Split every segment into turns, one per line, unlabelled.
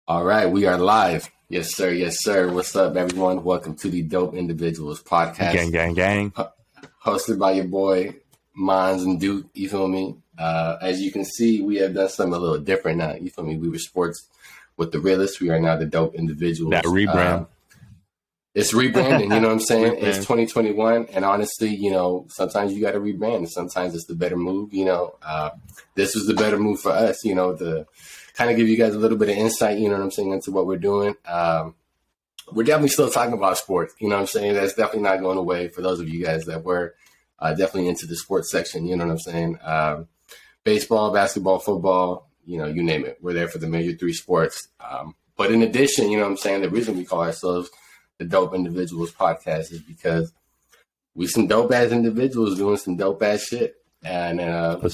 All right, we are live. Yes, sir. Yes, sir. What's up, everyone? Welcome to the Dope Individuals podcast.
Gang.
Hosted by your boy, Mons and Duke. You feel me? As you can see, we have done something a little different now. You feel me? We were sports with the realists. We are now the Dope Individuals.
That rebrand.
It's rebranding, you know what I'm saying?
Rebrand.
It's 2021. And honestly, sometimes you got to rebrand and sometimes it's the better move. This was the better move for us, to kind of give you guys a little bit of insight, you know what I'm saying, into what we're doing. We're definitely still talking about sports, you know what I'm saying? That's definitely not going away for those of you guys that were definitely into the sports section, you know what I'm saying? Baseball, basketball, football, you name it. We're there for the major three sports. But in addition, you know what I'm saying, the reason we call ourselves the Dope Individuals podcast is because we some dope ass individuals doing some dope ass shit. And we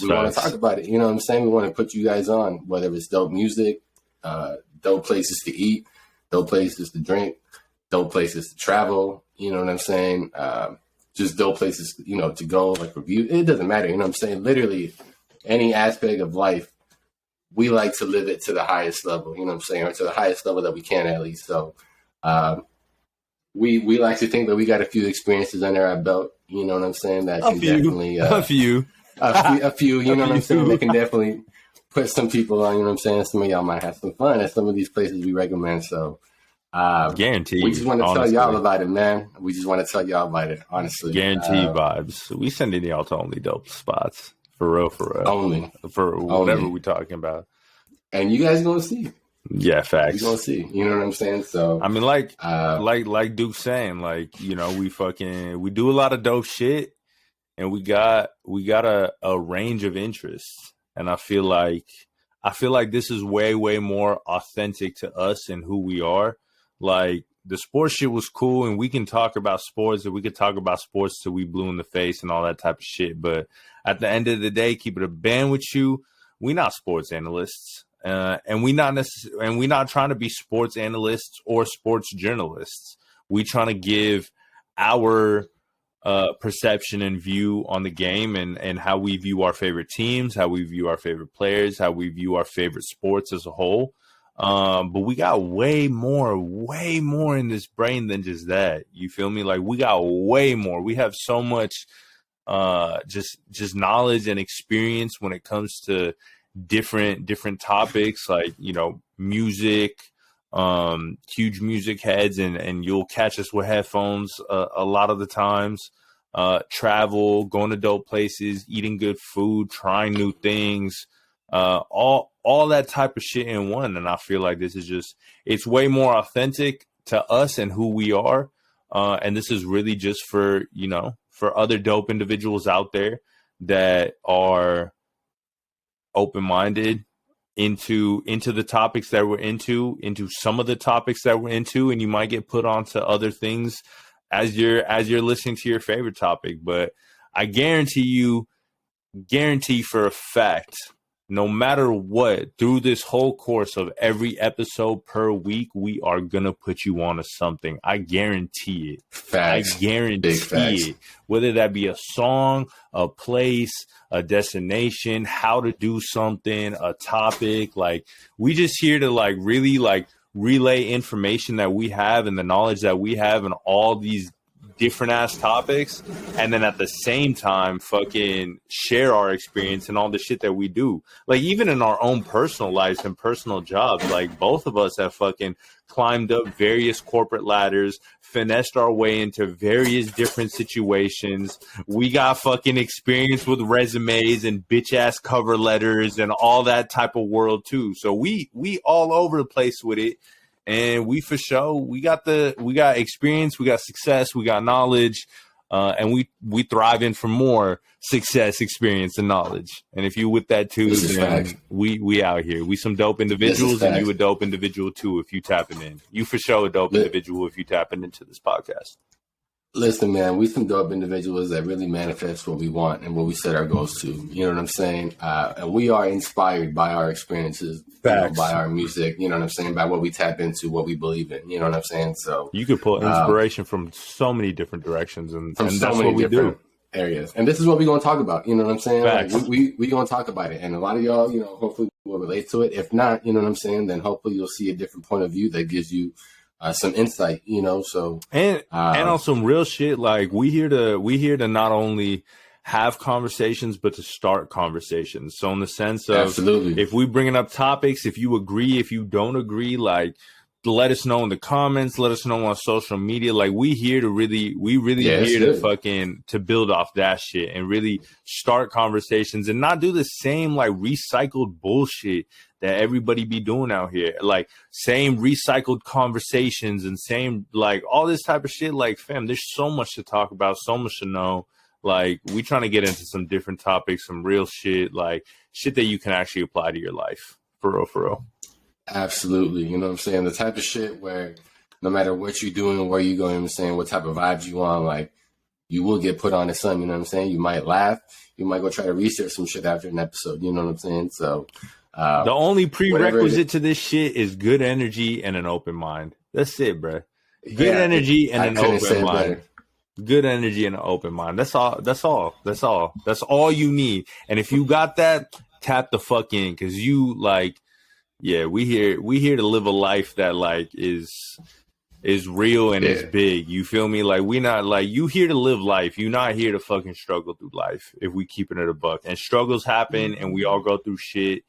want to talk about it. You know what I'm saying? We want to put you guys on, whether it's dope music, dope places to eat, dope places to drink, dope places to travel. You know what I'm saying? Just dope places, to go, like review. It doesn't matter. You know what I'm saying? Literally any aspect of life, we like to live it to the highest level, you know what I'm saying? Or to the highest level that we can, at least. So, we like to think that we got a few experiences under our belt, you know what I'm saying? That can definitely
a few,
you know what I'm saying? They can definitely put some people on, you know what I'm saying? Some of y'all might have some fun at some of these places we recommend. So,
guaranteed.
We just want to tell y'all about it, man. We just want to tell y'all about it, honestly.
Guaranteed vibes. We sending y'all to only dope spots. For real.
Only.
For whatever we talking about.
And you guys gonna see.
Yeah, facts.
You gonna see. You know what I'm saying? So
I mean, like Duke's saying, we do a lot of dope shit, and we got a range of interests, and I feel like this is way more authentic to us and who we are. Like the sports shit was cool, and we can talk about sports, and we could talk about sports till we blue in the face and all that type of shit. But at the end of the day, keep it a band with you. We not sports analysts. And we not trying to be sports analysts or sports journalists. We trying to give our perception and view on the game and how we view our favorite teams, how we view our favorite players, how we view our favorite sports as a whole. But we got way more in this brain than just that. You feel me? Like we got way more. We have so much just knowledge and experience when it comes to different topics, like music, huge music heads, and you'll catch us with headphones a lot of the times. Travel, going to dope places, eating good food, trying new things, all that type of shit in one. And I feel like this is it's way more authentic to us and who we are. And this is really just for other dope individuals out there that are open-minded into the topics that we're into some of the topics that we're into, and you might get put onto other things as you're listening to your favorite topic. But I guarantee for a fact, no matter what, through this whole course of every episode per week, we are gonna put you on to something. I guarantee it.
Facts.
I guarantee it. Whether that be a song, a place, a destination, how to do something, a topic. Like, we just here to really relay information that we have and the knowledge that we have in all these different ass topics, and then at the same time fucking share our experience and all the shit that we do. Like, even in our own personal lives and personal jobs, like both of us have fucking climbed up various corporate ladders, finessed our way into various different situations. We got fucking experience with resumes and bitch ass cover letters and all that type of world too. So we all over the place with it. And we for sure, we got experience, we got success, we got knowledge, and we thrive in for more success, experience, and knowledge. And if you with that too, then we out here. We some dope individuals, and you a dope individual too if you tapping in. You for sure a dope individual if you tapping into this podcast.
Listen, man, we some dope individuals that really manifest what we want and what we set our goals to. You know what I'm saying? And we are inspired by our experiences, by our music, you know what I'm saying? By what we tap into, what we believe in, you know what I'm saying? So
you could pull inspiration from so many different directions, and that's what we do.
Areas. And this is what we're going to talk about, you know what I'm saying? Like, we going to talk about it. And a lot of y'all, hopefully will relate to it. If not, you know what I'm saying, then hopefully you'll see a different point of view that gives you some insight, you know. So
and on some real shit, like we here to not only have conversations but to start conversations. So in the sense of,
absolutely,
if we bringing up topics, if you agree, if you don't agree, like, let us know in the comments, let us know on social media. Like, we really here to fucking to build off that shit and really start conversations and not do the same like recycled bullshit that everybody be doing out here. Like, same recycled conversations and same like all this type of shit. Like, fam, there's so much to talk about, so much to know. Like, we trying to get into some different topics, some real shit, like shit that you can actually apply to your life. For real, for real.
Absolutely. You know what I'm saying? The type of shit where no matter what you're doing, where you going, I'm saying, what type of vibes you on, like, you will get put on to something, you know what I'm saying? You might laugh. You might go try to research some shit after an episode, you know what I'm saying? So
the only prerequisite to this shit is good energy and an open mind. That's it, bro. Good energy and an open mind. Good energy and an open mind. That's all. That's all you need. And if you got that, tap the fuck in, because you like, yeah, we here to live a life that like is real and is big. You feel me? Like, we not like, you here to live life. You not here to fucking struggle through life, if we keeping it a buck. And struggles happen and we all go through shit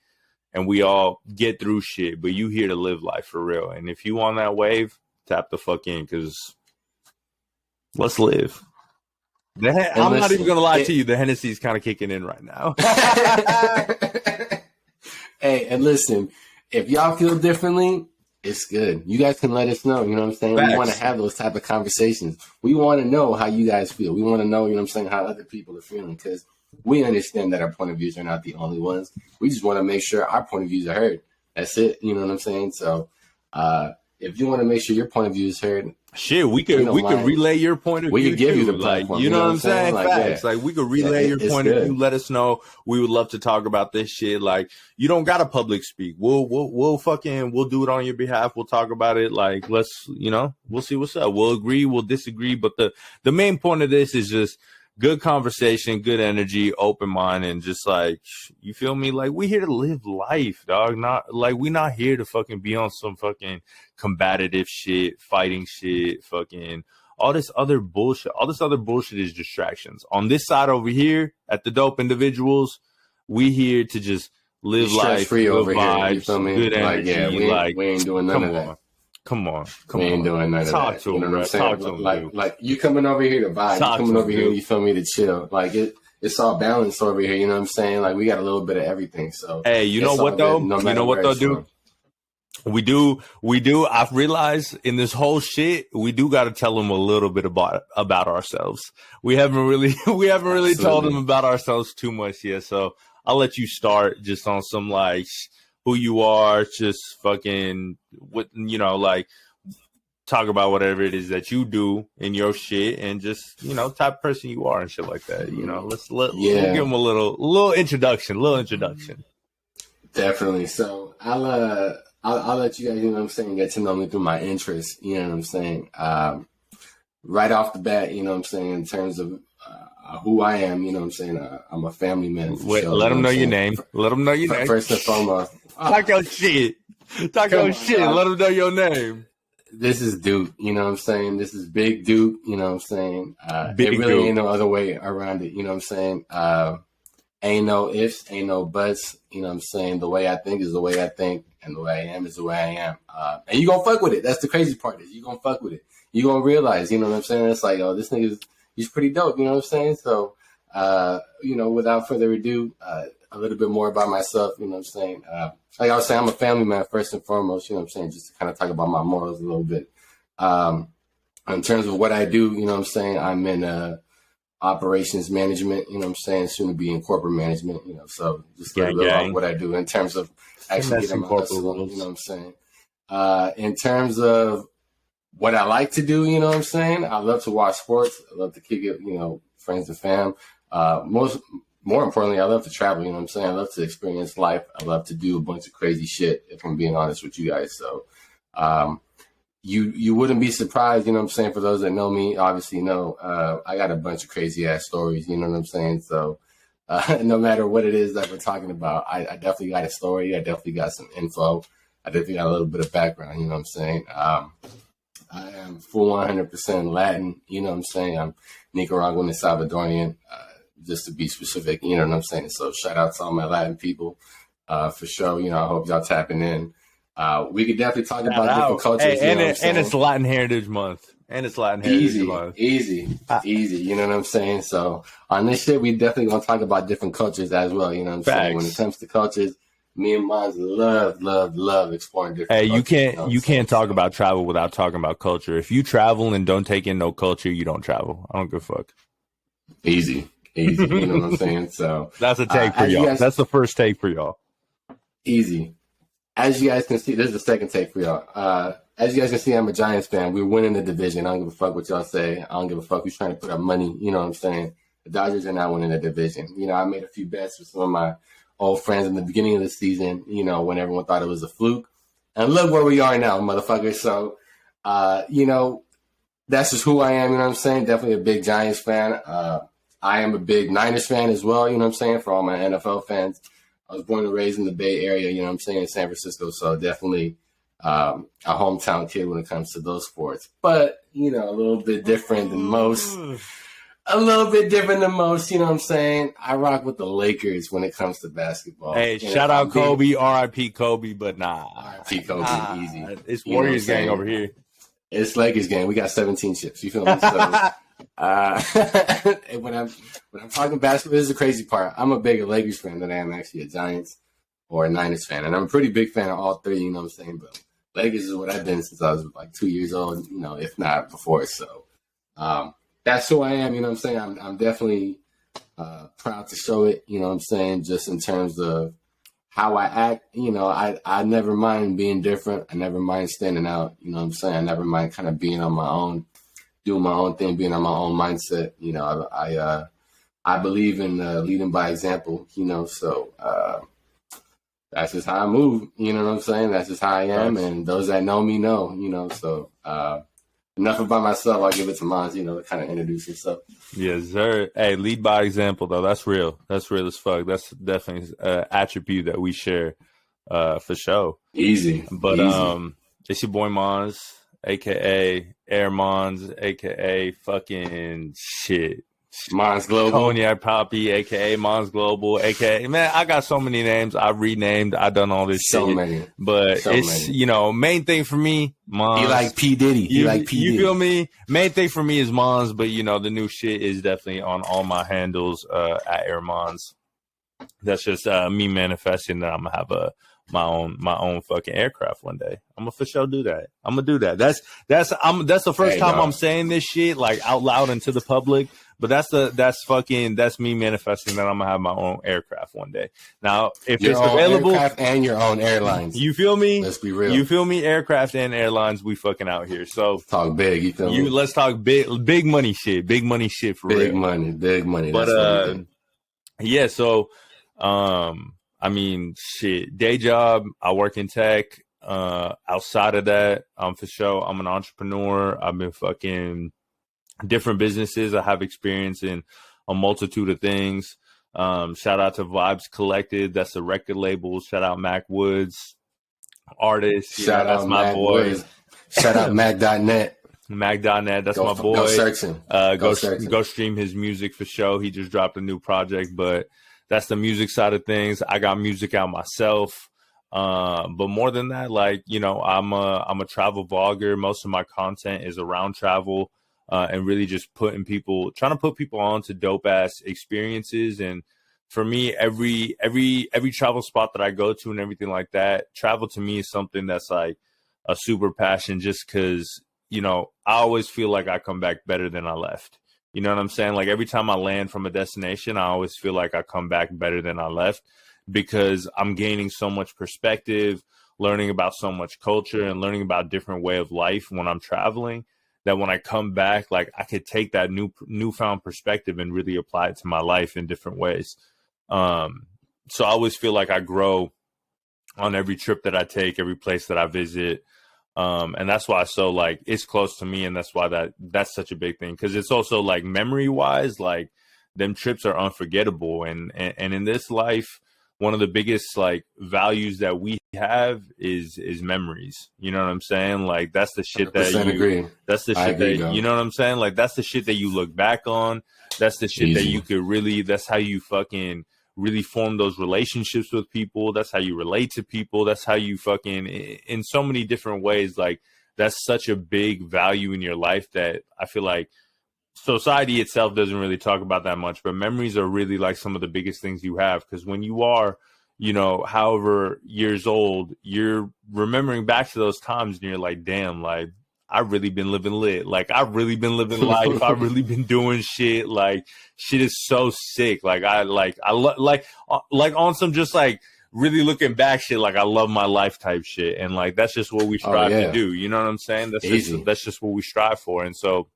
and we all get through shit, but you here to live life for real. And if you on that wave, tap the fuck in, because let's live. I'm not even gonna lie to you, the Hennessy's kind of kicking in right now.
Hey, and listen, if y'all feel differently, it's good. You guys can let us know, you know what I'm saying? Facts. We want to have those type of conversations. We want to know how you guys feel. We want to know, you know what I'm saying, how other people are feeling, because we understand that our point of views are not the only ones. We just want to make sure our point of views are heard. That's it, you know what I'm saying? So if you want to make sure your point of view is heard,
shit, we could relay your point of view.
We could give you the
platform. Like, you know what I'm saying?
Like,
facts. Like, we could relay your point of view. Let us know. We would love to talk about this shit. Like, you don't gotta public speak. We'll do it on your behalf. We'll talk about it. Like, let's, you know, we'll see what's up. We'll agree, we'll disagree. But the main point of this is just good conversation, good energy, open mind, and just like, you feel me? Like, we here to live life, dog. Not like, we not here to fucking be on some fucking combative shit, fighting shit, fucking all this other bullshit. All this other bullshit is distractions. On this side over here at the Dope Individuals, we here to just live life,
free over
vibes,
here. You feel me?
Good energy.
Like, we ain't doing none of that.
Come on.
We ain't doing none of that.
Talk to him, bro. Talk to him,
like you coming over here to vibe. You coming over here, you feel me, to chill. Like, it's all balanced over here. You know what I'm saying? Like, we got a little bit of everything. So
hey, you know what though? You know what though, dude? We do. I've realized in this whole shit, we do got to tell them a little bit about ourselves. We haven't really told them about ourselves too much yet. So I'll let you start just on some like who you are, just fucking what, you know, like talk about whatever it is that you do in your shit and just, you know, type of person you are and shit like that. You know, we'll give them a little introduction.
Definitely. So I'll let you guys, you know what I'm saying, get to know me through my interests, you know what I'm saying. Right off the bat, you know what I'm saying, in terms of who I am, you know what I'm saying, I'm a family man.
Wait, let them know your name. Let them know your name.
First and foremost.
Talk your shit. Let them know your name.
This is Duke, you know what I'm saying? This is Big Duke, you know what I'm saying?
Big
it really
Duke.
Ain't no other way around it, you know what I'm saying? Ain't no ifs, ain't no buts, you know what I'm saying? The way I think is the way I think, and the way I am is the way I am. And you gonna fuck with it. That's the crazy part, is you gonna fuck with it. You gonna realize, you know what I'm saying? It's like, oh, this nigga's, he's pretty dope, you know what I'm saying? So, you know, without further ado, a little bit more about myself, you know what I'm saying? Like I was saying, I'm a family man first and foremost, you know what I'm saying? Just to kind of talk about my morals a little bit. In terms of what I do, you know what I'm saying? I'm in operations management, you know what I'm saying? Soon to be in corporate management, you know, so just get a little about what I do in terms of actually getting my hustle, you know what I'm saying? In terms of what I like to do, you know what I'm saying? I love to watch sports. I love to kick it, you know, friends and fam. More importantly, I love to travel, you know what I'm saying? I love to experience life. I love to do a bunch of crazy shit, if I'm being honest with you guys. So you wouldn't be surprised, you know what I'm saying? For those that know me, obviously know I got a bunch of crazy ass stories, you know what I'm saying? So no matter what it is that we're talking about. I definitely got a story. I definitely got some info. I definitely got a little bit of background. You know what I'm saying? I am full 100% Latin. You know what I'm saying? I'm Nicaraguan and Salvadorian, just to be specific. You know what I'm saying? So shout out to all my Latin people for sure. You know, I hope y'all tapping in. We could definitely talk about different cultures.
Hey, and it's Latin Heritage Month. And it's Latin Heritage Month.
Easy. You know what I'm saying? So on this shit, we definitely gonna talk about different cultures as well. You know what I'm saying? When it comes to cultures, me and Mons love exploring different.
Hey,
cultures,
you can't talk about travel without talking about culture. If you travel and don't take in no culture, you don't travel. I don't give a fuck.
Easy. You know what I'm saying? So
that's a take for y'all. That's the first take for y'all.
Easy. As you guys can see, this is the second take for y'all. As you guys can see, I'm a Giants fan. We're winning the division. I don't give a fuck what y'all say. I don't give a fuck who's trying to put up money. You know what I'm saying? The Dodgers are not winning the division. You know, I made a few bets with some of my old friends in the beginning of the season, you know, when everyone thought it was a fluke. And look where we are now, motherfucker. So, you know, that's just who I am. You know what I'm saying? Definitely a big Giants fan. I am a big Niners fan as well. You know what I'm saying? For all my NFL fans. I was born and raised in the Bay Area, you know what I'm saying, in San Francisco. So definitely a hometown kid when it comes to those sports. But, you know, a little bit different than most. You know what I'm saying? I rock with the Lakers when it comes to basketball.
Hey, shout out Kobe, R.I.P. Kobe, but nah.
R.I.P. Kobe, easy.
It's Warriors gang over here.
It's Lakers gang. We got 17 chips. You feel me? So, when I'm talking basketball, this is the crazy part. I'm a bigger Lakers fan than I am actually a Giants or a Niners fan. And I'm a pretty big fan of all three, you know what I'm saying? But Lakers is what I've been since I was like 2 years old, you know, if not before. So that's who I am, you know what I'm saying? I'm definitely proud to show it, you know what I'm saying, just in terms of how I act. You know, I never mind being different. I never mind standing out, you know what I'm saying? I never mind kind of being on my own, doing my own thing, being on my own mindset. You know, I believe in leading by example, you know, so that's just how I move, you know what I'm saying? That's just how I am, and those that know me know, you know, so enough about myself. I'll give it to Mons, you know, to kind of introduce himself.
Yes, sir. Hey, lead by example, though. That's real. That's real as fuck. That's definitely an attribute that we share for sure.
Easy.
But it's your boy Mons, a.k.a. Air Mons, a.k.a. fucking shit.
Mons Global.
Cognac Poppy, a.k.a. Mons Global, a.k.a. Man, I got so many names. I renamed. I done all this
so
shit.
Many.
But
so
it's,
many.
You know, main thing for me, Mons.
He like P. Diddy.
You feel me? Main thing for me is Mons, but, you know, the new shit is definitely on all my handles at Air Mons. That's just me manifesting that I'm going to have my own fucking aircraft one day. I'm gonna for sure do that. I'm gonna do that. That's the first time I'm saying this shit like out loud into the public. But that's me manifesting that I'm gonna have my own aircraft one day. Now, if
your
it's
own
available,
aircraft and your own airlines.
You feel me?
Let's be real.
You feel me? Aircraft and airlines, we fucking out here. So
talk big. You feel me?
Let's talk big money shit. Big money shit for
big
real.
Big money.
But yeah. So I mean, shit. Day job. I work in tech. Outside of that, for sure, I'm an entrepreneur. I've been fucking different businesses. I have experience in a multitude of things. Shout out to Vibes Collected. That's a record label. Shout out Mac Woods, artist.
Shout out my Mac boy. Woods. Shout out Mac.net.
Mac.net. That's my boy.
Go search him.
Go stream his music for sure. He just dropped a new project, but that's the music side of things. I got music out myself. But more than that, like, you know, I'm a travel vlogger. Most of my content is around travel, and really just trying to put people on to dope ass experiences. And for me, every travel spot that I go to and everything like that, travel to me is something that's like a super passion, just because, you know, I always feel like I come back better than I left. You know what I'm saying? Like every time I land from a destination, I always feel like I come back better than I left, because I'm gaining so much perspective, learning about so much culture, and learning about different way of life when I'm traveling, that when I come back, like I could take that newfound perspective and really apply it to my life in different ways. So I always feel like I grow on every trip that I take, every place that I visit. And that's why it's close to me, and that's why that's such a big thing, because it's also like memory wise, like them trips are unforgettable. And in this life, one of the biggest like values that we have is memories. You know what I'm saying? Like that's the shit that you
agree.
That's the shit that you know what I'm saying? Like that's the shit that you look back on. That's the shit that you could really, that's how you fucking really form those relationships with people. That's how you relate to people. That's how you fucking, in so many different ways, like that's such a big value in your life that I feel like society itself doesn't really talk about that much, but memories are really like some of the biggest things you have. Because when you are, you know, however years old, you're remembering back to those times and you're like, damn, like I've really been living lit. Like I've really been living life. I've really been doing shit. Like shit is so sick. Like like on some just like really looking back shit. Like I love my life type shit. And like, that's just what we strive to do. You know what I'm saying? That's just what we strive for. And so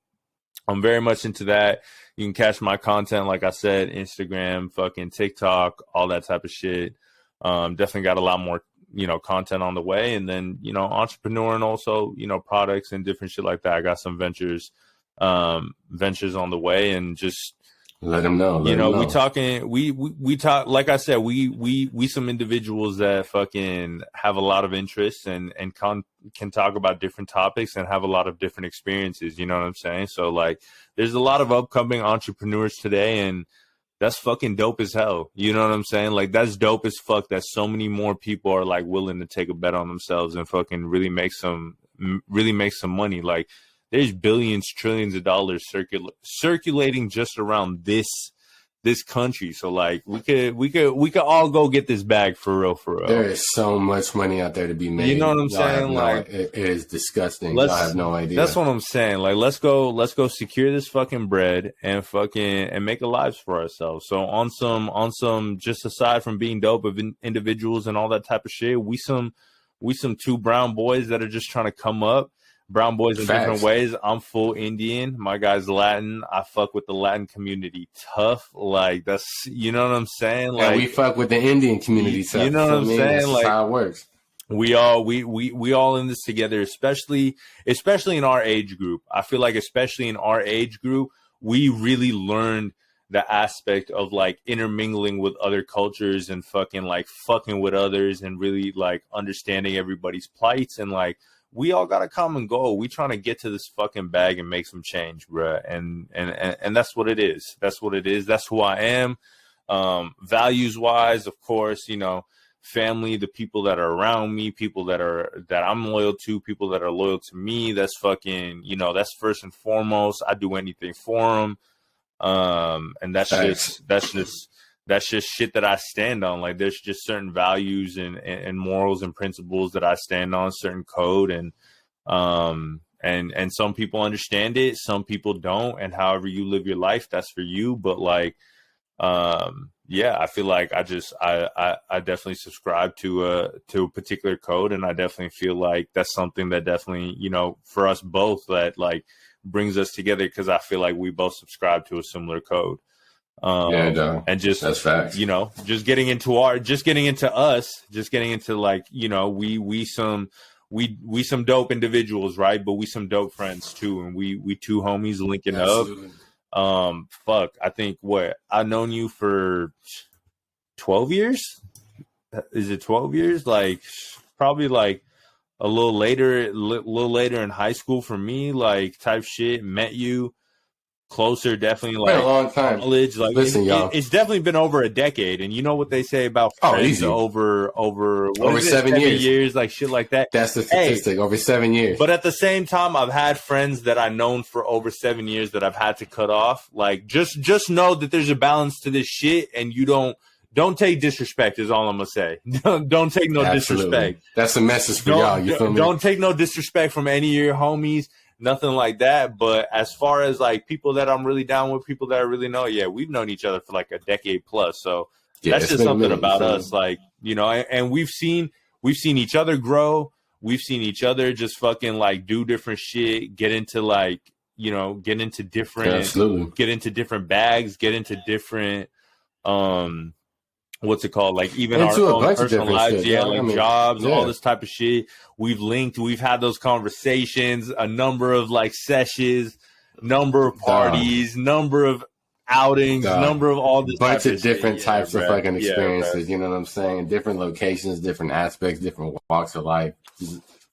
I'm very much into that. You can catch my content, like I said, Instagram, fucking TikTok, all that type of shit. Definitely got a lot more, you know, content on the way. And then, you know, entrepreneur and also, you know, products and different shit like that. I got some ventures on the way, and just
let them know.
We talk, like I said, we some individuals that fucking have a lot of interests and can talk about different topics and have a lot of different experiences. You know what I'm saying? So like, there's a lot of upcoming entrepreneurs today, and that's fucking dope as hell. You know what I'm saying? Like that's dope as fuck that so many more people are like willing to take a bet on themselves and fucking really make some money. Like there's billions, trillions of dollars circulating just around this country. So like we could all go get this bag for real.
There is so much money out there to be made.
You know what I'm saying? Like
it is disgusting. I have no idea.
That's what I'm saying. Like let's go secure this fucking bread and make a lives for ourselves. So on some just aside from being dope of individuals and all that type of shit, we some two brown boys that are just trying to come up. Brown boys in different ways. I'm full Indian. My guy's Latin. I fuck with the Latin community tough. Like that's, you know what I'm saying? Like
and we fuck with the Indian community tough.
You know what I'm saying?
That's
like
how it works.
We all in this together, especially in our age group. I feel like especially in our age group, we really learned the aspect of like intermingling with other cultures and fucking with others and really like understanding everybody's plights. And like, we all got a common goal. We trying to get to this fucking bag and make some change, bruh. And that's what it is. That's what it is. That's who I am. Values wise, of course, you know, family, the people that are around me, people that I'm loyal to, people that are loyal to me. That's fucking, you know, that's first and foremost. I do anything for them. And that's just shit that I stand on. Like there's just certain values and morals and principles that I stand on, certain code, and some people understand it, some people don't, and however you live your life, that's for you. But like, yeah, I feel like I definitely subscribe to a particular code, and I definitely feel like that's something that definitely, you know, for us both, that like brings us together, because I feel like we both subscribe to a similar code. And just,
that's facts.
You know, just getting into like, you know, we some dope individuals, right? But we some dope friends too. And we two homies linking Absolutely. Up. I think I've known you for 12 years. Is it 12 years? Like probably like a little later in high school for me, like type shit. Met you closer, definitely like
a long time.
College. Like
listen, y'all,
it's definitely been over a decade. And you know what they say about friends over
7
years, like shit like that.
That's the statistic, over 7 years.
But at the same time, I've had friends that I've known for over 7 years that I've had to cut off. Like just know that there's a balance to this shit, and you don't take disrespect is all I'm gonna say. Don't take no disrespect.
That's a message for y'all. You feel me?
Don't take no disrespect from any of your homies. Nothing like that. But as far as like people that I'm really down with, people that I really know, yeah, we've known each other for like a decade plus. So that's just something about us, like, you know, and we've seen each other grow. We've seen each other just fucking like do different shit, get into like, you know, get into different bags, get into different, what's it called? Like even our own personal lives, jobs, all this type of shit. We've linked, we've had those conversations, a number of like sessions, number of parties, number of outings, number of all this
bunch
type
of different
shit.
types of
bruh.
fucking experiences.
Yeah,
You know what I'm saying? Different locations, different aspects, different walks of life,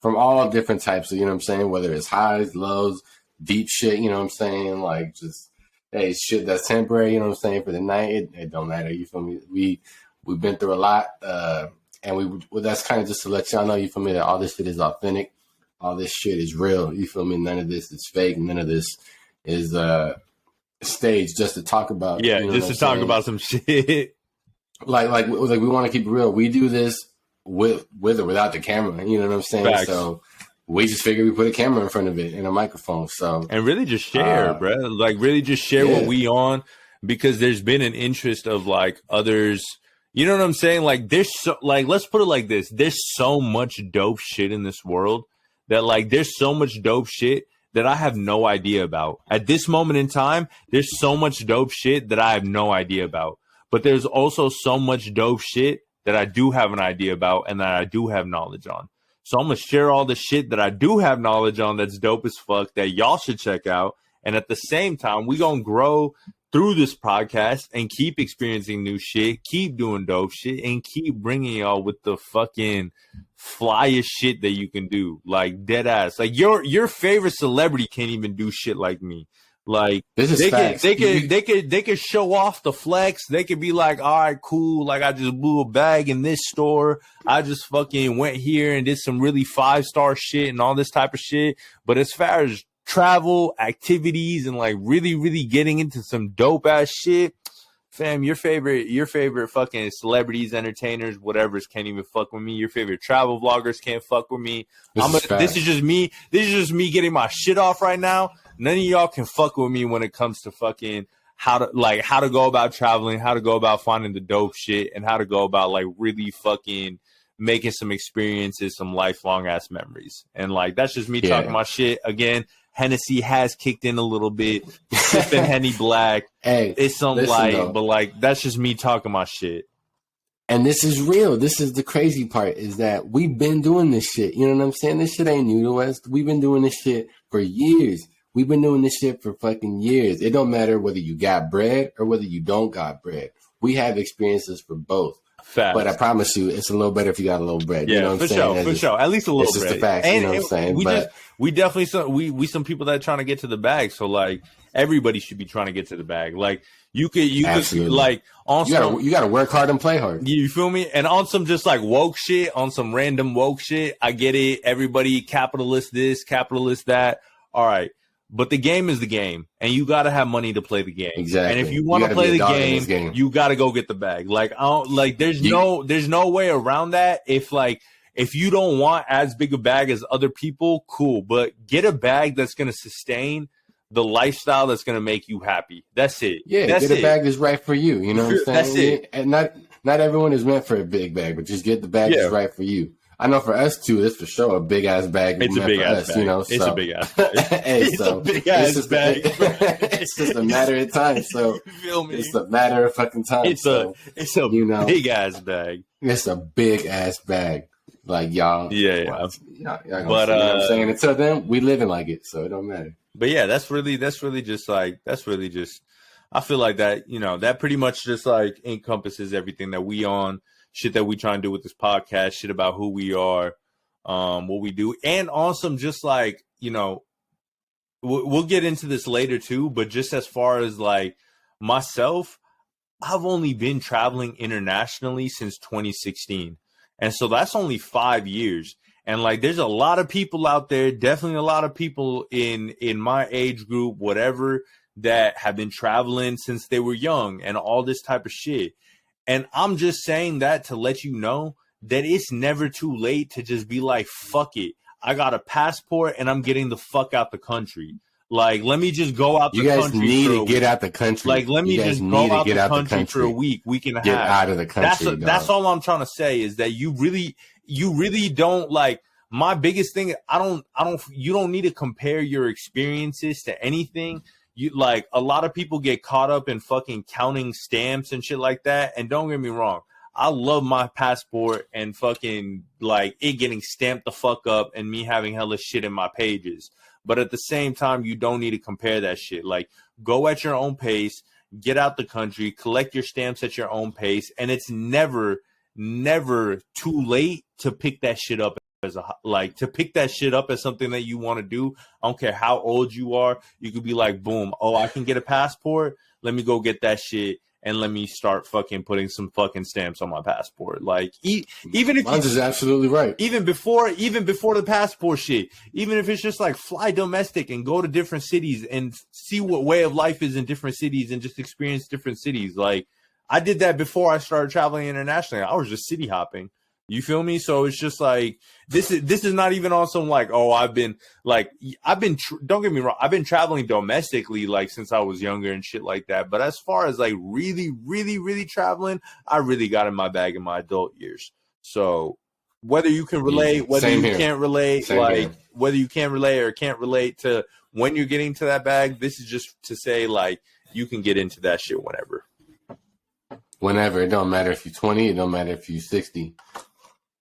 from all different types of, you know what I'm saying? Whether it's highs, lows, deep shit, you know what I'm saying? Like just, hey, shit that's temporary, you know what I'm saying? For the night, it don't matter. You feel me? We've been through a lot, and that's kind of just to let y'all know, you feel me, that all this shit is authentic. All this shit is real. You feel me? None of this is fake. None of this is staged just to talk about.
yeah,
you know
just to talk about some shit.
Like we want to keep it real. We do this with or without the camera. You know what I'm saying?
Facts.
So we just figured we put a camera in front of it and a microphone. So
and really just share, bro. Like really just share what we on, because there's been an interest of like others. You know what I'm saying? Like there's so, like, let's put it like this. There's so much dope shit in this world that like there's so much dope shit that I have no idea about. At this moment in time, there's so much dope shit that I have no idea about. But there's also so much dope shit that I do have an idea about and that I do have knowledge on. So I'm going to share all the shit that I do have knowledge on that's dope as fuck that y'all should check out. And at the same time, we going to grow through this podcast and keep experiencing new shit, keep doing dope shit, and keep bringing y'all with the fucking flyest shit that you can do. Like dead ass. Like your favorite celebrity can't even do shit like me. Like
this is
they could show off the flex. They could be like, all right, cool. Like I just blew a bag in this store. I just fucking went here and did some really 5-star shit and all this type of shit. But as far as travel, activities, and like really, really getting into some dope ass shit, fam, your favorite fucking celebrities, entertainers, whatever's can't even fuck with me. Your favorite travel vloggers can't fuck with me. This is just me. This is just me getting my shit off right now. None of y'all can fuck with me when it comes to fucking how to go about traveling, how to go about finding the dope shit, and how to go about like really fucking making some experiences, some lifelong ass memories. And like that's just me talking my shit. Again, Hennessy has kicked in a little bit. Sipping Henny Black.
Hey,
it's some light, but like that's just me talking my shit.
And this is real. This is the crazy part, is that we've been doing this shit. You know what I'm saying? This shit ain't new to us. We've been doing this shit for years. We've been doing this shit for fucking years. It don't matter whether you got bread or whether you don't got bread. We have experiences for both.
Facts.
But I promise you, it's a little better if you got a little bread.
Yeah,
you know what I'm saying?
For sure. At least a little bread.
It's just the facts, you know what I'm saying?
We definitely we some people that are trying to get to the bag. So like everybody should be trying to get to the bag. Like you could like on some,
you gotta work hard and play hard.
You feel me? And on some just like woke shit, on some random woke shit, I get it. Everybody capitalist this, capitalist that. All right. But the game is the game, and you got to have money to play the game.
Exactly.
And if you want to play the game, you got to go get the bag. Like, there's no way around that. If you don't want as big a bag as other people, cool. But get a bag that's going to sustain the lifestyle that's going to make you happy. That's it.
Yeah,
get
a bag that's right for you. You know what I'm saying?
That's it.
And not everyone is meant for a big bag, but just get the bag that's right for you. I know for us too, it's for sure a big ass bag.
It's a big ass bag.
You know,
it's a big ass bag.
It's a big ass bag. It's just a matter of time. So
you feel me?
It's a matter of fucking time.
It's a big ass bag.
It's a big ass bag. Like y'all.
Yeah.
Y'all but see what I'm saying. Until then, we living like it, so it don't matter.
But yeah, that's really just I feel like that, you know, that pretty much just like encompasses everything that we on. Shit that we try and do with this podcast, shit about who we are, what we do. And awesome, just like, you know, we'll get into this later too, but just as far as like myself, I've only been traveling internationally since 2016. And so that's only 5 years. And like, there's a lot of people out there, definitely a lot of people in my age group, whatever, that have been traveling since they were young and all this type of shit. And I'm just saying that to let you know that it's never too late to just be like, fuck it. I got a passport and I'm getting the fuck out the country. Like, let me just go out the country.
You guys need to get out the country.
Like, let me just go out the country for a week and a half.
Get out of the country.
That's all I'm trying to say is that you really don't like. My biggest thing, you don't need to compare your experiences to anything. You like a lot of people get caught up in fucking counting stamps and shit like that. And don't get me wrong, I love my passport and fucking like it getting stamped the fuck up and me having hella shit in my pages. But at the same time, you don't need to compare that shit. Like, go at your own pace, get out the country, collect your stamps at your own pace, and it's never too late to pick that shit up as something that you want to do. I don't care how old you are. You could be like, boom, oh, I can get a passport. Let me go get that shit. And let me start fucking putting some fucking stamps on my passport. Like, even if
Mine's is absolutely right.
Even before the passport shit, even if it's just like fly domestic and go to different cities and see what way of life is in different cities and just experience different cities. Like, I did that before I started traveling internationally. I was just city hopping. You feel me? So it's just like, this is not even on some like, oh, don't get me wrong. I've been traveling domestically like since I was younger and shit like that. But as far as like really, really, really traveling, I really got in my bag in my adult years. So whether you can relate, whether you can't relate, whether you can relate or can't relate to when you're getting to that bag, this is just to say like, you can get into that shit whenever.
Whenever. It don't matter if you're 20. It don't matter if you're 60.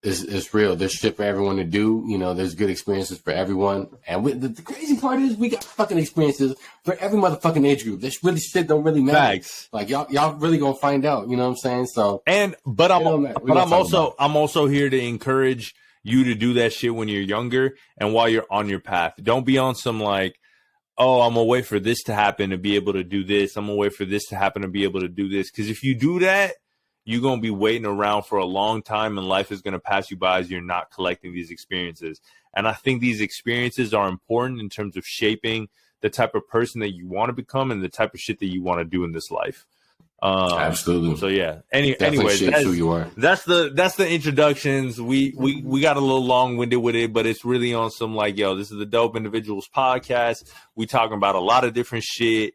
It's real. There's shit for everyone to do. You know, there's good experiences for everyone. And the crazy part is we got fucking experiences for every motherfucking age group. This really shit don't really matter.
Facts.
Like y'all really gonna find out. You know what I'm saying? So
I'm also here to encourage you to do that shit when you're younger and while you're on your path. Don't be on some like, oh, I'm gonna wait for this to happen to be able to do this. I'm gonna wait for this to happen to be able to do this. Because if you do that, you're going to be waiting around for a long time and life is going to pass you by as you're not collecting these experiences. And I think these experiences are important in terms of shaping the type of person that you want to become and the type of shit that you want to do in this life.
Absolutely.
So yeah. Anyways,
who you are.
That's the introductions. We got a little long winded with it, but it's really on some like, yo, this is the Dope Individuals podcast. We talking about a lot of different shit.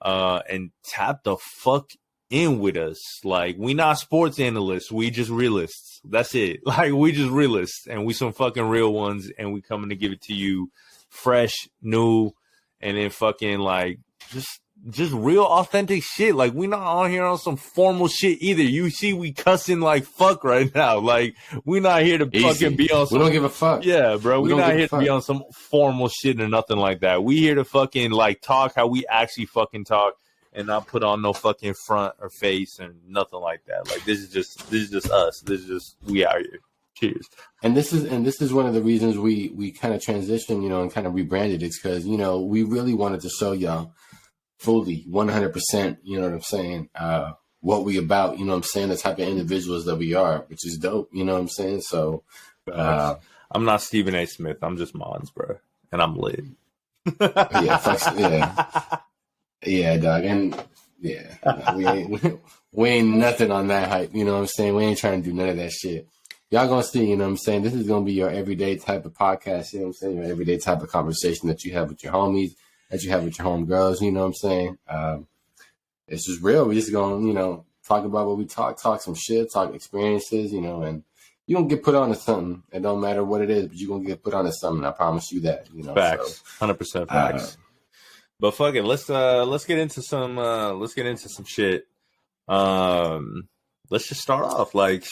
And tap the fuck in with us. Like, we not sports analysts, we just realists. That's it. Like, we just realists and we some fucking real ones and we coming to give it to you fresh, new, and then fucking like just real authentic shit. Like, we not on here on some formal shit either. You see we cussing like fuck right now. Like, we not here to fucking be on some,
we don't give a fuck.
Yeah, bro. We not here to be on some formal shit or nothing like that. We here to fucking like talk how we actually fucking talk. And not put on no fucking front or face and nothing like that. Like, this is just us. This is just we out here. Cheers.
And this is one of the reasons we kind of transitioned, you know, and kind of rebranded. It's because, you know, we really wanted to show y'all fully 100%. You know what I'm saying? What we about. You know what I'm saying? The type of individuals that we are, which is dope. You know what I'm saying? So,
I'm not Stephen A. Smith. I'm just Mons, bro, and I'm lit.
Yeah. Yeah, dog, and yeah, we ain't nothing on that hype. You know what I'm saying? We ain't trying to do none of that shit. Y'all gonna see. You know what I'm saying? This is gonna be your everyday type of podcast. You know what I'm saying? Your everyday type of conversation that you have with your homies, that you have with your homegirls. You know what I'm saying? It's just real. We just gonna, you know, talk about what we talk some shit, talk experiences. You know, and you gonna get put on to something. It don't matter what it is, but you gonna get put on to something. I promise you that. You know,
facts, 100% facts. But fuck it, let's get into some shit. Let's just start off like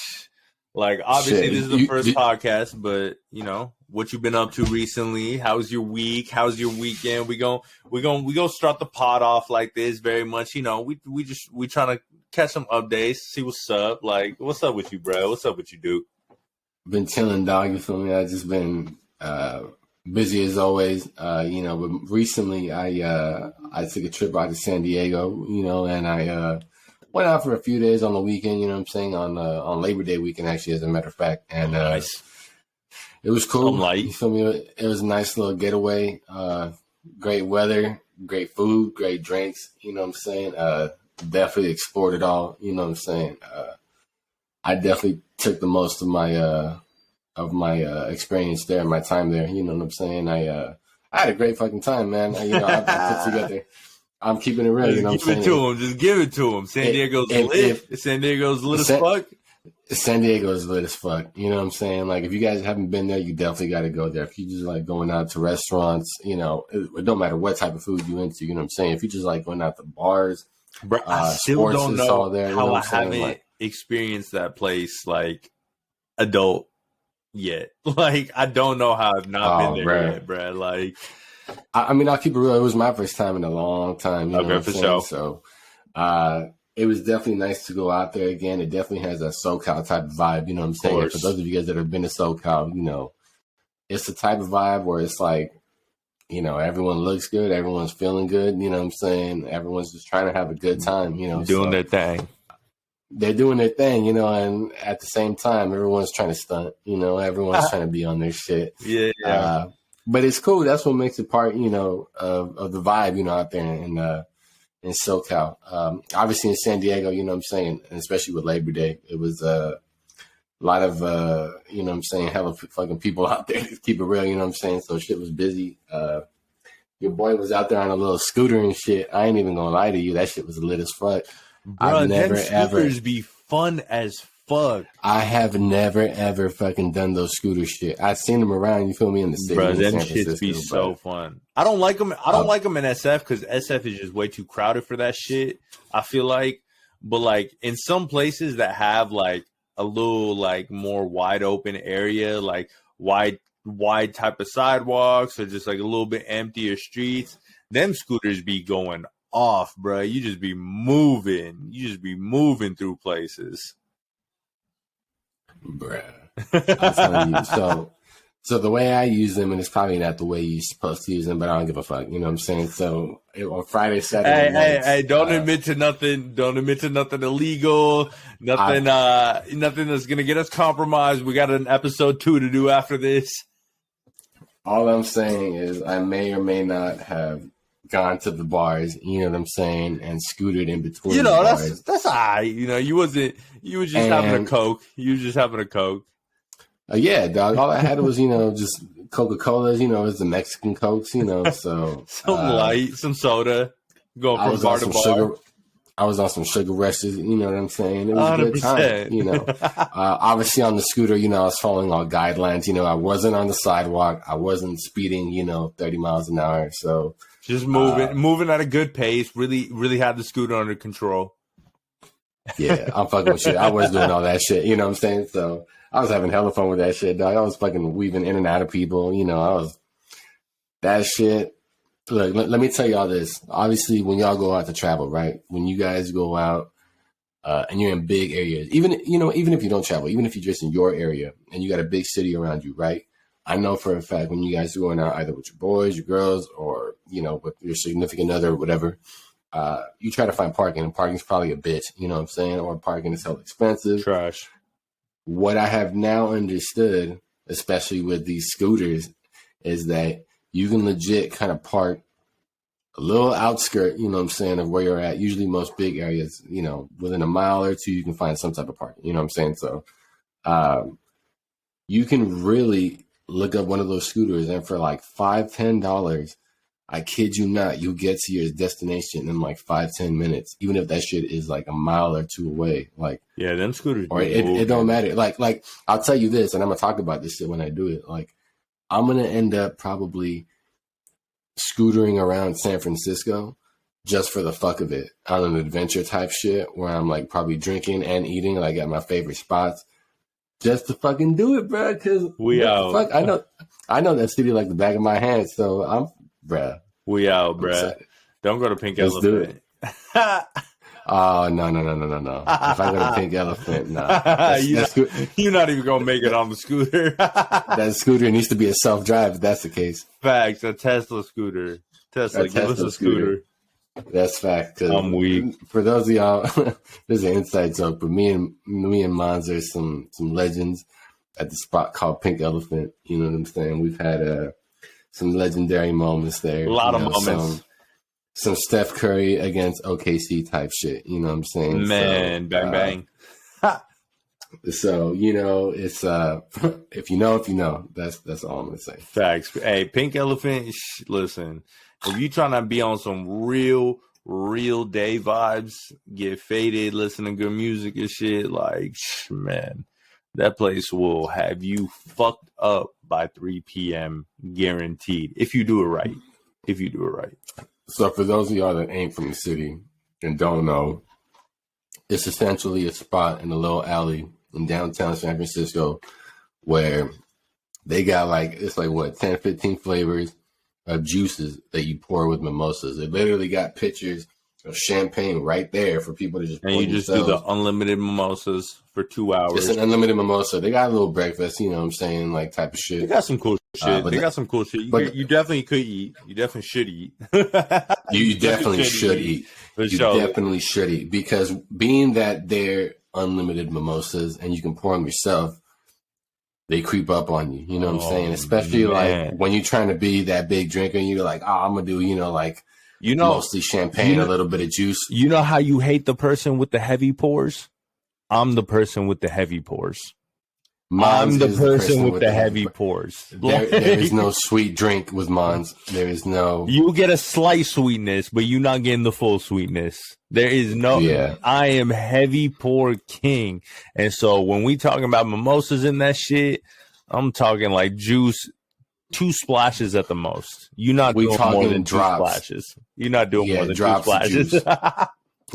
obviously shit. This is the first podcast, but you know what you've been up to recently. How's your week? How's your weekend? We gonna start the pod off like this. Very much, you know, we trying to catch some updates, see what's up. Like, what's up with you, bro? What's up with you, dude?
Been chilling, dog. You feel me? I just been busy as always, you know, but recently I took a trip out to San Diego, you know, and I went out for a few days on the weekend, you know what I'm saying, on Labor Day weekend, actually, as a matter of fact. And
nice.
It was cool. You feel me? It was a nice little getaway. Great weather, great food, great drinks, you know what I'm saying? Definitely explored it all, you know what I'm saying? I definitely took the most of my experience there, my time there. You know what I'm saying? I had a great fucking time, man. You know, I put together. I'm keeping it real. You know what I'm saying?
Just give it to him. San Diego's lit. San Diego's lit as fuck.
San Diego is lit as fuck. You know what I'm saying? Like, if you guys haven't been there, you definitely got to go there. If you just like going out to restaurants, you know, it don't matter what type of food you into. You know what I'm saying? If you just like going out to bars,
bro, I still don't know
there, you
how
know
I haven't experienced that place like adult yet. Like, I don't know how I've not been there yet, bro. Like,
I mean, I'll keep it real. It was my first time in a long time. You know what I'm
for
saying?
sure.
So, It was definitely nice to go out there again. It definitely has a SoCal type of vibe. You know what I'm saying? For those of you guys that have been to SoCal, you know, it's the type of vibe where it's like, you know, everyone looks good, everyone's feeling good. You know what I'm saying? Everyone's just trying to have a good time. You know,
doing their thing.
They're doing their thing, you know, and at the same time, everyone's trying to stunt. You know, everyone's trying to be on their shit.
Yeah.
But it's cool. That's what makes it part, you know, of the vibe, you know, out there in SoCal. Obviously in San Diego, you know what I'm saying, and especially with Labor Day, it was a lot of, you know what I'm saying, hella fucking people out there to keep it real, you know what I'm saying? So shit was busy. Your boy was out there on a little scooter and shit. I ain't even gonna lie to you. That shit was lit as fuck.
Bro, them scooters be fun as fuck.
I have never ever fucking done those scooter shit. I've seen them around. You feel me in the city?
Bro, them shits be so fun. I don't like them. I don't like them in SF because SF is just way too crowded for that shit. I feel like, but like in some places that have like a little like more wide open area, like wide type of sidewalks or just like a little bit emptier streets, them scooters be going off, bro. You just be moving. You just be moving through places.
Bruh. I'm telling you. So the way I use them, and it's probably not the way you're supposed to use them, but I don't give a fuck. You know what I'm saying? So on Friday, Saturday nights,
hey, don't admit to nothing. Don't admit to nothing illegal. Nothing nothing that's gonna get us compromised. We got an episode 2 to do after this.
All I'm saying is I may or may not have gone to the bars, you know what I'm saying, and scooted in between.
You know,
the bars.
that's all right. You know, you was just having a Coke. You was just having a Coke.
Yeah, dog. All I had was, you know, just Coca-Colas, you know, it's the Mexican Cokes, you know, so.
Some light, some soda, going from bar to bar.
Sugar, I was on some sugar rushes, you know what I'm saying? It was 100%. A good time, you know. Obviously on the scooter, you know, I was following all guidelines. You know, I wasn't on the sidewalk. I wasn't speeding, you know, 30 miles an hour, so.
Just moving at a good pace. Really had the scooter under control.
Yeah, I'm fucking with shit. I was doing all that shit. You know what I'm saying? So I was having hella fun with that shit, dog. I was fucking weaving in and out of people. You know, that shit. Look, let me tell y'all this. Obviously, when y'all go out to travel, right? When you guys go out and you're in big areas, even if you don't travel, even if you're just in your area and you got a big city around you, right? I know for a fact when you guys are going out either with your boys, your girls, or, you know, with your significant other or whatever, you try to find parking, and parking's probably a bitch, you know what I'm saying? Or parking is hell expensive.
Trash.
What I have now understood, especially with these scooters, is that you can legit kind of park a little outskirt, you know what I'm saying, of where you're at. Usually most big areas, you know, within a mile or two, you can find some type of parking, you know what I'm saying? So you can really look up one of those scooters, and for like $5-10, I kid you not, you get to your destination in like 5-10 minutes, even if that shit is like a mile or two away. Like,
yeah, them scooters.
Or it don't matter. Like I'll tell you this, and I'm gonna talk about this shit when I do it. Like, I'm gonna end up probably scootering around San Francisco just for the fuck of it on an adventure type shit where I'm like probably drinking and eating like at my favorite spots. Just to fucking do it, bro. Because fuck, I know that city like the back of my hand. So I'm, bruh.
We out, bruh. Don't go to Pink Elephant.
Do it. Oh no! If I go to Pink Elephant, no.
You're not even gonna make it on the scooter.
That scooter needs to be a self-drive. If that's the case.
Facts. A Tesla scooter. Give us a scooter.
That's fact.
I'm weak.
For those of y'all, there's an inside joke, but me and Mons are some legends at the spot called Pink Elephant. You know what I'm saying? We've had some legendary moments there.
A lot of moments.
Some Steph Curry against OKC type shit. You know what I'm saying?
Man, so, bang.
So, you know, it's if you know, that's all I'm gonna say.
Facts. Hey, Pink Elephant, listen. If you trying to be on some real day vibes, get faded, listen to good music and shit, like, man, that place will have you fucked up by 3 p.m. guaranteed. If you do it right.
So for those of y'all that ain't from the city and don't know, it's essentially a spot in a little alley in downtown San Francisco where they got it's 10, 15 flavors of juices that you pour with mimosas. They literally got pictures of champagne right there for people to just
and
pour
you just
themselves.
do the unlimited mimosas for 2 hours.
Just an unlimited mimosa. They got a little breakfast, you know what I'm saying, like type of shit.
They got some cool shit. They got some cool shit. You definitely could eat. You definitely should eat.
You definitely should eat.
For
you
sure.
definitely should eat, because being that they're unlimited mimosas and you can pour them yourself, they creep up on you. You know what I'm saying? Especially like when you're trying to be that big drinker and you're like, I'm gonna do, mostly champagne, a little bit of juice.
You know how you hate the person with the heavy pours? I'm the person with the heavy pours. I'm the person with the heavy pours.
There is no sweet drink with Mons. There is no.
You get a slight sweetness, but you're not getting the full sweetness. There is no.
Yeah.
I am heavy pour king, and so when we talking about mimosas and that shit, I'm talking like juice, 2 splashes at the most. You're not doing more than 2 splashes. You're not doing more than 2 splashes.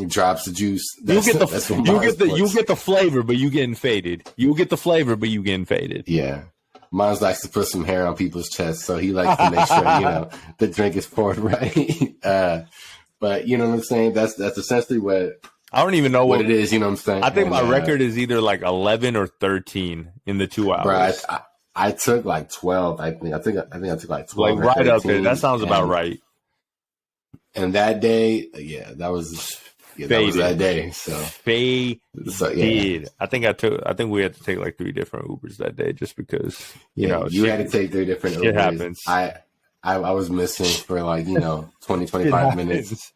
Drops of juice.
You get the flavor, but you getting faded. You get the flavor, but you getting faded.
Yeah. Mine likes to put some hair on people's chests, so he likes to make sure, the drink is poured right. But you know what I'm saying? That's essentially what
I don't even know
what it is, you know what I'm saying?
I think my record is either like 11 or 13 in the 2 hours.
Bro, I took like 12. I think I took like 12.
Like right 13, up there. That sounds about right.
And that day, that was that day. So
faded. I think we had to take like 3 different Ubers that day just because you
had to take 3 different Ubers.
It happens.
I was missing for 20, 25 minutes.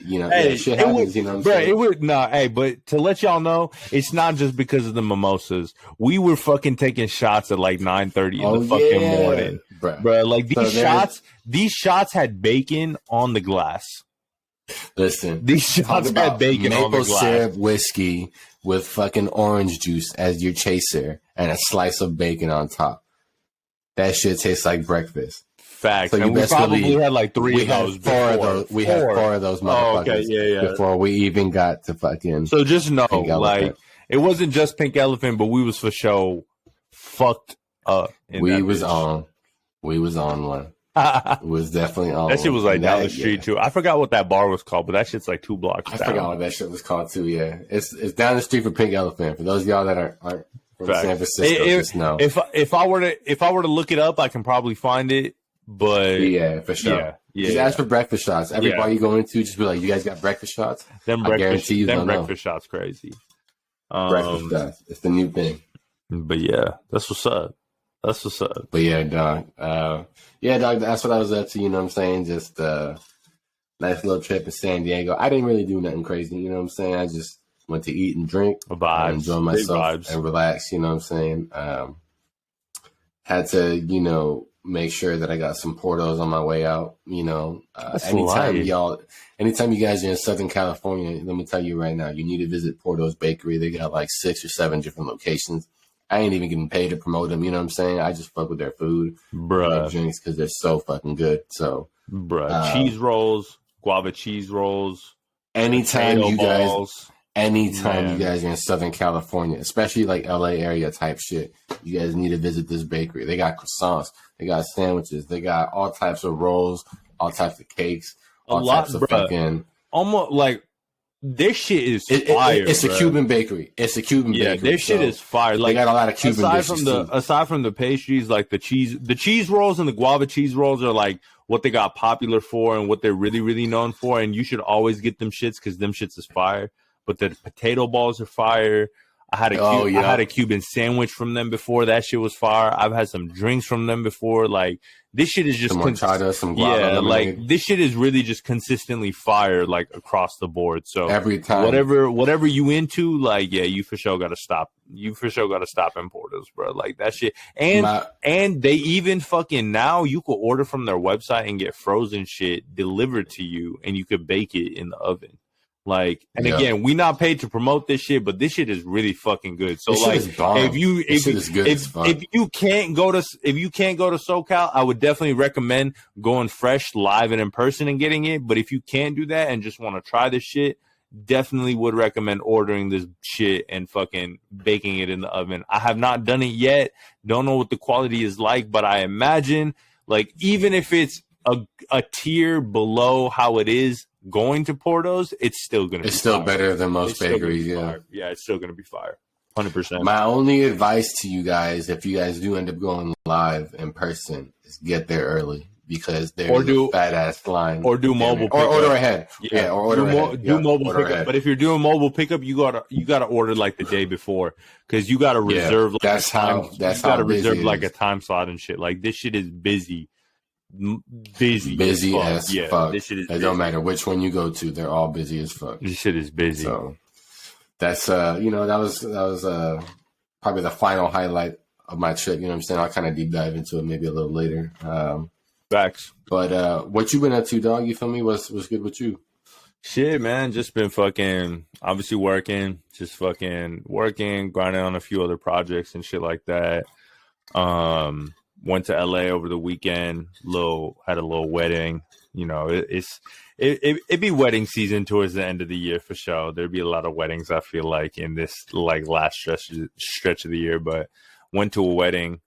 Shit happens, you know what I'm saying?
But to let y'all know, it's not just because of the mimosas. We were fucking taking shots at like 9:30 in the fucking morning. Bro, like these shots had bacon on the glass.
Listen,
these shots had bacon on the glass.
Maple syrup whiskey with fucking orange juice as your chaser and a slice of bacon on top. That shit tastes like breakfast.
Facts. So and we probably had like 3 of those.
We had 4 of those motherfuckers before we even got to fucking.
So just know, like, it wasn't just Pink Elephant, but we was for sure fucked up.
We was on one. It was definitely on.
That shit was like down the street too. I forgot what that bar was called, but that shit's like 2 blocks down.
I forgot what that shit was called too. Yeah, it's down the street from Pink Elephant. For those of y'all that aren't from San Francisco, just know.
If I were to look it up, I can probably find it. But
yeah, for sure. Just ask for breakfast shots. Every bar you go into, just be like, "You guys got breakfast shots?"
I guarantee you, breakfast shots crazy.
Breakfast shots. It's the new thing.
But yeah, that's what's up.
But yeah, dog. Dog. That's what I was up to. You know what I'm saying? Just nice little trip in San Diego. I didn't really do nothing crazy. You know what I'm saying? I just went to eat and drink, and enjoy myself, and relax. You know what I'm saying? Had to, make sure that I got some Portos on my way out. Anytime you guys are in Southern California, let me tell you right now, you need to visit Porto's Bakery. They got like 6 or 7 different locations. I ain't even getting paid to promote them. You know what I'm saying? I just fuck with their food, their drinks, because they're so fucking good. So,
cheese rolls, guava cheese rolls.
Anytime you guys are in Southern California, especially like LA area type shit, you guys need to visit this bakery. They got croissants, they got sandwiches, they got all types of rolls, all types of cakes, types of fucking
almost like this shit is fire.
It's a Cuban bakery. It's a Cuban bakery.
Yeah, this shit is fire. Like,
they got a lot of Cuban dishes
aside from the pastries, like the cheese rolls and the guava cheese rolls are like what they got popular for and what they're really, really known for. And you should always get them shits because them shits is fire. But the potato balls are fire. I had a Cuban sandwich from them before. That shit was fire. I've had some drinks from them before. Like, this shit is just
some guava
like this shit is really just consistently fire, like across the board. So
every time,
whatever you into, like, you for sure gotta stop. You for sure gotta stop in Portos, bro. Like that shit. And they even fucking now you could order from their website and get frozen shit delivered to you, and you could bake it in the oven. Like, and again, we not paid to promote this shit, but this shit is really fucking good. So like, if you can't go to SoCal, I would definitely recommend going fresh, live, and in person and getting it. But if you can't do that and just want to try this shit, definitely would recommend ordering this shit and fucking baking it in the oven. I have not done it yet. Don't know what the quality is like, but I imagine like even if it's a tier below how it is going to Porto's, it's still going to be
It's still
fire.
better than most bakeries, yeah.
Fire. Yeah, it's still going to be fire. 100%.
My only advice to you guys, if you guys do end up going live in person, is get there early because there's a fat ass line.
Or do mobile pickup.
Or order ahead. Yeah, or order ahead.
Do mobile pickup. But if you're doing mobile pickup, you gotta order like the day before because you gotta reserve.
Yeah,
like you gotta reserve like a time slot and shit. Like this shit is busy. Busy
as fuck. This shit is busy. It don't matter which one you go to, they're all busy as fuck.
This shit is busy.
So that's that was probably the final highlight of my trip. You know what I'm saying? I'll kind of deep dive into it maybe a little later.
Facts.
But what you been up to, dog? You feel me? What's good with you?
Shit, man. Just been fucking obviously working, grinding on a few other projects and shit like that. Went to LA over the weekend. Had a little wedding. You know, it'd be wedding season towards the end of the year for sure. There'd be a lot of weddings. I feel like in this like last stretch of the year, but went to a wedding.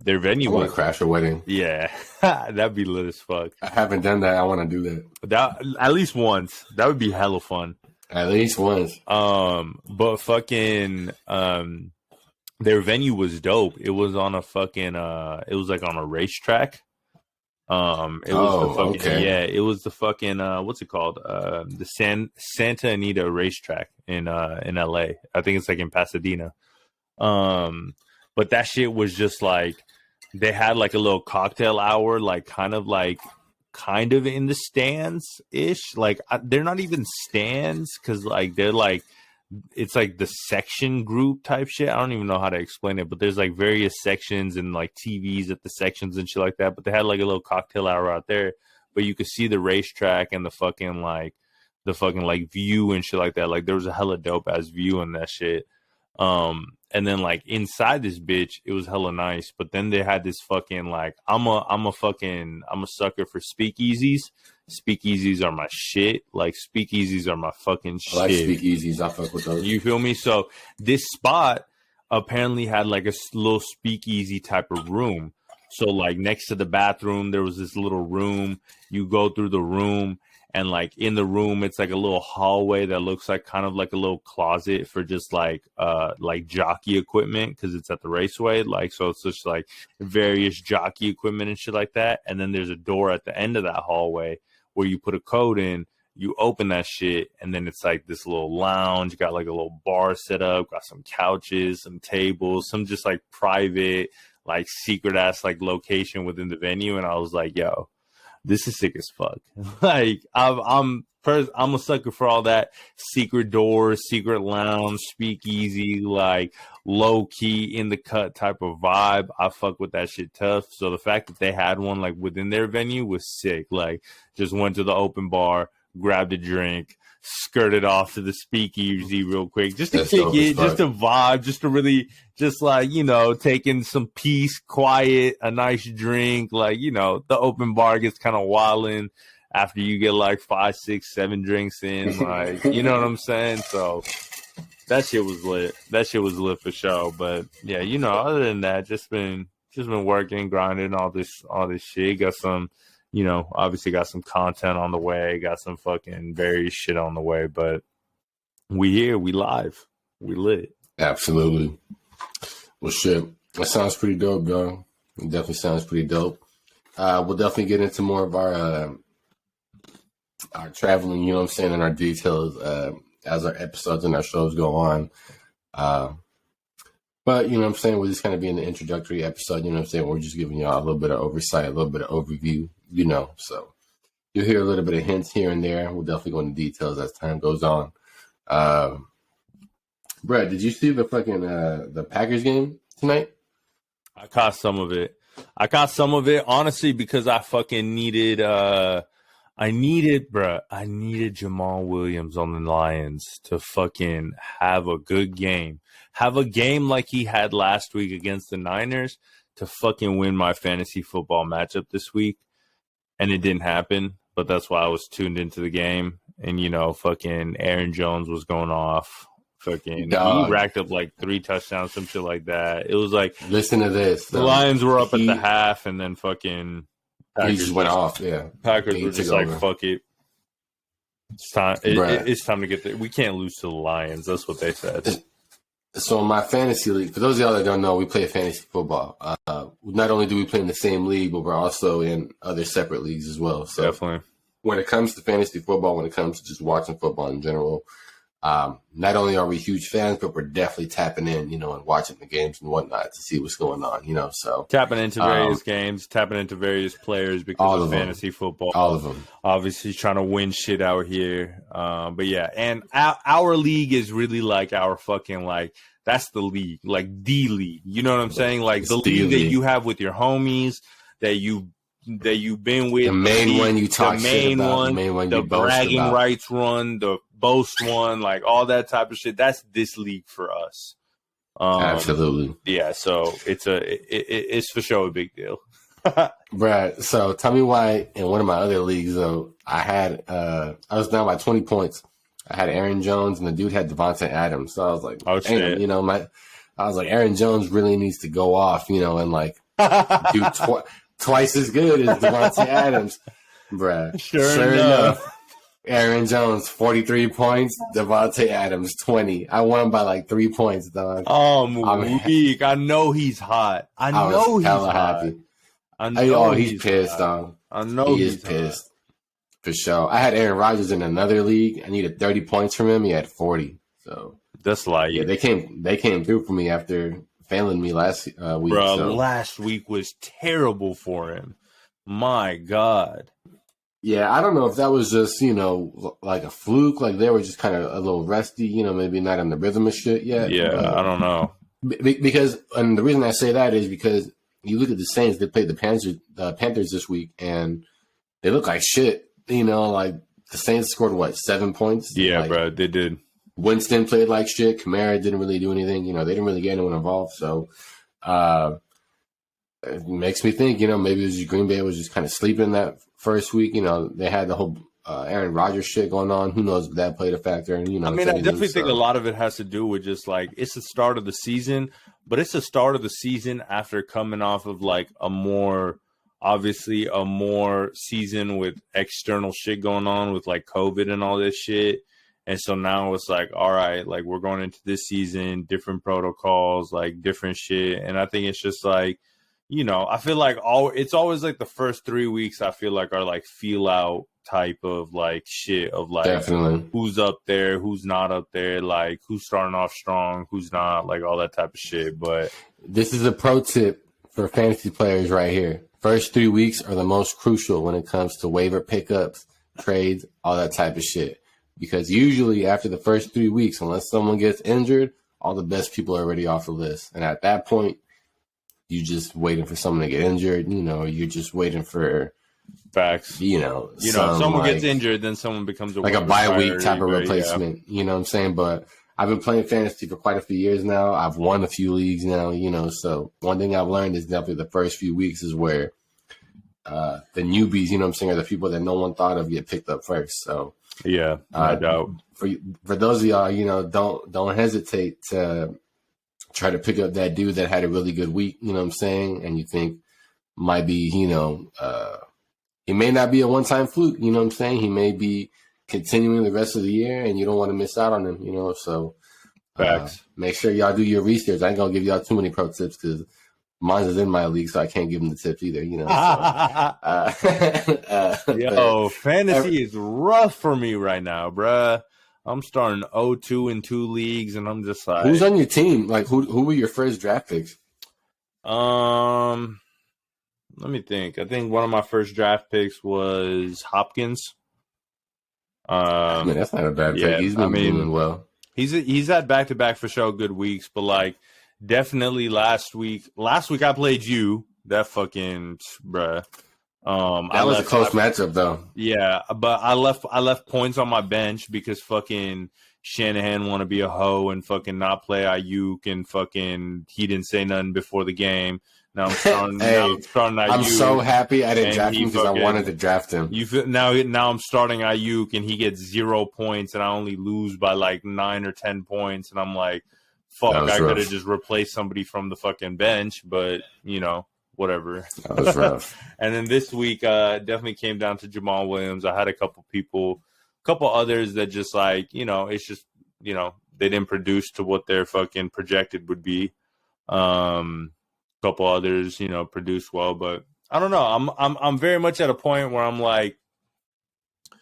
Their venue
was crash a wedding.
Yeah, that'd be lit as fuck.
I haven't done that. I want to do
that at least once. That would be hella fun.
At least once.
But fucking their venue was dope. It was on a fucking it was like on a racetrack. It was the fucking it was the fucking what's it called? The Santa Anita racetrack in LA. I think it's like in Pasadena. But that shit was just like they had like a little cocktail hour, like kind of in the stands ish. Like they're not even stands because like they're like it's like the section group type shit. I don't even know how to explain it, but there's like various sections and like TVs at the sections and shit like that. But they had like a little cocktail hour out there, but you could see the racetrack and the fucking like view and shit like that. Like there was a hella dope ass view in that shit. And then like inside this bitch, it was hella nice. But then they had this fucking like I'm a sucker for speakeasies. Speakeasies are my shit. Like speakeasies are my fucking shit.
I like speakeasies. I fuck with those.
You feel me? So this spot apparently had like a little speakeasy type of room. So like next to the bathroom, there was this little room. You go through the room. And like in the room, it's like a little hallway that looks like kind of like a little closet for just like jockey equipment because it's at the raceway. Like so, it's just like various jockey equipment and shit like that. And then there's a door at the end of that hallway where you put a code in, you open that shit, and then it's like this little lounge. Got like a little bar set up, got some couches, some tables, some just like private, like secret ass like location within the venue. And I was like, yo. This is sick as fuck. Like I'm a sucker for all that secret doors, secret lounge, speakeasy, like low key in the cut type of vibe. I fuck with that shit tough. So the fact that they had one like within their venue was sick. Like just went to the open bar, grabbed a drink, skirted off to the speakeasy real quick, just to kick it, just to vibe, just to really, just like, you know, taking some peace, quiet, a nice drink. Like, you know, the open bar gets kind of wilding after you get like 5, 6, 7 drinks in, like, you know what I'm saying? So that shit was lit. That shit was lit for sure. But yeah, you know, other than that, just been working, grinding, all this shit. Got some, you know, obviously got some content on the way, got some fucking various shit on the way, but we here, we live, we lit.
Absolutely. Well, shit, that sounds pretty dope, dog. It definitely sounds pretty dope. We'll definitely get into more of our traveling, you know what I'm saying, and our details as our episodes and our shows go on. But, you know what I'm saying, we'll just kind of be in the introductory episode, you know what I'm saying, we're just giving y'all a little bit of oversight, a little bit of overview, you know, so you'll hear a little bit of hints here and there. We'll definitely go into details as time goes on. Brad, did you see the fucking the Packers game tonight?
I caught some of it, honestly, because I fucking needed I needed Jamal Williams on the Lions to fucking have a good game. Have a game like he had last week against the Niners to fucking win my fantasy football matchup this week. And it didn't happen, but that's why I was tuned into the game. And, you know, fucking Aaron Jones was going off. Fucking, he racked up like 3 touchdowns, some shit like that. It was like,
listen to this.
The Lions were up at the half, and then fucking
he just went off. Yeah,
Packers were just like, fuck it. It's time. It's time to get there. We can't lose to the Lions. That's what they said.
So in my fantasy league, for those of y'all that don't know, we play fantasy football. Not only do we play in the same league, but we're also in other separate leagues as well. So
definitely,
when it comes to fantasy football, when it comes to just watching football in general, not only are we huge fans, but we're definitely tapping in, and watching the games and whatnot to see what's going on, so.
Tapping into various games, tapping into various players because of fantasy football.
All of them.
Obviously trying to win shit out here. But yeah, and our league is really like our fucking, like, that's the league, like the league. You know what I'm saying? Like the league that you have with your homies, that you've been with.
The main one you talk shit about. The main one you boast about.
The bragging rights run, the boast one, like all that type of shit. That's this league for us.
Absolutely.
Yeah, so it's for sure a big deal.
Brad, so tell me why in one of my other leagues, though, I was down by 20 points. I had Aaron Jones, and the dude had Devontae Adams. So I was like,
oh, shit.
I was like, Aaron Jones really needs to go off, and like do twice as good as Devontae Adams. Brad, sure enough. Aaron Jones, 43 points. Devontae Adams, 20. I won by like 3 points, dog.
Oh, Malik. I know he's hot. I know he's happy.
I know he's pissed, dog.
I know
he is pissed. For sure. I had Aaron Rodgers in another league. I needed 30 points from him. He had 40. So
that's like,
yeah, they came through for me after failing me last week.
Bro, last week was terrible for him. My God.
Yeah, I don't know if that was just, like a fluke, like they were just kind of a little rusty, maybe not in the rhythm of shit yet.
Yeah, I don't know.
And the reason I say that is because you look at the Saints, they played the Panthers this week, and they look like shit. Like the Saints scored, 7 points?
Yeah,
like,
bro, they did.
Winston played like shit. Kamara didn't really do anything. They didn't really get anyone involved. So it makes me think, maybe it was Green Bay was just kind of sleeping that first week. They had the whole Aaron Rodgers shit going on. Who knows if that played a factor? And
I definitely think a lot of it has to do with just like it's the start of the season, but it's the start of the season after coming off of like a more season with external shit going on with like COVID and all this shit. And so now it's like, all right, like we're going into this season, different protocols, like different shit. And I think it's just like, I feel like it's always like the first 3 weeks I feel like are like feel out type of like shit of like
definitely
who's up there, who's not up there, like who's starting off strong, who's not, like all that type of shit. But
this is a pro tip for fantasy players right here. First 3 weeks are the most crucial when it comes to waiver pickups, trades, all that type of shit. Because usually after the first 3 weeks, unless someone gets injured, all the best people are already off the list. And at that point, you just waiting for someone to get injured, you're just waiting for
facts. If someone gets injured, then someone becomes
a bye week type of replacement. Yeah. You know what I'm saying? But I've been playing fantasy for quite a few years now. I've won a few leagues now, so one thing I've learned is definitely the first few weeks is where the newbies, are the people that no one thought of get picked up first. So
yeah, no doubt.
For those of y'all, don't hesitate to try to pick up that dude that had a really good week, and you think might be, he may not be a one-time fluke, he may be continuing the rest of the year, and you don't want to miss out on him, so make sure y'all do your research. I ain't gonna give y'all too many pro tips because mine is in my league, so I can't give them the tips either,
fantasy is rough for me right now, bruh. I'm starting 0-2 in 2 leagues, and I'm just like,
who's on your team? Like, who were your first draft picks?
Let me think. I think one of my first draft picks was Hopkins.
That's not a bad pick. He's been doing well.
He's had back-to-back for sure good weeks, but like definitely last week I played you. That fucking bruh.
That was a close matchup though.
Yeah, but I left points on my bench because fucking Shanahan want to be a hoe and fucking not play Ayuk, and fucking he didn't say nothing before the game. Now I'm starting. Ayuk,
I'm so happy I didn't draft him because I wanted to draft him.
Now I'm starting Ayuk and he gets 0 points and I only lose by like 9 or 10 points, and I'm like, fuck, I could have just replaced somebody from the fucking bench, but whatever.
That was rough.
And then this week, definitely came down to Jamal Williams. I had a couple others that just like, it's just, they didn't produce to what their fucking projected would be. Couple others, produced well, but I don't know. I'm very much at a point where I'm like, a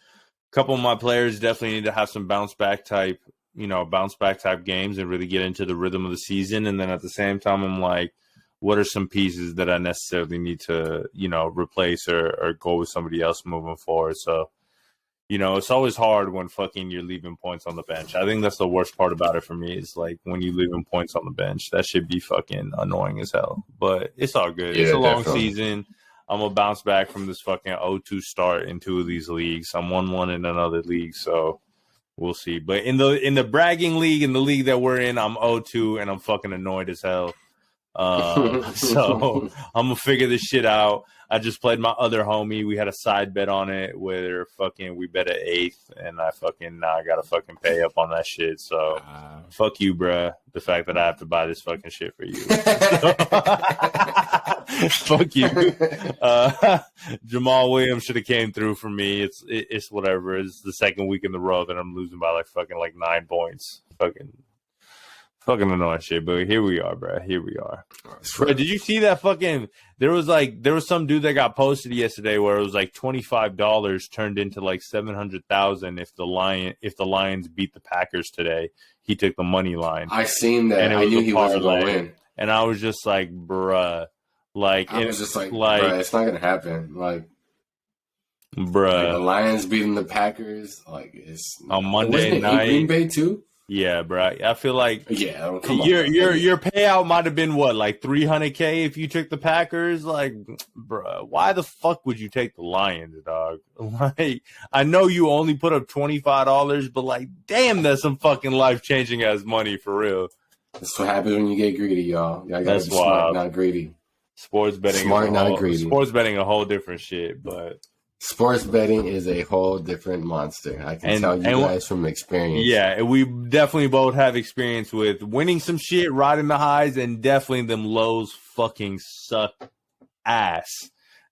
couple of my players definitely need to have some bounce back type games and really get into the rhythm of the season. And then at the same time, I'm like, what are some pieces that I necessarily need to, replace or go with somebody else moving forward? So, it's always hard when fucking you're leaving points on the bench. I think that's the worst part about it for me is like when you leaving points on the bench. That should be fucking annoying as hell. But it's all good. Yeah, it's a long season. I'm going to bounce back from this fucking 0-2 start in 2 of these leagues. I'm 1-1 in another league, so we'll see. But in the bragging league, in the league that we're in, I'm 0-2 and I'm fucking annoyed as hell. So I'm going to figure this shit out. I just played my other homie. We had a side bet on it where we bet at 8th, and now I got to fucking pay up on that shit. So fuck you, bruh. The fact that I have to buy this fucking shit for you. Fuck you. Jamal Williams should have came through for me. It's whatever. It's the second week in the row that I'm losing by like 9 points. Fucking annoying shit, but here we are, bro. Here we are. Bro, did you see that fucking? There was some dude that got posted yesterday where it was like $25 turned into like $700,000 if the Lions beat the Packers today. He took the money line.
I seen that. And I knew he wasn't going to win.
And I was just like, bruh. Like,
I was just like, bruh, it's not going to happen. Like,
bruh.
Like the Lions beating the Packers. Like, it's
on Monday night.
Green Bay, too?
Yeah, bro. I feel like
your
payout might have been what, like $300K if you took the Packers. Like, bro, why the fuck would you take the Lions, dog? Like, I know you only put up $25, but like, damn, that's some fucking life changing ass money for real.
That's what happens when you get greedy, y'all. Y'all gotta be smart, not greedy.
Sports betting,
smart, not greedy.
Sports betting, a whole different shit, but.
Sports betting is a whole different monster. I can tell you guys from experience.
Yeah, we definitely both have experience with winning some shit, riding the highs, and definitely them lows fucking suck ass.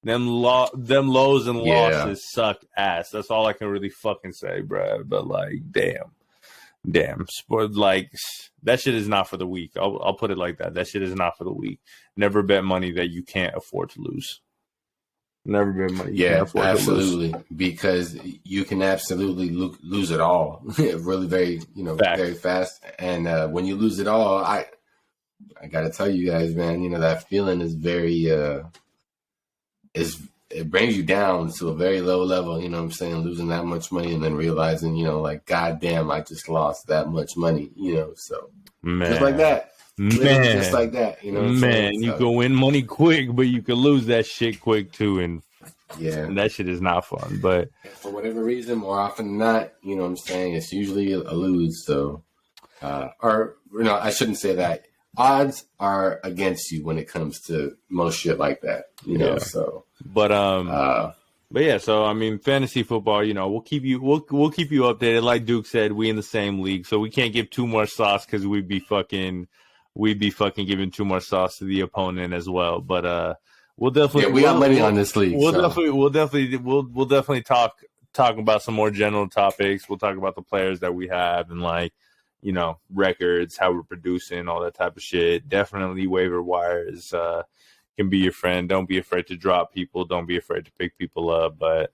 Them lows and losses suck ass. That's all I can really fucking say, bro. But like, damn, sport, like that shit is not for the weak. I'll put it like that. That shit is not for the weak. Never bet money that you can't afford to lose. Never been money.
Yeah, absolutely. Because you can absolutely lose it all really very, very fast. And when you lose it all, I got to tell you guys, man, that feeling is very, it brings you down to a very low level, you know what I'm saying? Losing that much money and then realizing, like, God damn, I just lost that much money, so
man.
Just like that.
Man,
just like that,
man, you can win money quick, but you can lose that shit quick too, and that shit is not fun. But
for whatever reason, more often than not, you know what I'm saying, it's usually a lose. So, I shouldn't say that. Odds are against you when it comes to most shit like that, So,
but yeah. So I mean, fantasy football, we'll keep you updated. Like Duke said, we in the same league, so we can't give too much sauce because we'd be fucking giving too much sauce to the opponent as well. But we'll definitely
we got money on this league.
We'll definitely talk about some more general topics. We'll talk about the players that we have and like records, how we're producing, all that type of shit. Definitely waiver wires can be your friend. Don't be afraid to drop people. Don't be afraid to pick people up. But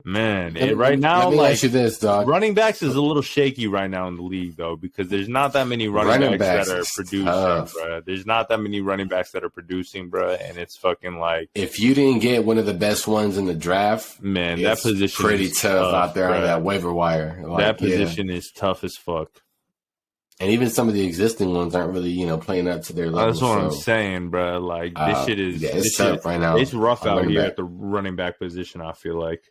man, right now,
let me ask you this, dog.
Running backs is a little shaky right now in the league, though, because there's not that many running backs that are producing, bro. There's not that many running backs that are producing, bro, and it's fucking like
if you didn't get one of the best ones in the draft,
man, that position
pretty
is
tough out there on that waiver wire.
Like, that position is tough as fuck.
And even some of the existing ones aren't really, playing up to their level.
That's what I'm saying, bro. Like this shit is
it's tough right now.
It's rough out here at the running back position. I feel like.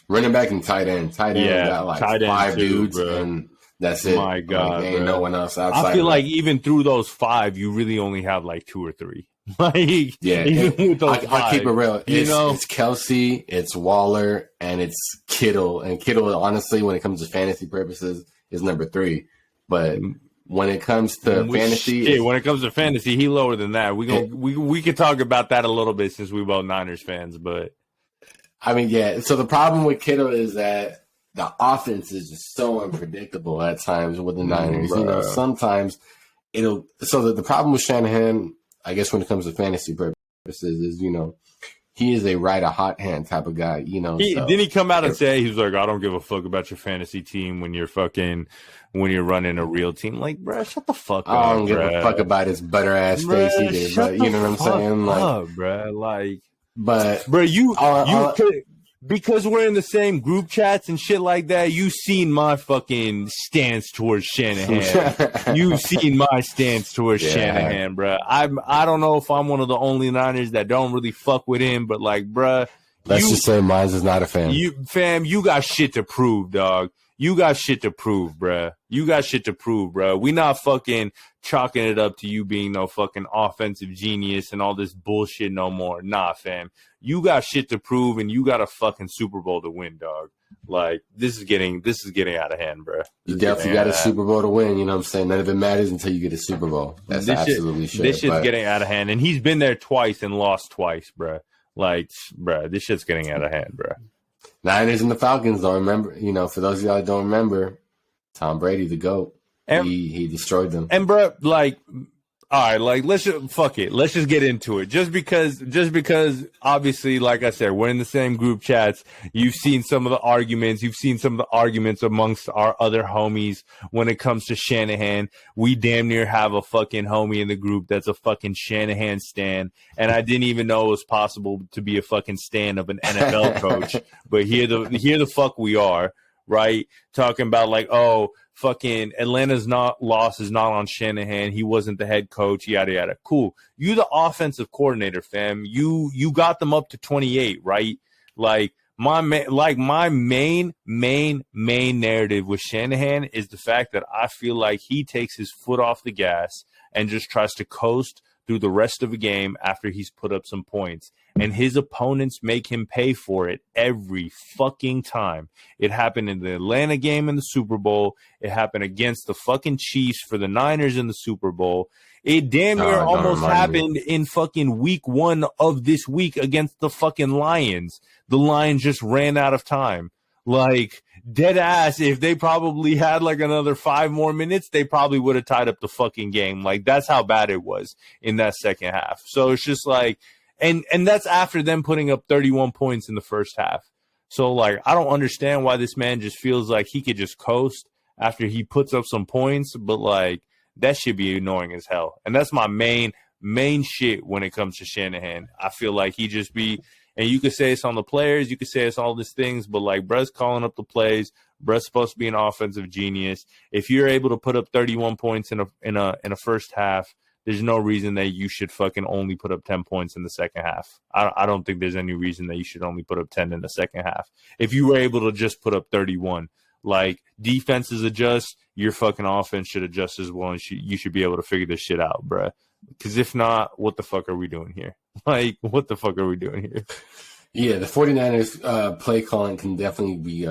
Running back and tight end. Tight end got like 5 dudes, bro. And that's it.
My God,
there ain't no one else outside.
I feel like even through those 5, you really only have like 2 or 3. Like,
with those I keep it real. It's Kelsey, it's Waller, and it's Kittle. And Kittle, honestly, when it comes to fantasy purposes, is number 3. But when it comes to fantasy,
when it comes to fantasy, he lower than that. We could talk about that a little bit since we both Niners fans, but
I mean, yeah. So the problem with Kittle is that the offense is just so unpredictable at times with the Niners. You know, sometimes it'll. So the problem with Shanahan, I guess, when it comes to fantasy purposes, is he is a ride a hot hand type of guy.
Didn't he come out and say he's like, I don't give a fuck about your fantasy team when you're running a real team? Like, bruh, shut the fuck up.
I don't give a fuck about his butter ass face either. But you know what I'm saying?
Like, bruh, like,
but
bruh, you because we're in the same group chats and shit like that, you've seen my fucking stance towards Shanahan. You've seen my stance towards Shanahan, bruh. I don't know if I'm one of the only Niners that don't really fuck with him, but like, bruh.
Let's just say Miles is not a fan.
You got shit to prove, dog. You got shit to prove, bruh. You got shit to prove, bruh. We not fucking chalking it up to you being no fucking offensive genius and all this bullshit no more. Nah, fam. You got shit to prove, and you got a fucking Super Bowl to win, dog. Like, this is getting out of hand, bruh.
You definitely got a Super Bowl to win. You know what I'm saying? None of it matters until you get a Super Bowl. That's absolutely shit.
This shit's getting out of hand, and he's been there twice and lost twice, bruh. Like, bruh, this shit's getting out of hand, bruh.
Niners and the Falcons don't remember. For those of y'all that don't remember, Tom Brady, the GOAT, he destroyed them.
And, bruh, like, all right, like, fuck it. Let's just get into it. Just because, obviously, like I said, we're in the same group chats. You've seen some of the arguments. You've seen some of the arguments amongst our other homies when it comes to Shanahan. We damn near have a fucking homie in the group that's a fucking Shanahan stan. And I didn't even know it was possible to be a fucking stan of an NFL coach. But here the fuck we are, right? Talking about like, oh, fucking Atlanta's loss is not on Shanahan. He wasn't the head coach, yada, yada. Cool. You the offensive coordinator, fam. You got them up to 28, right? Like, my main narrative with Shanahan is the fact that I feel like he takes his foot off the gas and just tries to coast through the rest of the game after he's put up some points. And his opponents make him pay for it every fucking time. It happened in the Atlanta game in the Super Bowl. It happened against the fucking Chiefs for the Niners in the Super Bowl. It damn near almost happened in fucking week 1 of this week against the fucking Lions. The Lions just ran out of time. Like, dead ass, if they probably had like another 5 more minutes, they probably would have tied up the fucking game. Like, that's how bad it was in that second half. So it's just like, and that's after them putting up 31 points in the first half. So, like, I don't understand why this man just feels like he could just coast after he puts up some points, but like, that should be annoying as hell. And that's my main shit when it comes to Shanahan. I feel like he just be, and you could say it's on the players, you could say it's all these things, but like, bruh's calling up the plays. Bruh's supposed to be an offensive genius. If you're able to put up 31 points in a first half, there's no reason that you should fucking only put up 10 points in the second half. I don't think there's any reason that you should only put up 10 in the second half. If you were able to just put up 31, like, defenses adjust, your fucking offense should adjust as well, and you should be able to figure this shit out, bruh. Because if not, what the fuck are we doing here? Like, what the fuck are we doing here?
Yeah, the 49ers play calling can definitely be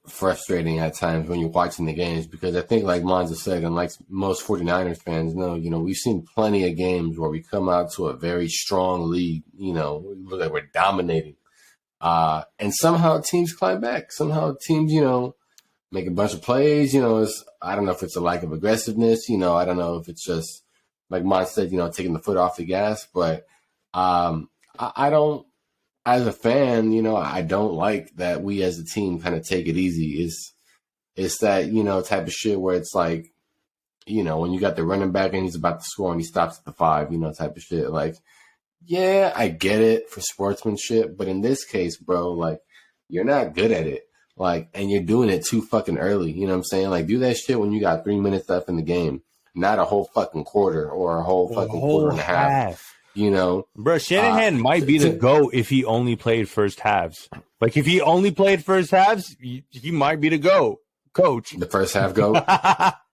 frustrating at times when you're watching the games, because I think, like Monza said, and like most 49ers fans know, we've seen plenty of games where we come out to a very strong lead, we look like we're dominating. And somehow teams climb back. Somehow teams, make a bunch of plays. I don't know if it's a lack of aggressiveness. I don't know if it's just, like Mon said, taking the foot off the gas. But I don't, as a fan, I don't like that we as a team kind of take it easy. It's that, type of shit where it's like, when you got the running back and he's about to score and he stops at the 5, type of shit. Like, yeah, I get it for sportsmanship. But in this case, bro, like, you're not good at it. Like, and you're doing it too fucking early. You know what I'm saying? Like, do that shit when you got 3 minutes left in the game, not a whole fucking quarter or a whole fucking quarter and a half.
Bro, Shanahan might be the GOAT if he only played first halves. Like, if he only played first halves, he might be the GOAT, coach.
The first half GOAT?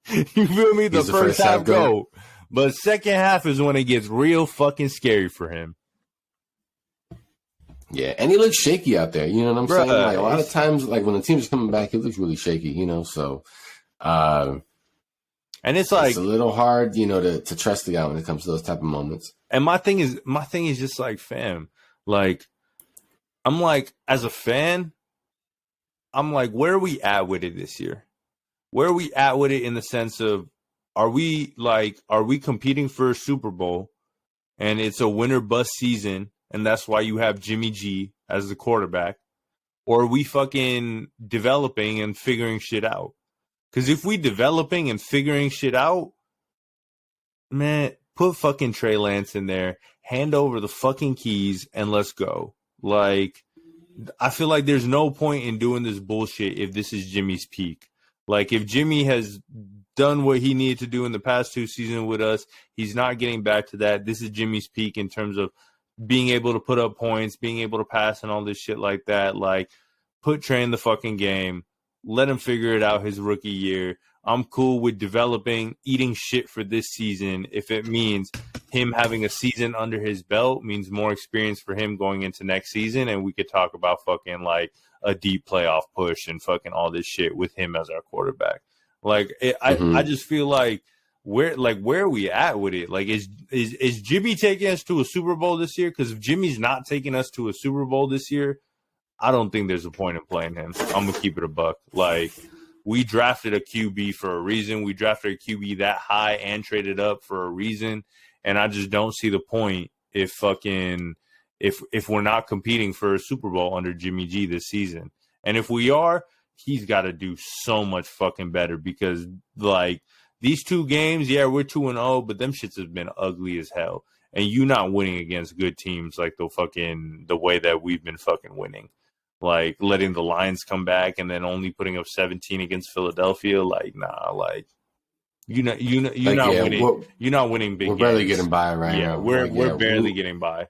You feel me? The first half GOAT. But second half is when it gets real fucking scary for him.
Yeah, and he looks shaky out there. You know what I'm saying? Like, a lot of times, like, when the team's coming back, he looks really shaky, so
And it's like,
it's a little hard, to trust the guy when it comes to those type of moments.
and my thing is just like, fam, like, I'm like, as a fan, I'm like, where are we at with it this year? Where are we at with it in the sense of, are we competing for a Super Bowl and it's a winner bust season and that's why you have Jimmy G as the quarterback? Or are we fucking developing and figuring shit out? Because if we developing and figuring shit out, man, put fucking Trey Lance in there, hand over the fucking keys, and let's go. Like, I feel like there's no point in doing this bullshit if this is Jimmy's peak. Like, if Jimmy has done what he needed to do in the past 2 seasons with us, he's not getting back to that. This is Jimmy's peak in terms of being able to put up points, being able to pass and all this shit like that. Like, put Trey in the fucking game. Let him figure it out his rookie year. I'm cool with developing, eating shit for this season if it means him having a season under his belt, means more experience for him going into next season, and we could talk about fucking like a deep playoff push and fucking all this shit with him as our quarterback. Like, I just feel like where are we at with it? Like, is Jimmy taking us to a Super Bowl this year? Because if Jimmy's not taking us to a Super Bowl this year, I don't think there's a point in playing him. I'm gonna keep it a buck. Like, we drafted a QB for a reason. We drafted a QB that high and traded up for a reason. And I just don't see the point if we're not competing for a Super Bowl under Jimmy G this season. And if we are, he's got to do so much fucking better because, like, these 2 games, yeah, we're 2-0, but them shits have been ugly as hell. And you not winning against good teams like the way that we've been fucking winning. Like, letting the Lions come back and then only putting up 17 against Philadelphia. Like, nah, like, you're not winning. You're not winning big games.
We're barely getting by right now.
We're barely getting by.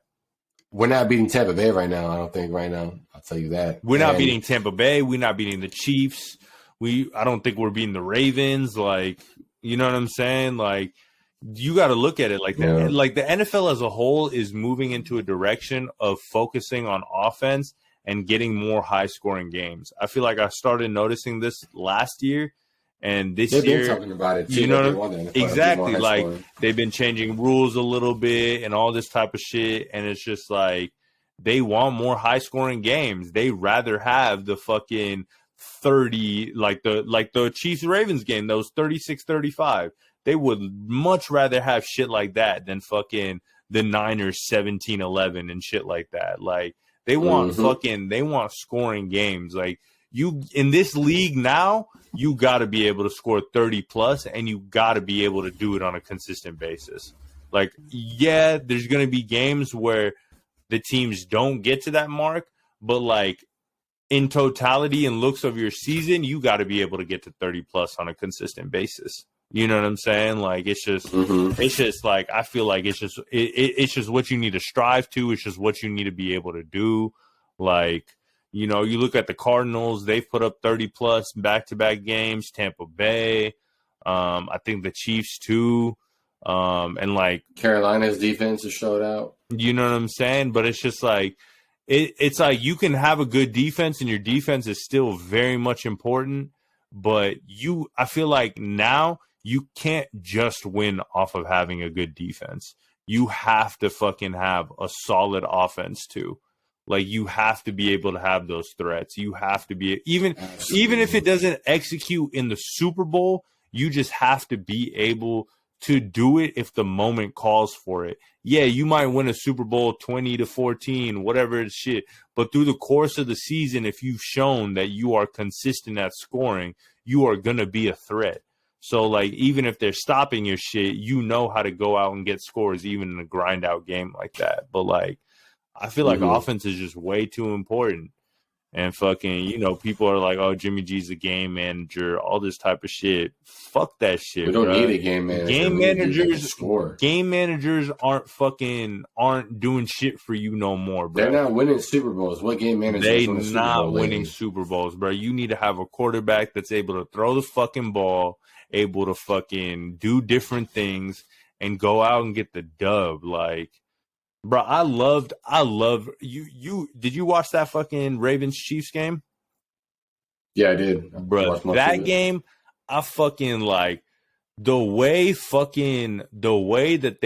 We're not beating Tampa Bay right now. I don't think right now. I'll tell you that.
We're not beating Tampa Bay. We're not beating the Chiefs. I don't think we're beating the Ravens. Like, you know what I'm saying? Like, you got to look at it like that. Yeah. Like, the NFL as a whole is moving into a direction of focusing on offense and getting more high-scoring games. I feel like I started noticing this last year, and this year,
they've been talking about it too.
You know, exactly. Like, they've been changing rules a little bit and all this type of shit, and it's just like they want more high-scoring games. They rather have the fucking 30, like the Chiefs-Ravens game, that was 36-35. They would much rather have shit like that than fucking the Niners 17-11 and shit like that. Like, they want they want scoring games. Like, you in this league now, you got to be able to score 30 plus, and you got to be able to do it on a consistent basis. Like, yeah, there's going to be games where the teams don't get to that mark, but like in totality and looks of your season, you got to be able to get to 30 plus on a consistent basis. You know what I'm saying? Like, it's just like, I feel like it's just what you need to strive to. It's just what you need to be able to do. Like, you know, you look at the Cardinals, they've put up 30 plus back-to-back games, Tampa Bay, I think the Chiefs too. And like
Carolina's defense has showed out.
You know what I'm saying? But it's just like, it's like you can have a good defense and your defense is still very much important. But I feel like now you can't just win off of having a good defense. You have to fucking have a solid offense too. Like, you have to be able to have those threats. You have to be even if it doesn't execute in the Super Bowl, you just have to be able to do it if the moment calls for it. Yeah, you might win a Super Bowl 20-14, whatever it's shit. But through the course of the season, if you've shown that you are consistent at scoring, you are going to be a threat. So, like, even if they're stopping your shit, you know how to go out and get scores even in a grind out game like that. But, like, I feel like offense is just way too important. And fucking, you know, people are like, oh, Jimmy G's a game manager, all this type of shit. Fuck that shit.
We don't need a game manager.
Game managers aren't doing shit for you no more, bro.
They're not winning Super Bowls. What game manager is winning Super Bowl? They're not
winning Super Bowls, bro. You need to have a quarterback that's able to throw the fucking ball, able to fucking do different things, and go out and get the dub. Like, bro, I love you. Did you watch that fucking Ravens Chiefs game?
Yeah, I did.
Bro, that game, I fucking like the way that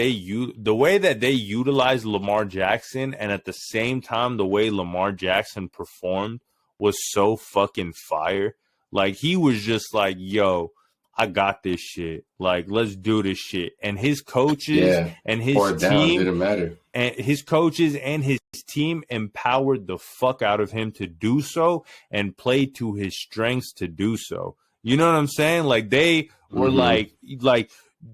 they utilize Lamar Jackson, and at the same time the way Lamar Jackson performed was so fucking fire. Like, he was just like, yo, I got this shit. Like, let's do this shit. And his coaches and his team
didn't matter.
And his coaches and his team empowered the fuck out of him to do so and played to his strengths to do so. You know what I'm saying? Like, they were like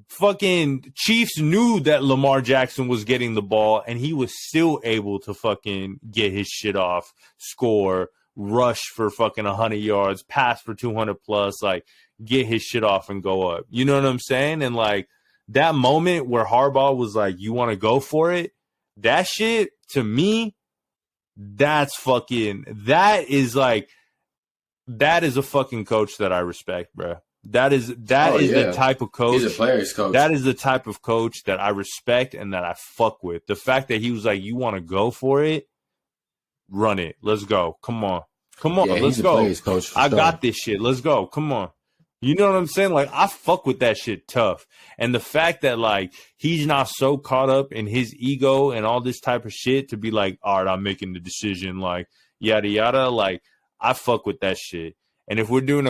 fucking Chiefs knew that Lamar Jackson was getting the ball, and he was still able to fucking get his shit off, score, rush for fucking 100 yards, pass for 200 plus, like, get his shit off and go up. You know what I'm saying? And, like, that moment where Harbaugh was like, you want to go for it? That shit, to me, that is a fucking coach that I respect, bro. That is the type of coach.
He's a player's coach.
That is the type of coach that I respect and that I fuck with. The fact that he was like, you want to go for it? Run it. Let's go. Come on.
Yeah,
let's go.
Coach,
I got this shit. Let's go. Come on. You know what I'm saying? Like, I fuck with that shit tough. And the fact that, like, he's not so caught up in his ego and all this type of shit to be like, all right, I'm making the decision, like, yada yada. Like, I fuck with that shit. And if we're doing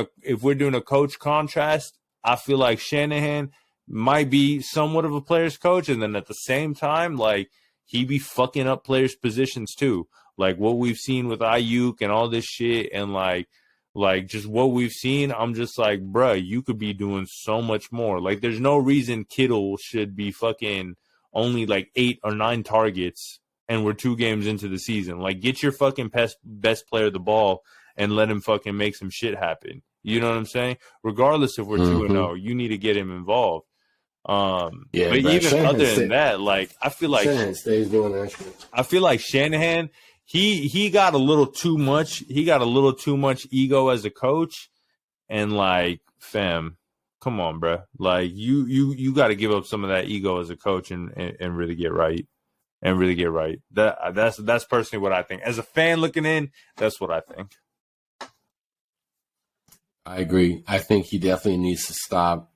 a coach contrast, I feel like Shanahan might be somewhat of a player's coach, and then at the same time, like, he be fucking up players' positions too. Like what we've seen with Ayuk and all this shit, and like just what we've seen, I'm just like, bruh, you could be doing so much more. Like, there's no reason Kittle should be fucking only like 8 or 9 targets, and we're 2 games into the season. Like, get your fucking best player the ball and let him fucking make some shit happen. You know what I'm saying? Regardless if we're 2-0, you need to get him involved. But even Shanahan other than that, like, I feel like
Shanahan stays doing that shit.
I feel like Shanahan, he got a little too much. He got a little too much ego as a coach, and like, fam, come on, bro. Like, you got to give up some of that ego as a coach and really get right. And really get right. That's personally what I think. As a fan looking in, that's what I think.
I agree. I think he definitely needs to stop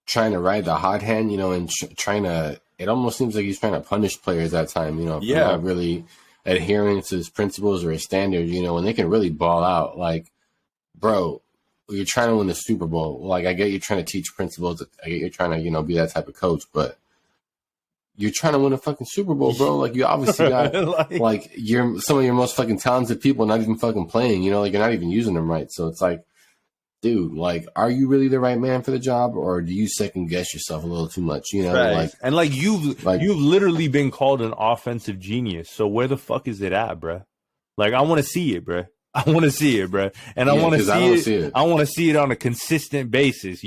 trying to ride the hot hand, you know, and trying to. It almost seems like he's trying to punish players that time, you know, for not really adhering to his principles or his standards, you know, when they can really ball out. Like, bro, you're trying to win the Super Bowl. Like, I get you're trying to teach principles. I get you're trying to, you know, be that type of coach, but you're trying to win a fucking Super Bowl, bro. Like, you obviously got like some of your most fucking talented people not even fucking playing, you know, like, you're not even using them right. So it's like, dude, like, are you really the right man for the job, or do you second guess yourself a little too much? You know, like,
and like you've literally been called an offensive genius. So where the fuck is it at, bro? Like, I want to see it, bro. I want to see it, bro. And I want to see it. I want to see it on a consistent basis.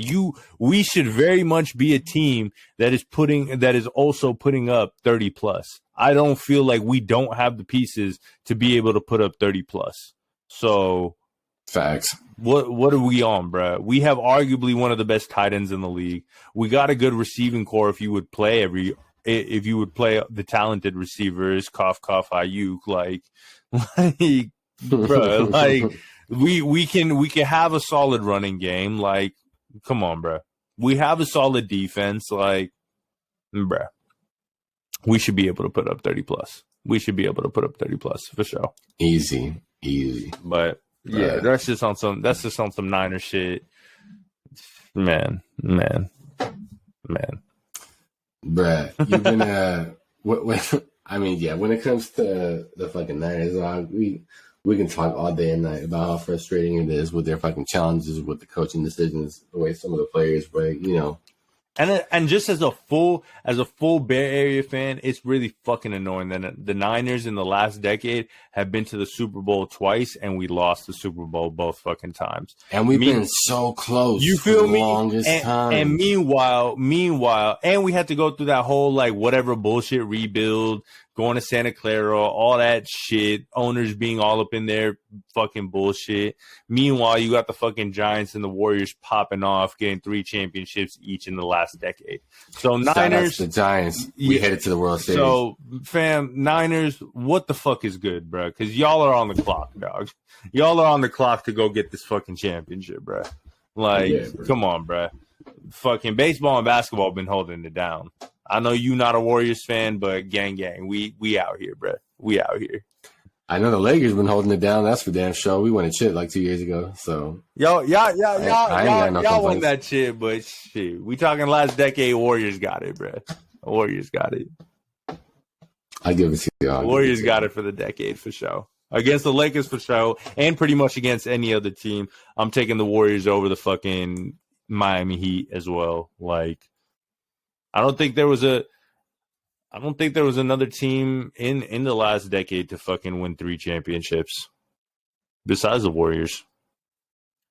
We should very much be a team that is also putting up 30 plus. I don't feel like we don't have the pieces to be able to put up 30 plus. So,
facts.
What are we on, bro? We have arguably one of the best tight ends in the league. We got a good receiving core. If you would play the talented receivers, cough cough Ayuk, like bro, like we can have a solid running game. Like, come on, bro. We have a solid defense. Like, bro, we should be able to put up 30 plus. We should be able to put up 30 plus for sure.
Easy.
But yeah, that's just on some Niner shit. Man.
Bruh, you've been when it comes to the fucking Niners, we can talk all day and night about how frustrating it is with their fucking challenges with the coaching decisions, the way some of the players play, you know.
And just as a full Bay Area fan, it's really fucking annoying that the Niners in the last decade have been to the Super Bowl twice, and we lost the Super Bowl both fucking times.
And we've been so close.
You feel me?
Longest time.
And meanwhile, and we had to go through that whole like whatever bullshit rebuild, going to Santa Clara, all that shit, owners being all up in their fucking bullshit. Meanwhile, you got the fucking Giants and the Warriors popping off, getting 3 championships each in the last decade. So Niners,
the Giants, we headed to the World Series.
So fam, Niners, what the fuck is good, bro? Because y'all are on the clock, dog. Y'all are on the clock to go get this fucking championship, bro. Like, come on, bro. Fucking baseball and basketball been holding it down. I know you not a Warriors fan, but gang, we out here, bro. We out here.
I know the Lakers been holding it down. That's for damn sure. We won a chip like 2 years ago. So
y'all won that shit, but shit, we talking last decade. Warriors got it, bro. Warriors got it.
I give it to y'all.
Warriors got it for the decade for sure. Against the Lakers for sure, and pretty much against any other team. I'm taking the Warriors over the fucking Miami Heat as well. Like, I don't think there was another team in the last decade to fucking win 3 championships besides the Warriors.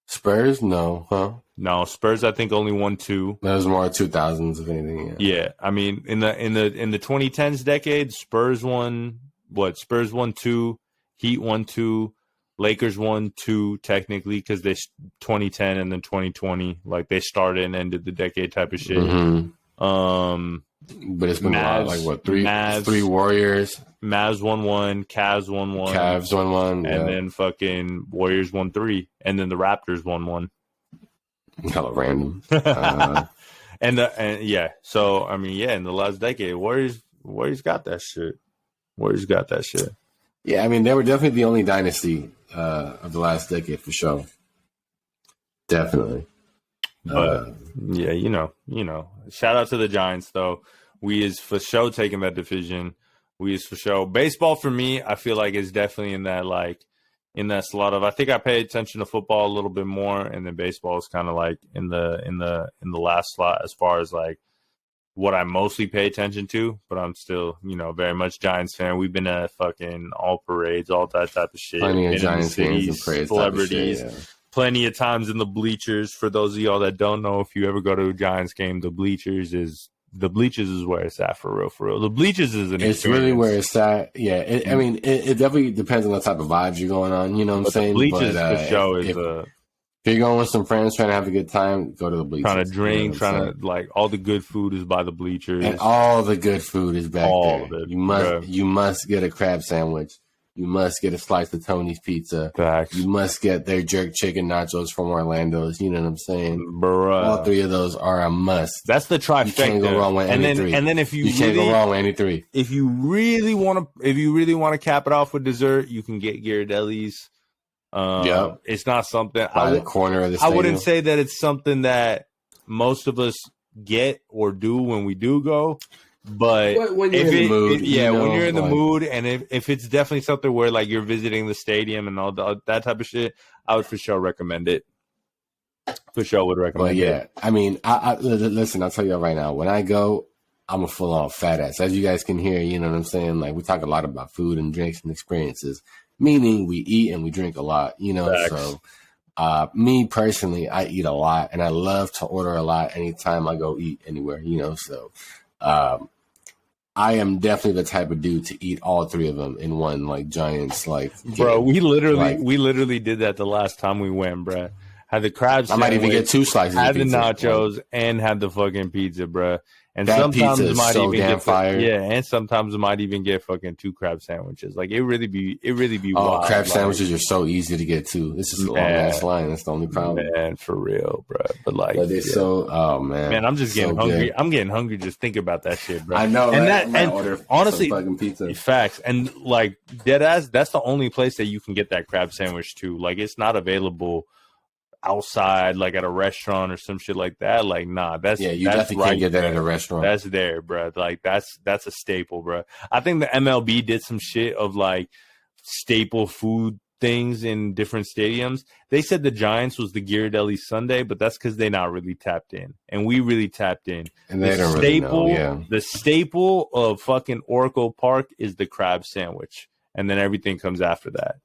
Spurs, no, huh?
No, Spurs I think only won 2.
That was more 2000s, if anything.
Yeah, I mean in the 2010s decade, Spurs won what? Spurs won 2, Heat won 2, Lakers won 2 technically because they 2010 and then 2020, like they started and ended the decade type of shit.
Mm-hmm. But it's been a lot, like what, 3 Warriors.
Mavs won 1, Cavs won 1.
Cavs won 1.
And then fucking Warriors won 3. And then the Raptors won 1.
Hella random.
And yeah. So I mean, yeah, in the last decade, Warriors got that shit. Warriors got that shit.
Yeah, I mean, they were definitely the only dynasty of the last decade for sure. Definitely.
But yeah, you know. Shout out to the Giants though. We is for sure taking that division. We is for sure. Baseball for me, I feel like is definitely in that slot of. I think I pay attention to football a little bit more, and then baseball is kind of like in the last slot as far as like what I mostly pay attention to. But I'm still, very much Giants fan. We've been at fucking all parades, all that type of shit.
Plenty of Giants fans and parades,
celebrities.
Type of shit, yeah.
Plenty of times in the bleachers. For those of y'all that don't know, if you ever go to a Giants game, the bleachers is where it's at for real. The bleachers is an experience.
It's really where it's at. Yeah, it definitely depends on the type of vibes you're going on. You know what I'm saying?
The bleachers for sure is
if you're going with some friends trying to have a good time, go to the bleachers.
Trying to drink, like all the good food is by the bleachers,
and all the good food is back
all
there.
Of it,
you must get a crab sandwich. You must get a slice of Tony's Pizza.
Facts.
You must get their jerk chicken nachos from Orlando's. You know what I'm saying?
Bruh.
All 3 of those are a must.
That's the trifecta. You can't go wrong with any 3. And then if you
can't go wrong with any 3.
If you really want to cap it off with dessert, you can get Ghirardelli's.
Yep.
It's not something
by the corner of the stadium.
I wouldn't say that it's something that most of us get or do when we do go. But
when you're in the mood,
when you're in the mood, and if it's definitely something where like you're visiting the stadium and all that type of shit, I would for sure recommend it. For sure would recommend it.
I mean, I listen, I'll tell you right now, when I go, I'm a full on fat ass. As you guys can hear, you know what I'm saying? Like we talk a lot about food and drinks and experiences, meaning we eat and we drink a lot,
Facts.
So me personally, I eat a lot and I love to order a lot anytime I go eat anywhere, so I am definitely the type of dude to eat all 3 of them in one, like Giants, like
bro. We literally did that the last time we went, bro. Had the crab sandwich,
I might even get 2 slices.
Had
of pizza,
the nachos and had the fucking pizza, bro. And
that
sometimes
pizza is
might
so
even
damn
get
fire.
Yeah, and sometimes might even get fucking 2 crab sandwiches. Like it really be.
Oh,
wild.
crab sandwiches are so easy to get too. This is a long ass line. That's the only problem.
Man, for real, bro. But
they're so. Oh man.
Man, I'm just getting hungry.
Good.
I'm getting hungry just thinking about that shit, bro.
I know.
And
right? Order
honestly,
fucking pizza.
Facts. And like dead ass, that's the only place that you can get that crab sandwich too. Like it's not available outside, like at a restaurant or some shit like that. Like, nah, you
definitely can't get that at a restaurant.
That's there, bro. Like that's a staple, bro. I think the MLB did some shit of like staple food things in different stadiums. They said the Giants was the Ghirardelli Sunday, but that's because they not really tapped in, and we really tapped in.
And they don't really know. Yeah.
The staple of fucking Oracle Park is the crab sandwich, and then everything comes after that.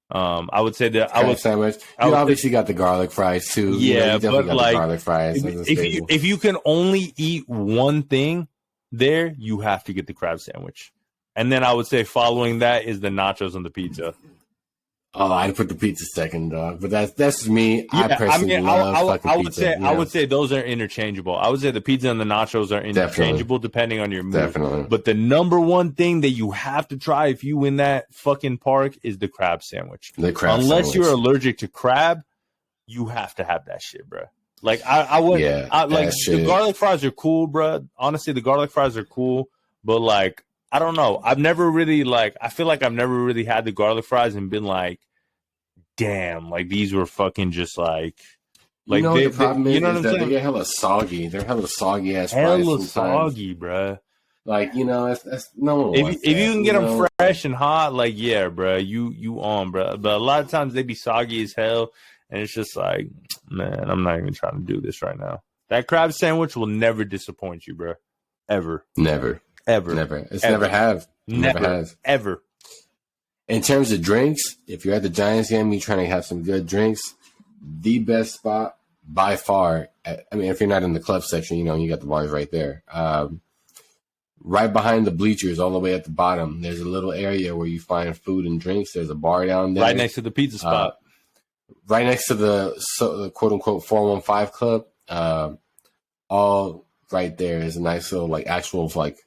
I would say that
sandwich. You obviously got the garlic fries too.
Yeah,
you definitely got the garlic fries.
If you can only eat one thing there, you have to get the crab sandwich. And then I would say following that is the nachos and the pizza.
Oh, I'd put the pizza second, dog. But that's me. Yeah, I personally love fucking pizza.
I would say those are interchangeable. I would say the pizza and the nachos are interchangeable depending on your mood.
Definitely.
But the number one thing that you have to try if you in that fucking park is the crab sandwich.
Unless
you're allergic to crab, you have to have that shit, bro. Like I would, like the garlic fries are cool, bro. Honestly, the garlic fries are cool, but like I don't know. I've never really I feel like I've never really had the garlic fries and been like, damn, like these were fucking just like.
You know what the problem is that they get hella soggy. They're hella soggy ass fries sometimes. Hella soggy,
bro.
Like, you know, that's no one wants
if you can get them fresh and hot, like, yeah, bro, you on, bro. But a lot of times they be soggy as hell, and it's just like, man, I'm not even trying to do this right now. That crab sandwich will never disappoint you, bro. Ever.
Never.
Ever.
Never. It's never have. Never has.
Ever.
In terms of drinks, if you're at the Giants game, you're trying to have some good drinks, the best spot by far, I mean, if you're not in the club section, you know, you got the bars right there. Right behind the bleachers, all the way at the bottom, there's a little area where you find food and drinks. There's a bar down there.
Right next to the pizza spot.
Right next to the quote-unquote 415 club. All right there is a nice little, like, actual, like,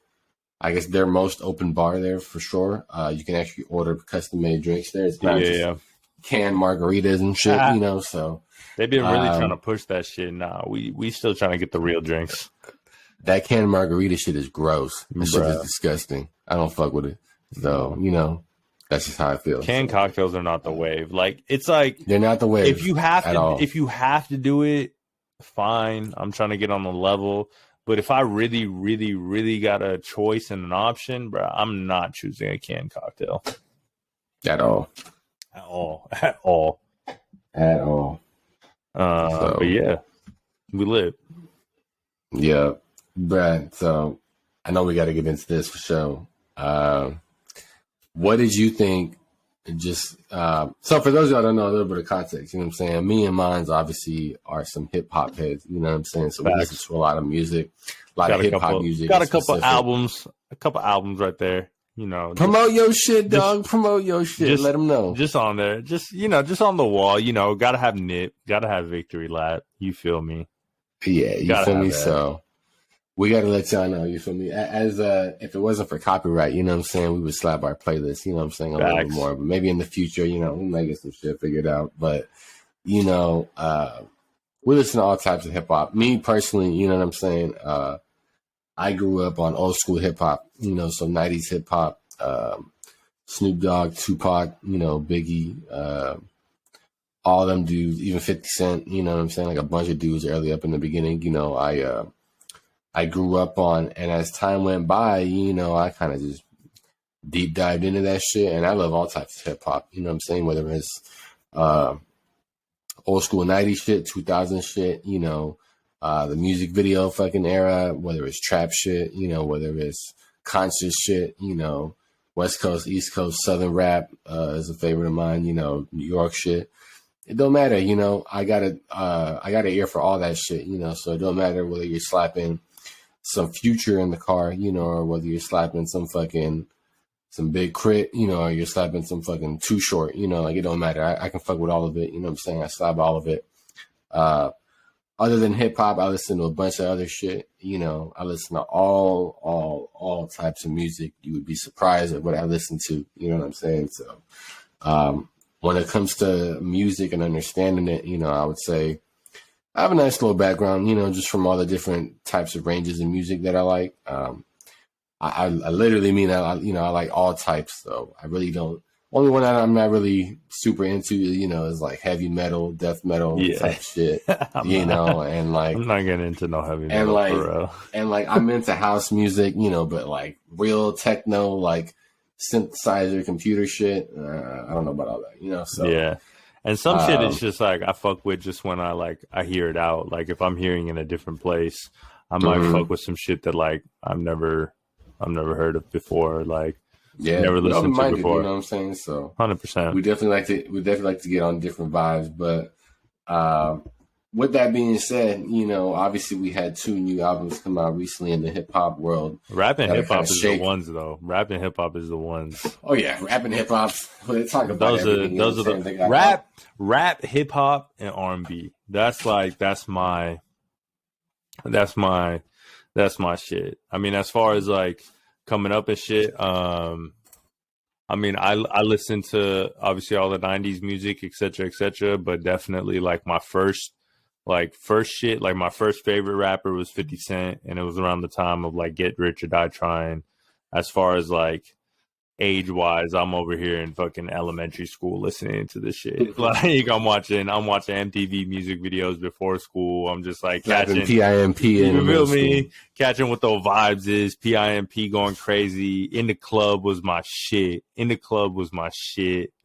I guess their most open bar there for sure. You can actually order custom-made drinks there. It's not just canned margaritas and shit, you know, so.
They've been really trying to push that shit. Nah, we still trying to get the real drinks.
That canned margarita shit is gross. That shit is disgusting. I don't fuck with it. So, you know, that's just how I feel.
Canned cocktails are not the wave. Like, it's like
they're not the wave.
If you have to do it, fine. I'm trying to get on the level. But if I really, really, really got a choice and an option, bro, I'm not choosing a canned cocktail.
At all.
At all. At all.
At all.
But yeah, we live.
Yeah. Brad, so I know we got to get into this for sure. What did you think? So for those of y'all that don't know a little bit of context, you know what I'm saying? Me and mines obviously are some hip hop heads, you know what I'm saying? So we listen to a lot of music, a lot of hip hop music.
Got a couple albums right there. You know,
promote your shit, dog. Promote your shit. Let them know.
Just on there. Just, you know, just on the wall. You know, got to have Nip. Got to have Victory Lap. You feel me?
Yeah, you feel me? That. So we got to let y'all know. You feel me? As if it wasn't for copyright, you know what I'm saying, we would slap our playlist. You know what I'm saying? A little bit more. But maybe in the future, you know, we might get some shit figured out. But, you know, we listen to all types of hip hop. Me personally, you know what I'm saying? I grew up on old school hip hop, you know, so 90s hip hop, Snoop Dogg, Tupac, you know, Biggie, all them dudes, even 50 Cent, you know what I'm saying? Like a bunch of dudes early up in the beginning, you know, I grew up on, and as time went by, you know, I kind of just deep dived into that shit, and I love all types of hip hop, you know what I'm saying? Whether it's old school 90s shit, 2000 shit, you know, the music video fucking era, whether it's trap shit, you know, whether it's conscious shit, you know, West Coast, East Coast, Southern rap is a favorite of mine, you know, New York shit. It don't matter, you know, I got an ear for all that shit, you know, so it don't matter whether you're slapping some Future in the car, you know, or whether you're slapping some Big Crit, you know, or you're slapping some fucking Too Short, you know, like it don't matter. I can fuck with all of it, you know what I'm saying? I slap all of it. Other than hip hop, I listen to a bunch of other shit. You know, I listen to all types of music. You would be surprised at what I listen to. You know what I'm saying? So, when it comes to music and understanding it, you know, I would say I have a nice little background, you know, just from all the different types of ranges of music that I like. I literally mean, I like all types, though. I really don't. Only one that I'm not really super into, you know, is like heavy metal, death metal type shit, you know, and like
I'm not getting into no heavy metal,
and like I'm into house music, you know, but like real techno, like synthesizer, computer shit. I don't know about all that, you know. So
yeah, and some shit is just like I fuck with just when I hear it out. Like if I'm hearing in a different place, I might fuck with some shit that like I've never heard of before, like.
Yeah,
never listened to before.
You know what I'm saying? So
100%.
We definitely like to get on different vibes. But with that being said, you know, obviously we had 2 new albums come out recently in the hip hop world.
Rap and hip hop is the ones, though. Rap and hip hop is the ones.
Oh yeah, rap and hip hop. Well, they talk about
those are the rap, hip hop, and R&B. That's my shit. I mean, as far as like coming up and shit, I mean, I listened to obviously all the '90s music, etc., but definitely like my first shit, like my first favorite rapper was 50 Cent, and it was around the time of like Get Rich or Die Trying. As far as like age wise, I'm over here in fucking elementary school listening to this shit. Like I'm watching MTV music videos before school. I'm just like catching
PIMP in
you feel me?
school.
Catching what the vibes is, PIMP going crazy. In the club was my shit.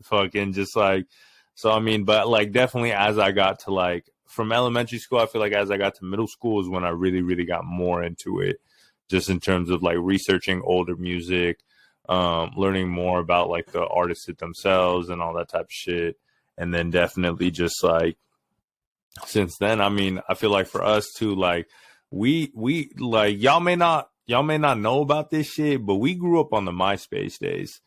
Fucking just like so I mean, but like definitely as I got to like from elementary school, I feel like as I got to middle school is when I really, really got more into it. Just in terms of like researching older music, learning more about like the artists themselves and all that type of shit. And then definitely just like since then, I mean, I feel like for us too, like we like y'all may not know about this shit, but we grew up on the MySpace days.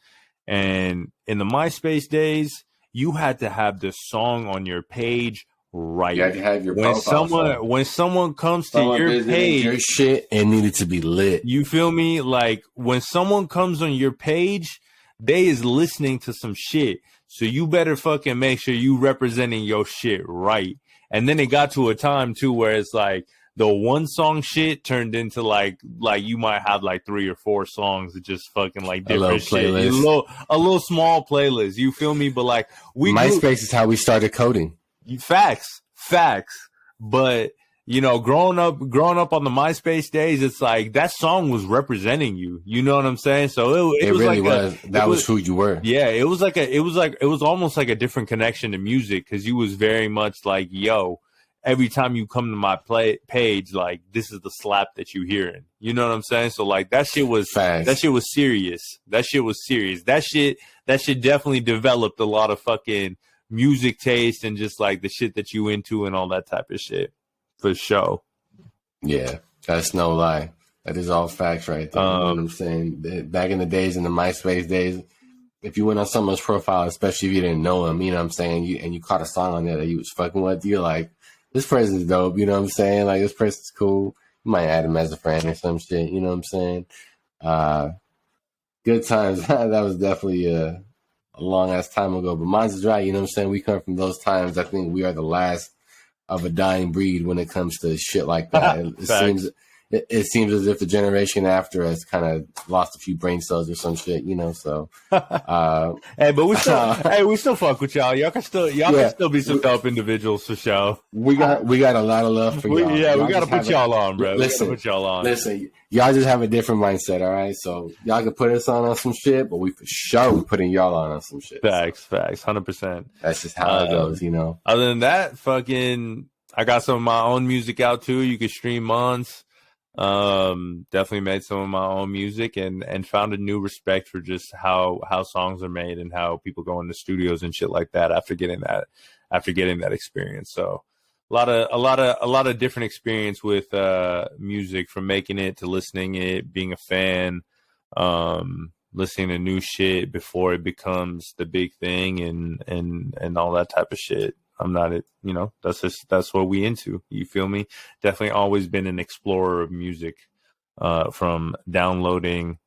And in the MySpace days, you had to have the song on your page right.
You had to have your profile
when someone comes to your page,
your shit, it needed to be lit.
You feel me? Like when someone comes on your page, they is listening to some shit. So you better fucking make sure you representing your shit right. And then it got to a time too where it's like the one song shit turned into like you might have like 3 or 4 songs that just fucking like different shit. A little small playlist. You feel me? But like
MySpace is how we started coding.
Facts. But you know, growing up on the MySpace days, it's like that song was representing you. You know what I'm saying? So it was
really
like
that was who you were.
Yeah, it was almost like a different connection to music because you was very much like, yo, every time you come to my page, like this is the slap that you hearing. You know what I'm saying? So like that shit was serious. That shit definitely developed a lot of fucking music taste and just like the shit that you into and all that type of shit. For sure.
Yeah, that's no lie. That is all facts right there. You know what I'm saying? Back in the days, in the MySpace days, if you went on someone's profile, especially if you didn't know them, you know what I'm saying, you caught a song on there that you was fucking with, you're like, this person's dope, you know what I'm saying? Like, this person's cool. You might add him as a friend or some shit, you know what I'm saying? Good times. That was definitely a long-ass time ago. But mine's right, you know what I'm saying? We come from those times. I think we are the last of a dying breed when it comes to shit like that. It seems as if the generation after us kind of lost a few brain cells or some shit, you know. So,
hey, but we still fuck with y'all. Y'all can still be some dope individuals for sure.
We got a lot of love for y'all.
Yeah, we gotta put y'all on, bro.
Listen, y'all just have a different mindset, all right? So y'all can put us on some shit, but we for sure we putting y'all on some shit.
Facts, 100%.
That's just how it goes, you know.
Other than that, fucking, I got some of my own music out too. You can stream months. Definitely made some of my own music and found a new respect for just how songs are made and how people go into studios and shit like that after getting that experience. So a lot of different experience with music, from making it to listening it, being a fan, listening to new shit before it becomes the big thing and all that type of shit. I'm not, you know, that's what we into. You feel me? Definitely always been an explorer of music, from downloading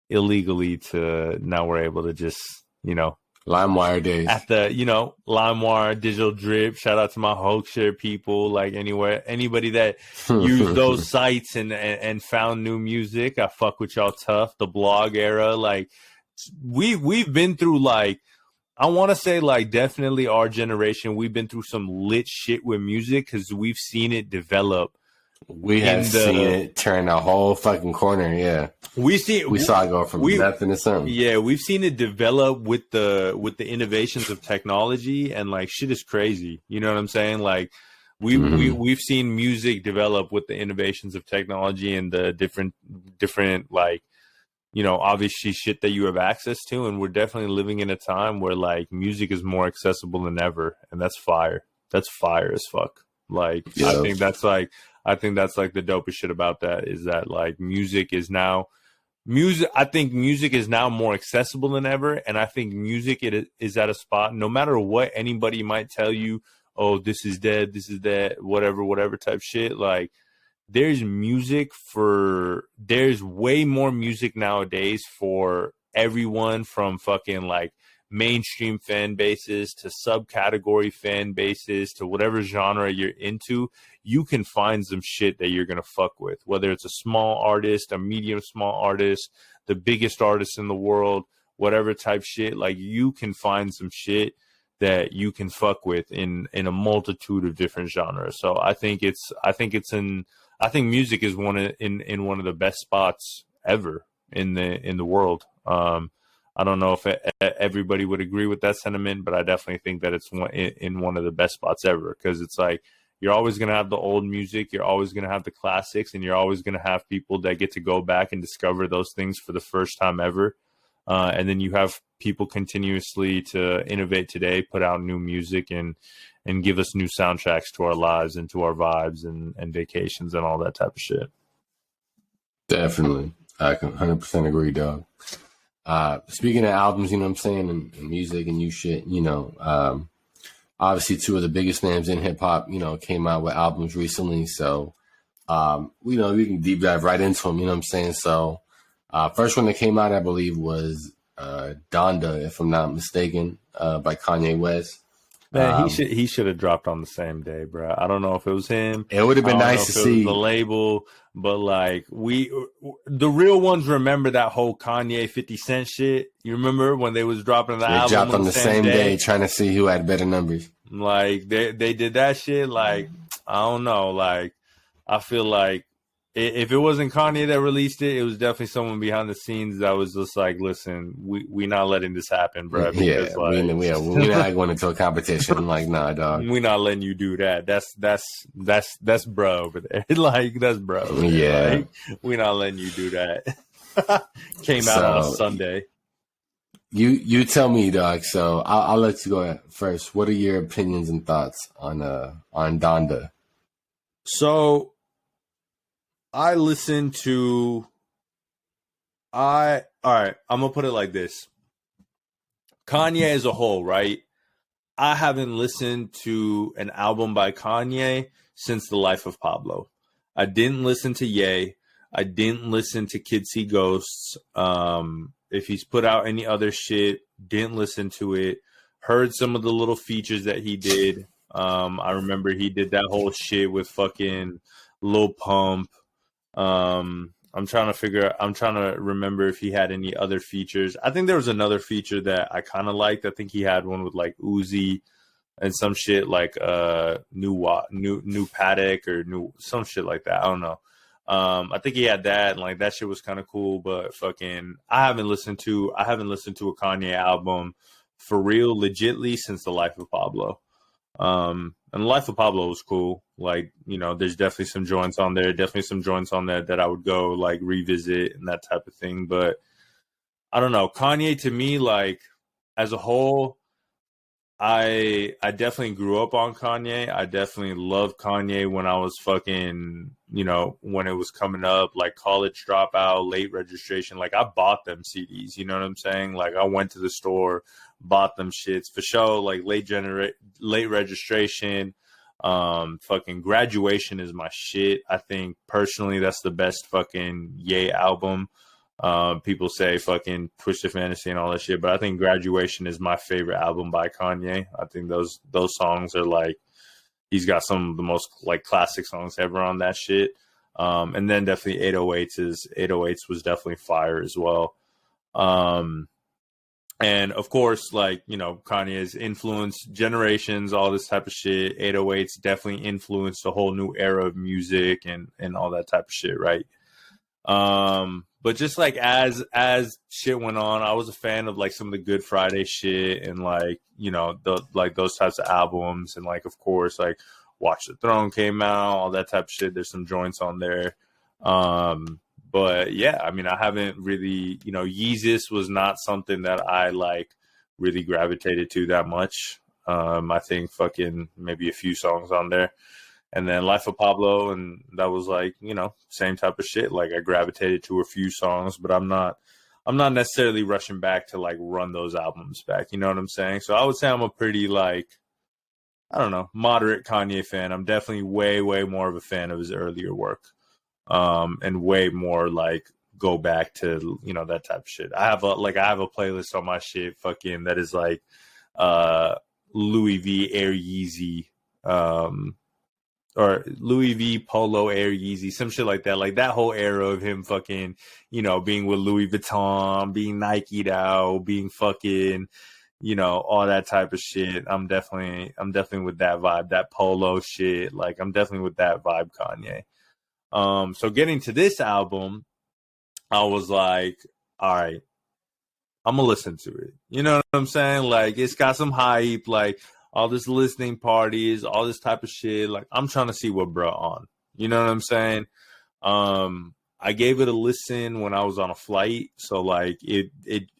illegally to now we're able to just, you know,
LimeWire days.
At the, you know, LimeWire, Digital Drip. Shout out to my Hoaxshare people. Like anybody that used those sites and found new music. I fuck with y'all tough. The blog era, like we've been through, like, I want to say, like, definitely our generation, we've been through some lit shit with music because we've seen it develop.
We have seen it turn a whole fucking corner, yeah. We saw it go from nothing to something.
Yeah, we've seen it develop with the innovations of technology, and like shit is crazy. You know what I'm saying? Like we've seen music develop with the innovations of technology and the different like, you know, obviously shit that you have access to. And we're definitely living in a time where like music is more accessible than ever. And that's fire. That's fire as fuck. Like, yeah. I think that's like the dopest shit about that is that like music is now more accessible than ever. And I think music is at a spot, no matter what anybody might tell you, oh, this is dead, this is that, whatever type shit. Like, there's way more music nowadays for everyone from fucking like mainstream fan bases to subcategory fan bases to whatever genre you're into, you can find some shit that you're gonna fuck with, whether it's a small artist, a medium small artist, the biggest artist in the world, whatever type shit. Like, you can find some shit that you can fuck with in a multitude of different genres. So I think music is in one of the best spots ever in the world. I don't know if everybody would agree with that sentiment, but I definitely think that it's in one of the best spots ever, because it's like, you're always going to have the old music, you're always going to have the classics, and you're always going to have people that get to go back and discover those things for the first time ever. And then you have people continuously to innovate today, put out new music and give us new soundtracks to our lives and to our vibes and vacations and all that type of shit.
Definitely. I can 100% agree, dog. Speaking of albums, you know what I'm saying, and music and new shit, you know, obviously two of the biggest names in hip hop, you know, came out with albums recently. So, you know, we can deep dive right into them, you know what I'm saying? So, first one that came out, I believe, was Donda, if I'm not mistaken, by Kanye West.
Man, he should have dropped on the same day, bro. I don't know if it was him.
It would have been nice to see
the label, but like the real ones remember that whole Kanye 50 Cent shit. You remember when they was dropping the album?
They dropped on the same day, trying to see who had better numbers.
Like they did that shit. Like, I don't know. Like, I feel like if it wasn't Kanye that released it, it was definitely someone behind the scenes that was just like, listen, we not letting this happen, bro.
Because, we're not going into a competition. I'm like, nah, dog.
We're not letting you do that. That's bro over there. Like, that's bro.
Yeah.
Like, we're not letting you do that. Came out on a Sunday.
You tell me, dog. So I'll let you go first. What are your opinions and thoughts on Donda?
So, I listen to, all right, I'm going to put it like this. Kanye as a whole, right? I haven't listened to an album by Kanye since The Life of Pablo. I didn't listen to Ye. I didn't listen to Kids See Ghosts. If he's put out any other shit, didn't listen to it. Heard some of the little features that he did. I remember he did that whole shit with fucking Lil Pump. I'm trying to remember if he had any other features. I think there was another feature that I kind of liked. I think he had one with like Uzi and some shit like new Paddock or new some shit like that. I don't know. I think he had that, and like that shit was kind of cool. But fucking, I haven't listened to a Kanye album for real, legitly, since The Life of Pablo. And The Life of Pablo was cool. Like, you know, there's definitely some joints on there. Definitely some joints on there that I would go like revisit and that type of thing. But I don't know. Kanye to me, like as a whole, I definitely grew up on Kanye. I definitely loved Kanye when I was fucking, you know, when it was coming up, like College Dropout, Late Registration. Like I bought them CDs, you know what I'm saying? Like I went to the store, bought them shits for sure. Like Late Registration, fucking Graduation is my shit. I think personally that's the best fucking Ye album. People say fucking Twisted Fantasy and all that shit, but I think Graduation is my favorite album by Kanye. I think those songs are like, he's got some of the most like classic songs ever on that shit. And then definitely 808s was definitely fire as well. And of course, like, you know, Kanye has influenced generations, all this type of shit. 808s definitely influenced a whole new era of music and all that type of shit, right? But just like as shit went on, I was a fan of like some of the Good Friday shit and like, you know, those types of albums. And like, of course, like Watch the Throne came out, all that type of shit. There's some joints on there. But yeah, I mean, I haven't really, you know, Yeezus was not something that I like really gravitated to that much. I think fucking maybe a few songs on there. And then Life of Pablo, and that was like, you know, same type of shit. Like I gravitated to a few songs, but I'm not necessarily rushing back to like run those albums back. You know what I'm saying? So I would say I'm a pretty like, I don't know, moderate Kanye fan. I'm definitely way, way more of a fan of his earlier work. And way more like go back to, you know, that type of shit. I have a playlist on my shit fucking that is like Louis V Air Yeezy, or Louis V Polo Air Yeezy, some shit like that. Like that whole era of him fucking, you know, being with Louis Vuitton, being Nike'd out, being fucking, you know, all that type of shit. I'm definitely with that vibe, that polo shit. Like I'm definitely with that vibe, Kanye. So getting to this album, I was like, all right, I'm gonna listen to it. You know what I'm saying? Like it's got some hype, like all this listening parties, all this type of shit. Like I'm trying to see what bro on. You know what I'm saying? I gave it a listen when I was on a flight. So like it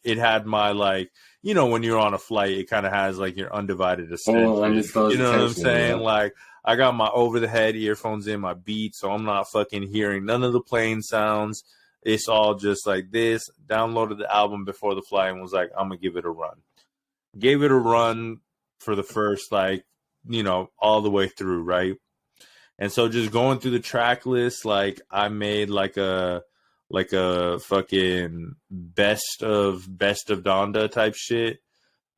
had my, like, you know, when you're on a flight, it kind of has like your undivided attention. You know what I'm saying? Yeah. Like I got my over the head earphones in, my Beats, so I'm not fucking hearing none of the plane sounds. It's all just like this. Downloaded the album before the flight and was like, I'm gonna give it a run. Gave it a run for the first, like, you know, all the way through, right? And so just going through the track list, like I made like a fucking best of Donda type shit,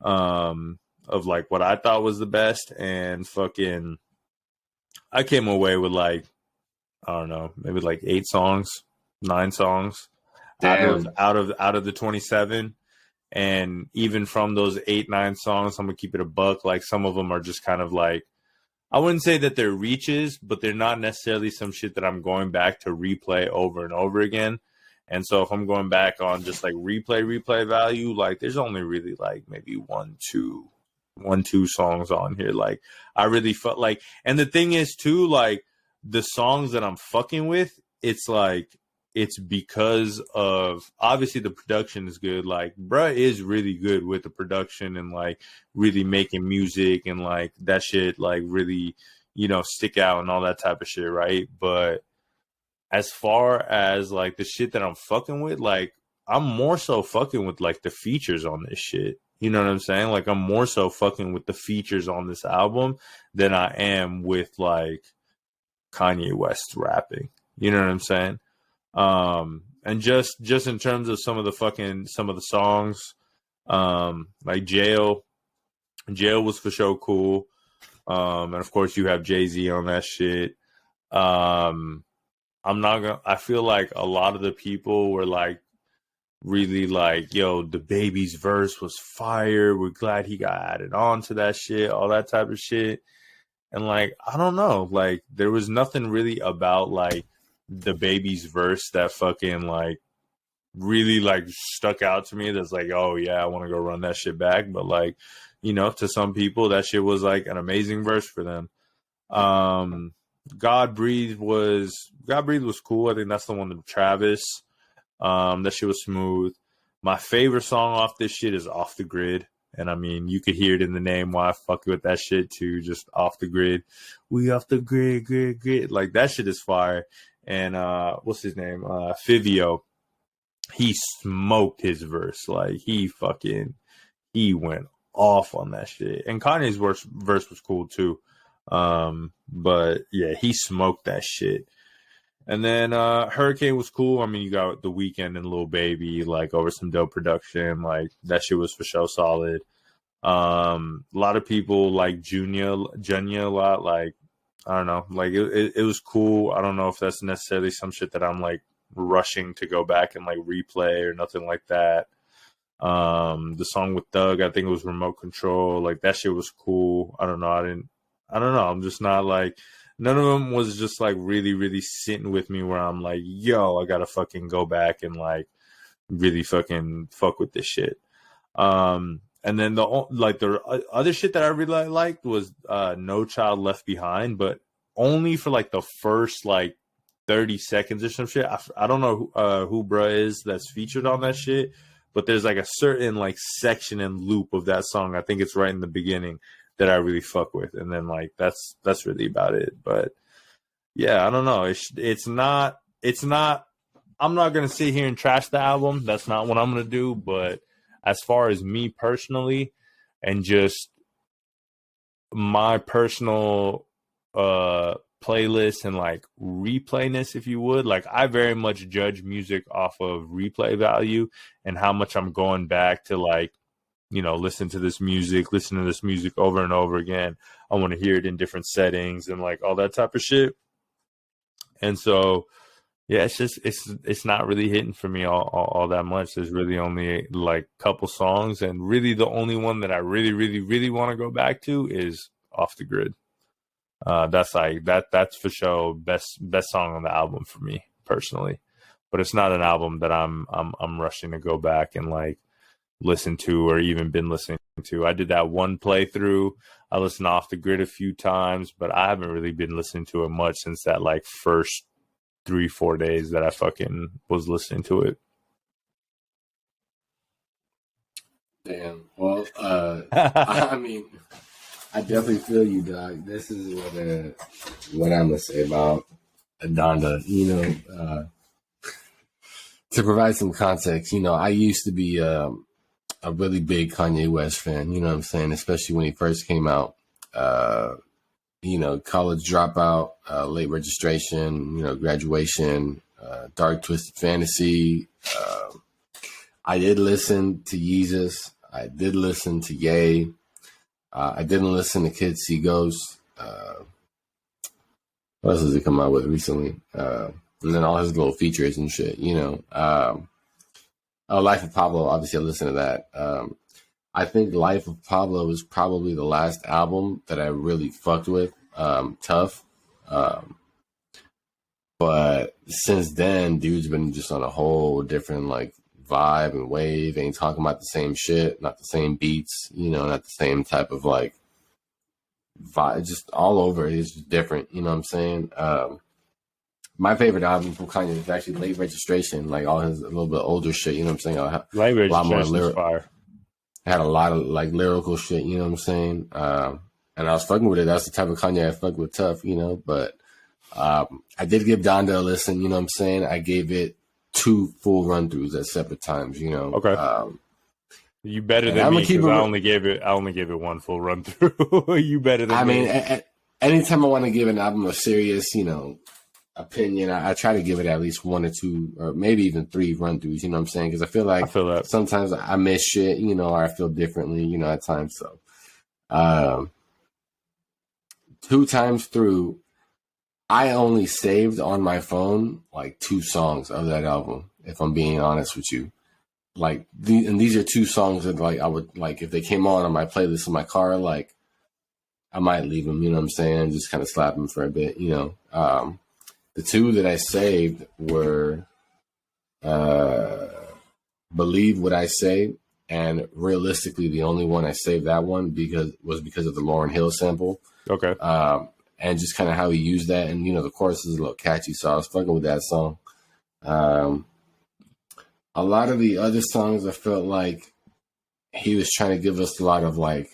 of like what I thought was the best, and fucking I came away with like, I don't know, maybe like 9 songs out of the 27. And even from those 8-9 songs, I'm gonna keep it a buck. Like some of them are just kind of like, I wouldn't say that they're reaches, but they're not necessarily some shit that I'm going back to replay over and over again. And so if I'm going back on just like replay value, like there's only really like maybe one, two songs on here. Like I really felt like, and the thing is too, like the songs that I'm fucking with, it's like, it's because of, obviously the production is good. Like bruh is really good with the production and like really making music and like that shit like really, you know, stick out and all that type of shit, right? But as far as like the shit that I'm fucking with, like I'm more so fucking with like the features on this shit. You know what I'm saying? Like I'm more so fucking with the features on this album than I am with like Kanye West rapping. You know what I'm saying? And just in terms of some of the songs, like Jail was for sure cool. And of course you have Jay-Z on that shit. I feel like a lot of the people were like really like, yo, the baby's verse was fire. We're glad he got added on to that shit, all that type of shit. And like, I don't know, like there was nothing really about like the baby's verse that fucking like really like stuck out to me. That's like, oh yeah, I want to go run that shit back. But like, you know, to some people that shit was like an amazing verse for them. God Breathe was cool. I think that's the one with Travis. That shit was smooth. My favorite song off this shit is Off the Grid. And I mean, you could hear it in the name why I fuck with that shit too. Just off the grid. We off the grid. Like that shit is fire. And what's his name? Fivio. He smoked his verse. Like he went off on that shit. And Kanye's verse was cool too. But yeah, he smoked that shit. And then Hurricane was cool. I mean, you got The Weeknd and Lil Baby, like over some dope production. Like that shit was for sure solid. A lot of people like Junior a lot. Like I don't know, like it was cool. I don't know if that's necessarily some shit that I'm like rushing to go back and like replay or nothing like that. The song with Thug, I think it was Remote Control. Like that shit was cool. I don't know. I don't know. I'm just not like, none of them was just like really, really sitting with me where I'm like, yo, I gotta fucking go back and like really fucking fuck with this shit. And then the other shit that I really liked was No Child Left Behind, but only for like the first like 30 seconds or some shit. I don't know who bruh is that's featured on that shit, but there's like a certain like section and loop of that song. I think it's right in the beginning that I really fuck with, and then like that's really about it. But yeah, I don't know. It's not. I'm not gonna sit here and trash the album. That's not what I'm gonna do. But as far as me personally, and just my personal playlist and like replayness, if you would. Like I very much judge music off of replay value and how much I'm going back to like, you know, listen to this music over and over again. I want to hear it in different settings and like all that type of shit. And so, yeah, it's not really hitting for me all that much. There's really only like a couple songs, and really the only one that I really want to go back to is Off the Grid. That's like that's for sure best song on the album for me personally. But it's not an album that I'm rushing to go back and like listen to or even been listening to. I did that one playthrough. I listened to Off the Grid a few times, but I haven't really been listening to it much since that like first 3-4 days that I fucking was listening to it.
Damn. Well, I mean, I definitely feel you, dog. This is what I'm gonna say about Donda. You know, to provide some context, you know, I used to be a really big Kanye West fan. You know what I'm saying? Especially when he first came out. You know, College Dropout, Late Registration, you know, Graduation, Dark Twisted Fantasy. I did listen to Yeezus. I did listen to Ye. I didn't listen to Kids See Ghosts. What else has he come out with recently? And then all his little features and shit, you know. Life of Pablo, obviously I listened to that. I think Life of Pablo is probably the last album that I really fucked with. Tough. But since then, dude's been just on a whole different like vibe and wave. Ain't talking about the same shit, not the same beats, you know, not the same type of like vibe. Just all over. It's just different, you know what I'm saying? My favorite album from Kanye is actually Late Registration, like all his a little bit older shit, you know what I'm saying?
Late Registration is fire.
Had a lot of like lyrical shit, you know what I'm saying? And I was fucking with it. That's the type of Kanye I fuck with tough, you know, but I did give Donda a listen, you know what I'm saying? I gave it 2 full run throughs at separate times, you know.
Okay. You better than me because I only gave it 1 full run through. You better than me.
I mean, anytime I want to give an album a serious, you know, opinion, I try to give it at least 1 or 2 or maybe even 3 run throughs, you know what I'm saying? Because I feel like sometimes I miss shit, you know, or I feel differently, you know, at times. So 2 times through, I only saved on my phone like 2 songs of that album, if I'm being honest with you. Like, and these are 2 songs that like I would like if they came on my playlist in my car, like I might leave them, you know what I'm saying? Just kind of slap them for a bit, you know. The 2 that I saved were Believe What I Say, and realistically, the only one I saved that one because of the Lauryn Hill sample.
Okay.
And just kind of how he used that. And, you know, the chorus is a little catchy, so I was fucking with that song. A lot of the other songs, I felt like he was trying to give us a lot of, like,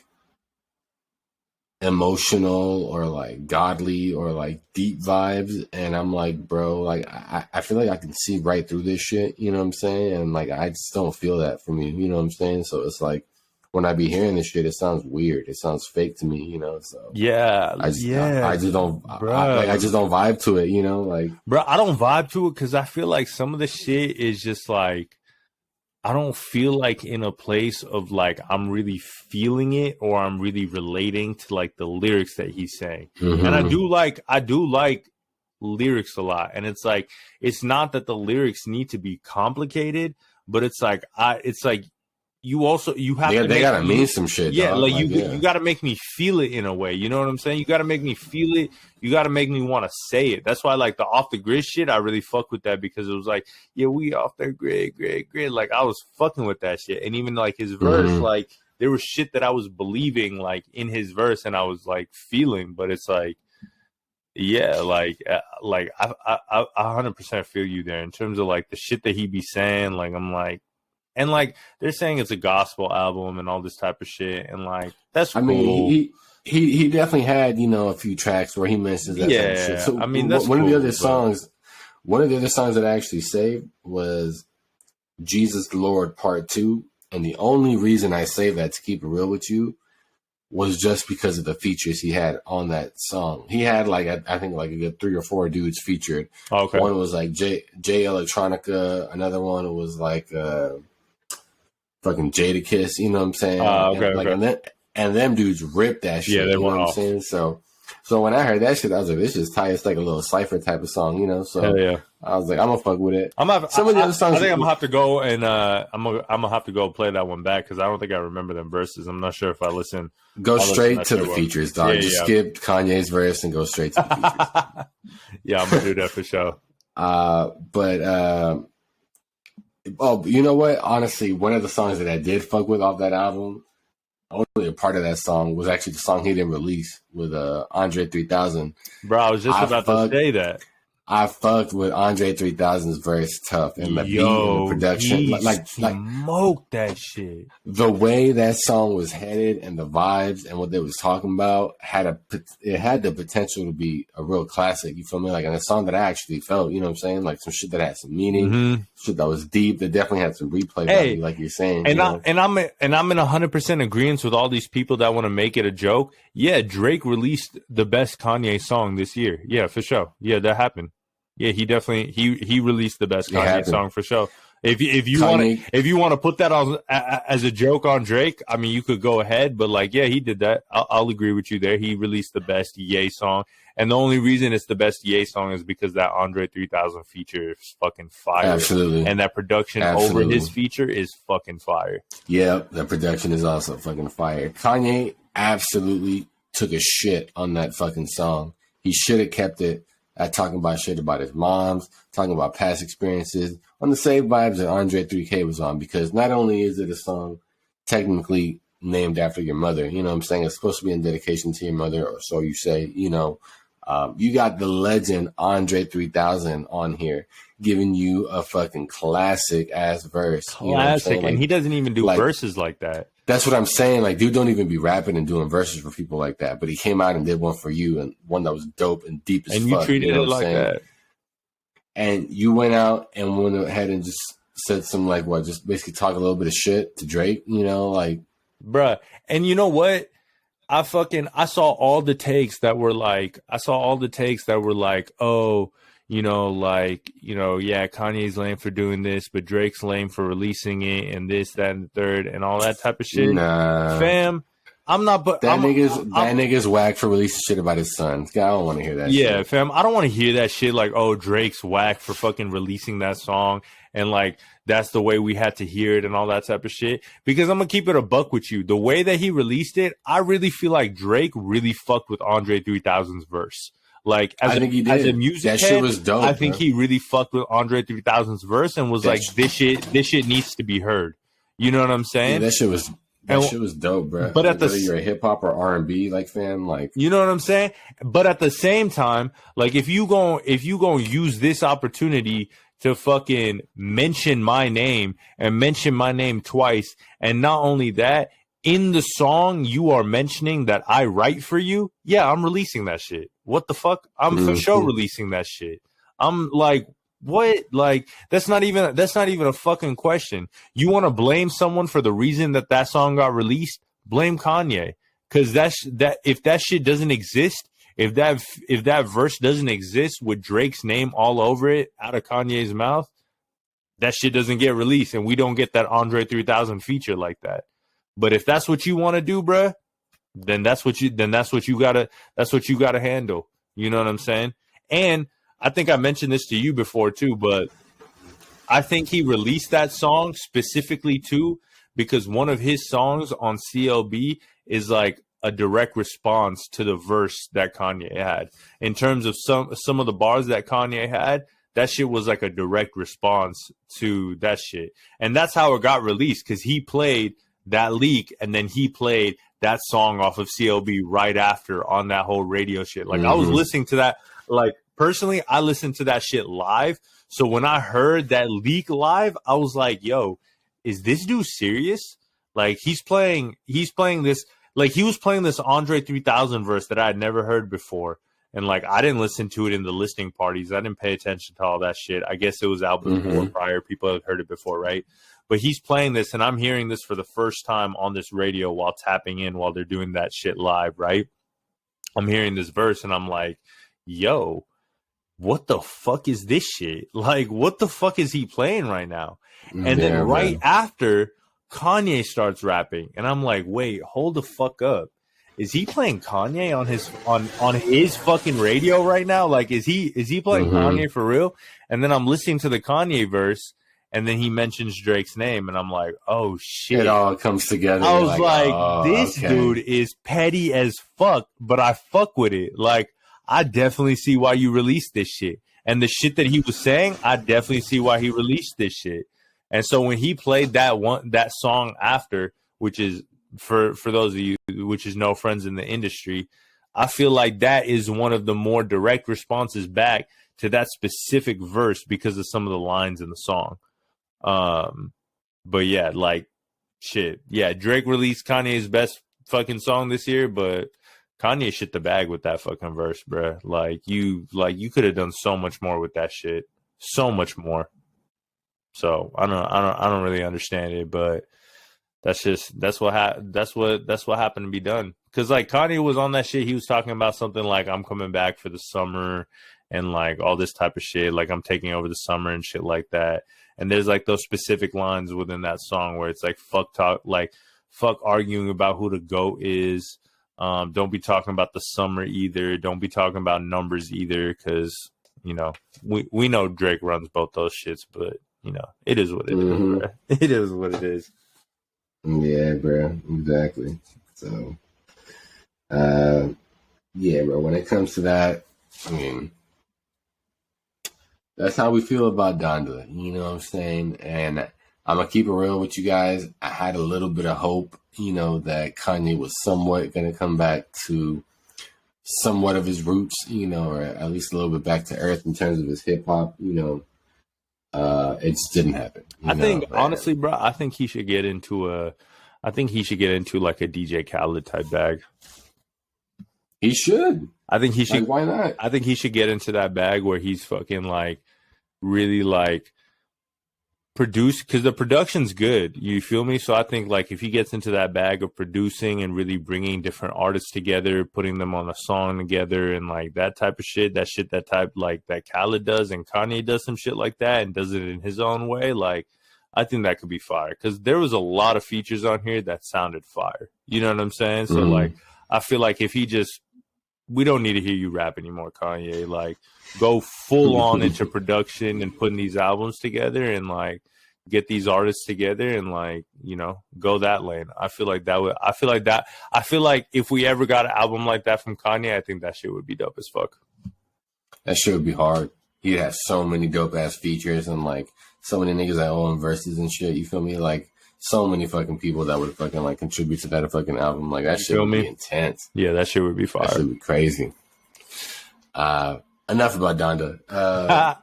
emotional or, like, godly or, like, deep vibes. And I'm like, bro, like, I feel like I can see right through this shit, you know what I'm saying? And, like, I just don't feel that from you, you know what I'm saying? So it's like, when I be hearing this shit, it sounds weird. It sounds fake to me, you know. So
yeah,
I just don't vibe to it, you know. Like,
bro, I don't vibe to it because I feel like some of the shit is just like I don't feel like in a place of like I'm really feeling it or I'm really relating to like the lyrics that he's saying. Mm-hmm. And I do like lyrics a lot, and it's like it's not that the lyrics need to be complicated, but it's like you have to.
They gotta mean some shit.
Yeah,
dog.
You gotta make me feel it in a way. You know what I'm saying? You gotta make me feel it. You gotta make me want to say it. That's why, like the Off the Grid shit, I really fuck with that because it was like, yeah, we off the grid. Like I was fucking with that shit, and even like his verse, like there was shit that I was believing like in his verse, and I was like feeling. But it's like, yeah, like I 100% feel you there in terms of like the shit that he be saying. Like I'm like. And, like, they're saying it's a gospel album and all this type of shit. And, like, that's cool. I
mean, he definitely had, you know, a few tracks where he mentions that type of shit. So
I mean, that's
one of the other songs that I actually saved was Jesus Lord Part 2. And the only reason I saved that, to keep it real with you, was just because of the features he had on that song. He had like I think like a good 3 or 4 dudes featured.
Okay.
One was like J Electronica. Another one was like fucking Jadakiss. You know what I'm saying? And them dudes ripped that shit.
Yeah, they
you know
went
what
off.
I'm saying? So when I heard that shit, I was like, this is tight. It's like a little cypher type of song, you know? So
Hell yeah.
I was like, I'm gonna fuck with it.
Some
of the other songs.
I think I'm gonna have to go and I'm gonna have to go play that one back because I don't think I remember them verses. I'm not sure if I listen.
Go straight to the features, dog. Just skip Kanye's verse and go straight to the features.
Yeah, I'm gonna do that for sure.
You know what? Honestly, one of the songs that I did fuck with off that album, only a part of that song was actually the song he didn't release with Andre 3000.
Bro, I was just about to say that.
I fucked with Andre 3000's verse tough and the beat and the production.
He smoked that shit.
The way that song was headed and the vibes and what they was talking about had the potential to be a real classic. You feel me? Like, and a song that I actually felt, you know what I'm saying? Like some shit that had some meaning, shit that was deep, that definitely had some replay value, like you're saying.
And I'm in 100% agreement with all these people that want to make it a joke. Yeah, Drake released the best Kanye song this year. Yeah, for sure. Yeah, that happened. Yeah, he definitely he released the best Kanye song for sure. If you want to put that on as a joke on Drake, I mean, you could go ahead, but like, yeah, he did that. I'll agree with you there. He released the best Ye song, and the only reason it's the best Ye song is because that Andre 3000 feature is fucking fire.
Absolutely,
and that production over his feature is fucking fire.
Yeah, the production is also fucking fire. Kanye absolutely took a shit on that fucking song. He should have kept it at talking about shit about his moms, talking about past experiences on the same vibes that Andre 3K was on, because not only is it a song technically named after your mother, you know what I'm saying? It's supposed to be in dedication to your mother, or so you say, you know. You got the legend Andre 3000 on here giving you a fucking classic ass verse.
Classic, you know, and he doesn't even do verses like that.
That's what I'm saying. Like, dude don't even be rapping and doing verses for people like that. But he came out and did one for you, and one that was dope and deep as fuck.
And you treated it like that.
And you went out and went ahead and just said some, like, what, just basically talk a little bit of shit to Drake, you know, like.
Bruh. And you know what? I saw all the takes that were like, oh, you know, like, you know, yeah, Kanye's lame for doing this, but Drake's lame for releasing it, and this, that, and the third, and all that type of shit.
Nah.
Fam, I'm not, but
that nigga's whack for releasing shit about his son. I don't want to hear that shit.
Yeah, fam, I don't want to hear that shit like, oh, Drake's whack for fucking releasing that song, and like, that's the way we had to hear it and all that type of shit. Because I'm going to keep it a buck with you. The way that he released it, I really feel like Drake really fucked with Andre 3000's verse. Like, as a music head,
shit was dope,
I think he really fucked with Andre 3000's verse and was this shit needs to be heard. You know what I'm saying?
Yeah, that shit was dope, bro.
But
like, whether you're a hip hop or R&B, like, fan, like,
you know what I'm saying? But at the same time, like, if you gonna use this opportunity to fucking mention my name and mention my name twice, and not only that, in the song you are mentioning that I write for you, yeah, I'm releasing that shit. What the fuck? I'm for sure releasing that shit. I'm like, what? Like, that's not even a fucking question. You want to blame someone for the reason that song got released? Blame Kanye, because if that shit doesn't exist, if that verse doesn't exist with Drake's name all over it out of Kanye's mouth, that shit doesn't get released, and we don't get that Andre 3000 feature like that. But if that's what you want to do, bruh, then that's what you gotta handle. You know what I'm saying? And I think I mentioned this to you before too, but I think he released that song specifically too because one of his songs on CLB is like a direct response to the verse that Kanye had. In terms of some of the bars that Kanye had, that shit was like a direct response to that shit. And that's how it got released, because he played that leak and then he played that song off of CLB right after on that whole radio shit. Like, I was listening to that, like, personally, I listened to that shit live. So when I heard that leak live, I was like, yo, is this dude serious? Like, he's playing this, like, he was playing this Andre 3000 verse that I had never heard before. And, like, I didn't listen to it in the listening parties. I didn't pay attention to all that shit. I guess it was out before prior. People had heard it before, right? But he's playing this, and I'm hearing this for the first time on this radio while tapping in while they're doing that shit live, right? I'm hearing this verse, and I'm like, yo, what the fuck is this shit? Like, what the fuck is he playing right now? And then right after, Kanye starts rapping, and I'm like, wait, hold the fuck up. Is he playing Kanye on his fucking radio right now? Like, is he playing Kanye for real? And then I'm listening to the Kanye verse, and then he mentions Drake's name, and I'm like, oh shit.
It all comes together.
I was like, this dude is petty as fuck, but I fuck with it. Like, I definitely see why you released this shit. And the shit that he was saying, I definitely see why he released this shit. And so when he played that song after, which is for those of you, which is No Friends in the Industry, I feel like that is one of the more direct responses back to that specific verse because of some of the lines in the song. But yeah, like shit. Yeah, Drake released Kanye's best fucking song this year, but Kanye shit the bag with that fucking verse, bruh. You could have done so much more with that shit. So much more. So I don't really understand it, but that's what happened to be done. Cause like Kanye was on that shit. He was talking about something like, I'm coming back for the summer and like all this type of shit. Like I'm taking over the summer and shit like that. And there's like those specific lines within that song where it's like, fuck arguing about who the GOAT is. Don't be talking about the summer either. Don't be talking about numbers either. Cause we know Drake runs both those shits, but it is what it is, bro. It is what it is.
Yeah, bro. Exactly. So, yeah, bro. When it comes to that, I mean, that's how we feel about Donda. You know what I'm saying? And I'm going to keep it real with you guys. I had a little bit of hope, that Kanye was somewhat going to come back to somewhat of his roots, or at least a little bit back to earth in terms of his hip hop, it just didn't happen.
I think, honestly, bro, I think he should get into like a DJ Khaled type bag.
He should.
I think he should.
Like, why not?
I think he should get into that bag where he's fucking like really like produce, because the production's good. You feel me? So I think like if he gets into that bag of producing and really bringing different artists together, putting them on a song together, and like that type of shit, that type like that Khaled does and Kanye does some shit like that and does it in his own way, like I think that could be fire, because there was a lot of features on here that sounded fire. You know what I'm saying? So like I feel like if he just, we don't need to hear you rap anymore, Kanye. Like, go full on into production and putting these albums together and like get these artists together and like, go that lane. I feel like if we ever got an album like that from Kanye, I think that shit would be dope as fuck.
That shit would be hard. He'd have so many dope ass features and like so many niggas that own verses and shit. You feel me? Like, so many fucking people that would fucking like contribute to that fucking album. Like that shit would be intense.
Yeah, that shit would be fire.
That shit would be crazy. Enough about Donda.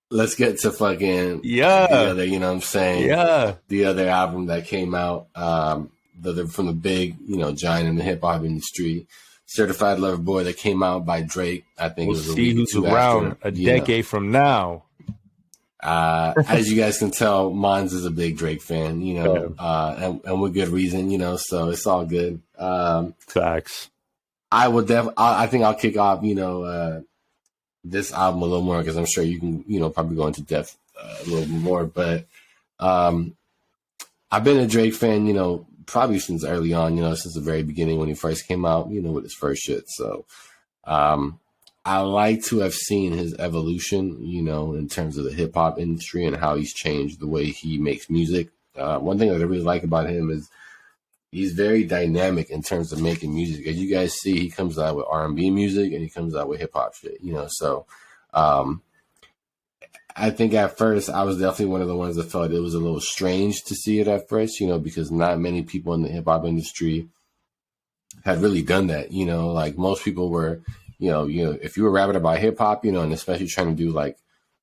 Let's get to fucking the other, you know what I'm saying?
Yeah.
The other album that came out, from the big, giant in the hip hop industry, Certified Lover Boy, that came out by Drake. I think
we'll
it was
see who's around a decade from now.
As you guys can tell, Mons is a big Drake fan, and with good reason, so it's all good.
Facts.
I think I'll kick off, this album a little more, because I'm sure you can, probably go into depth a little bit more. But I've been a Drake fan, probably since early on, since the very beginning when he first came out, with his first shit. So I like to have seen his evolution, in terms of the hip hop industry and how he's changed the way he makes music. One thing that I really like about him is he's very dynamic in terms of making music. As you guys see, he comes out with R&B music and he comes out with hip hop shit, So I think at first I was definitely one of the ones that felt it was a little strange to see it at first, because not many people in the hip hop industry had really done that. Like most people were, if you were rapping about hip hop, and especially trying to do like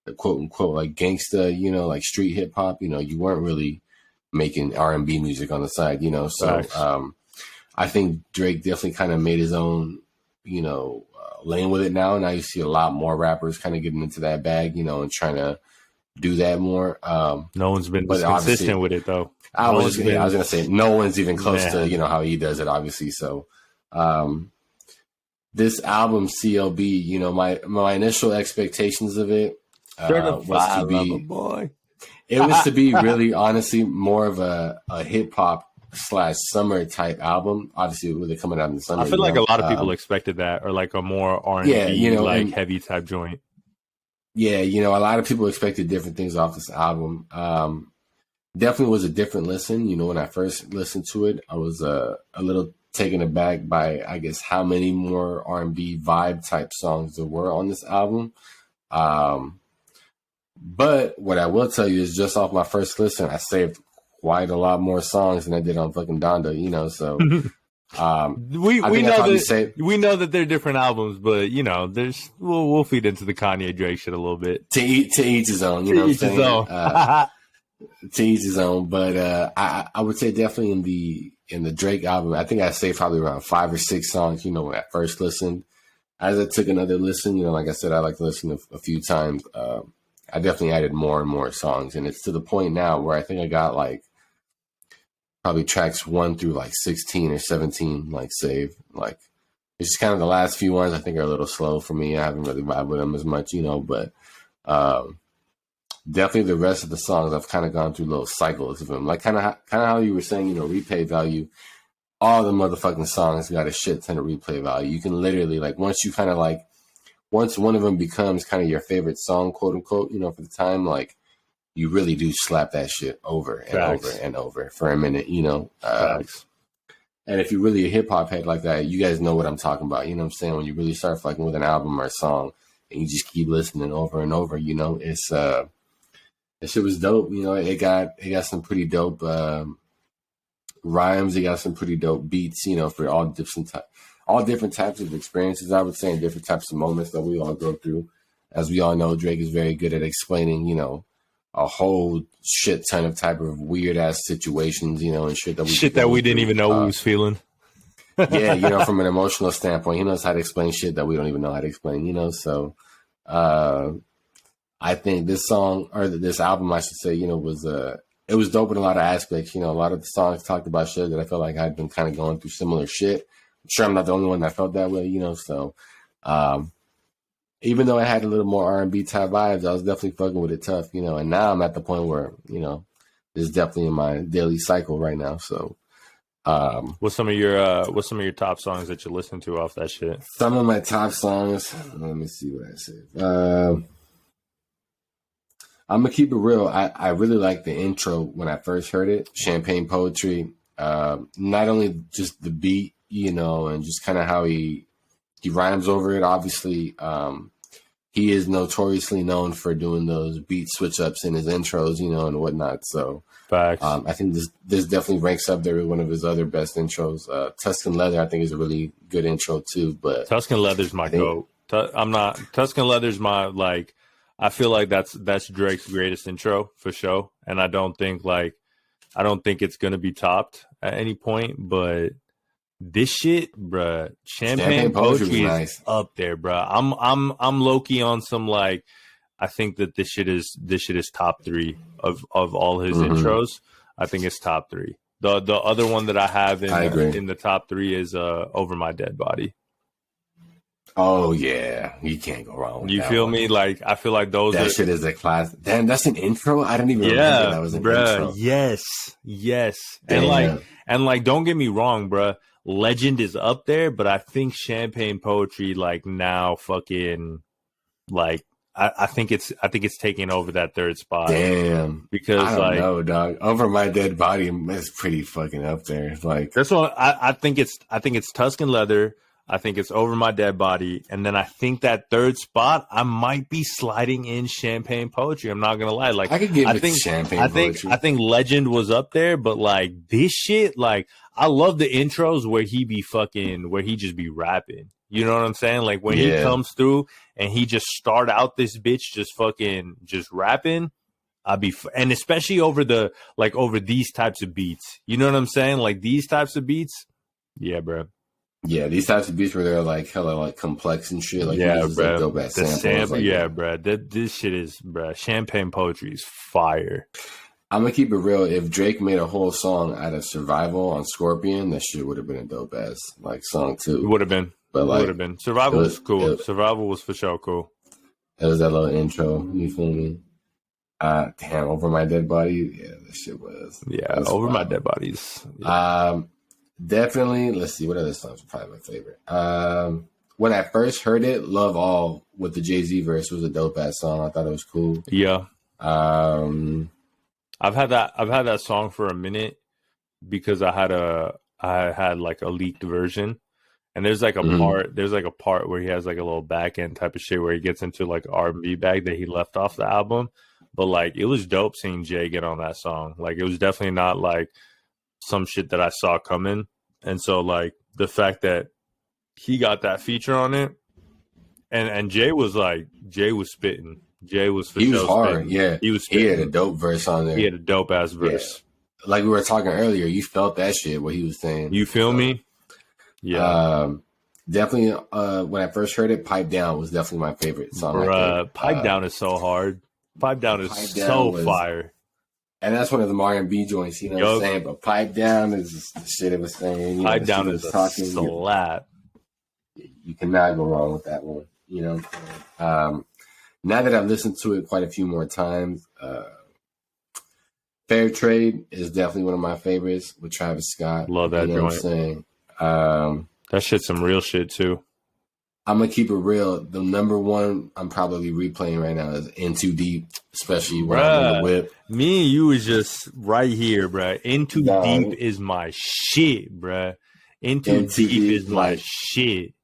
the quote unquote like gangsta, like street hip hop, you weren't really making R&B music on the side, So I think Drake definitely kind of made his own, lane with it now. Now you see a lot more rappers kind of getting into that bag, and trying to, do that more.
No one's been
but
consistent with it though.
I was gonna say no one's even close to how he does it, obviously. So this album CLB, my initial expectations of it was to be
boy.
It was to be really honestly more of a hip hop / summer type album. Obviously, with it coming out in the summer.
I feel like a lot of people expected that, or like a more R&B heavy type joint.
Yeah, a lot of people expected different things off this album. Definitely was a different listen. When I first listened to it, I was a little taken aback by, I guess, how many more R&B vibe type songs there were on this album. But what I will tell you is just off my first listen, I saved quite a lot more songs than I did on fucking Donda, so
we know that they're different albums, but we'll feed into the Kanye Drake shit a little bit.
To each his own, to each his own. To each his own. But I would say definitely in the Drake album, I think I saved probably around 5 or 6 songs, when I first listened. As I took another listen, like I said, I like to listen a few times. I definitely added more and more songs, and it's to the point now where I think I got like probably tracks 1 through like 16 or 17 like saved. Like it's just kind of the last few ones I think are a little slow for me. I haven't really vibed with them as much, but definitely the rest of the songs I've kind of gone through little cycles of them. Like kind of how you were saying, replay value. All the motherfucking songs got a shit ton of replay value. You can literally once one of them becomes kind of your favorite song, quote unquote, for the time, like you really do slap that shit over and over and over for a minute, And if you're really a hip hop head like that, you guys know what I'm talking about. You know what I'm saying? When you really start fucking with an album or a song and you just keep listening over and over, it's that shit was dope. It got some pretty dope rhymes. It got some pretty dope beats, for all different types of experiences, I would say, and different types of moments that we all go through. As we all know, Drake is very good at explaining, a whole shit ton of type of weird ass situations, and shit that we didn't
even know we was feeling.
Yeah, from an emotional standpoint, he knows how to explain shit that we don't even know how to explain, So, I think this song, or this album, I should say, it was dope in a lot of aspects. A lot of the songs talked about shit that I felt like I'd been kind of going through similar shit. I'm sure I'm not the only one that felt that way, So, even though I had a little more R&B type vibes, I was definitely fucking with it tough, And now I'm at the point where, this is definitely in my daily cycle right now. So,
what's some of your top songs that you listen to off that shit?
Some of my top songs. Let me see what I said. I'm gonna keep it real. I really like the intro when I first heard it. Champagne Poetry. Not only just the beat, and just kind of how he rhymes over it. Obviously, he is notoriously known for doing those beat switch ups in his intros, and whatnot. So,
facts.
I think this definitely ranks up there with one of his other best intros. Tuscan Leather, I think, is a really good intro too. But
Tuscan Leather's my goat. Tuscan Leather's my I feel like that's Drake's greatest intro for sure, and I don't think it's gonna be topped at any point. But this shit, bruh, Champagne Poetry is nice. Up there, bruh. I'm low key on some I think that this shit is top 3 of all his intros. I think it's top 3. The other one that I have in the top 3 is Over My Dead Body.
Oh yeah, you can't go wrong with
you
that
feel
one.
Me? I feel like that
shit is a class. Damn, that's an intro. I didn't even remember that was an intro.
Yes. Damn. And don't get me wrong, bruh. Legend is up there, but I think Champagne Poetry now fucking I think it's taking over that 3rd spot.
Damn,
because
I don't know, dog. Over My Dead Body is pretty fucking up there. It's
that's what I think it's Tuscan Leather. I think it's Over My Dead Body. And then I think that 3rd spot, I might be sliding in Champagne Poetry. I'm not going to lie.
I could give it Champagne Poetry.
I think Legend was up there, but this shit, I love the intros where he just be rapping. You know what I'm saying? When he comes through and he just start out this bitch just rapping, and especially over over these types of beats. You know what I'm saying? These types of beats. Yeah, bro.
Yeah, these types of beats where they're like hella like complex and shit. Like
Yeah,
he uses like
bro.
dope ass
The
samples. Like,
yeah, bro. This shit is, bro. Champagne poetry is fire.
I'm gonna keep it real. If Drake made a whole song out of Survival on Scorpion, that shit would have been a dope ass like song too.
It would have been.
But like,
Would have been. Survival was cool. Survival was for sure cool.
It was that little intro. You feel me? Damn, Over My Dead Body. Yeah, that shit was.
Yeah, Over My Dead Bodies.
Yeah. Definitely. Let's see what other songs are probably my favorite. When I first heard it, Love All with the Jay-Z verse was a dope ass song. I thought it was cool.
Yeah. I've had that song for a minute because I had like a leaked version. And there's like a part where he has like a little back end type of shit where he gets into like R&B bag that he left off the album. But like it was dope seeing Jay get on that song. Like it was definitely not like some shit that I saw coming. And so like the fact that he got that feature on it and Jay was spitting. Jay was for
He was
sure
hard,
spitting.
yeah.
He was spitting.
He had a dope verse on there.
He had a dope ass verse.
Yeah. Like we were talking earlier, you felt that shit what he was saying.
You feel me? Yeah.
Definitely when I first heard it, Pipe Down was definitely my favorite song.
Bruh, Pipe Down is so hard. Pipe Down is so fire.
And that's one of the R&B joints, you know what I'm saying? But Pipe Down is just the shit it was saying.
Pipe Down is a slap.
You cannot go wrong with that one, you know? Now that I've listened to it quite a few more times, Fair Trade is definitely one of my favorites with Travis Scott.
Love that
joint.
What I'm saying? That shit's some real shit too.
I'm gonna keep it real. The number one I'm probably replaying right now is In Too Deep, especially when I'm in the whip.
Me and you is just right here, bruh. In Too Deep is my shit, bruh. In Too Deep is my shit.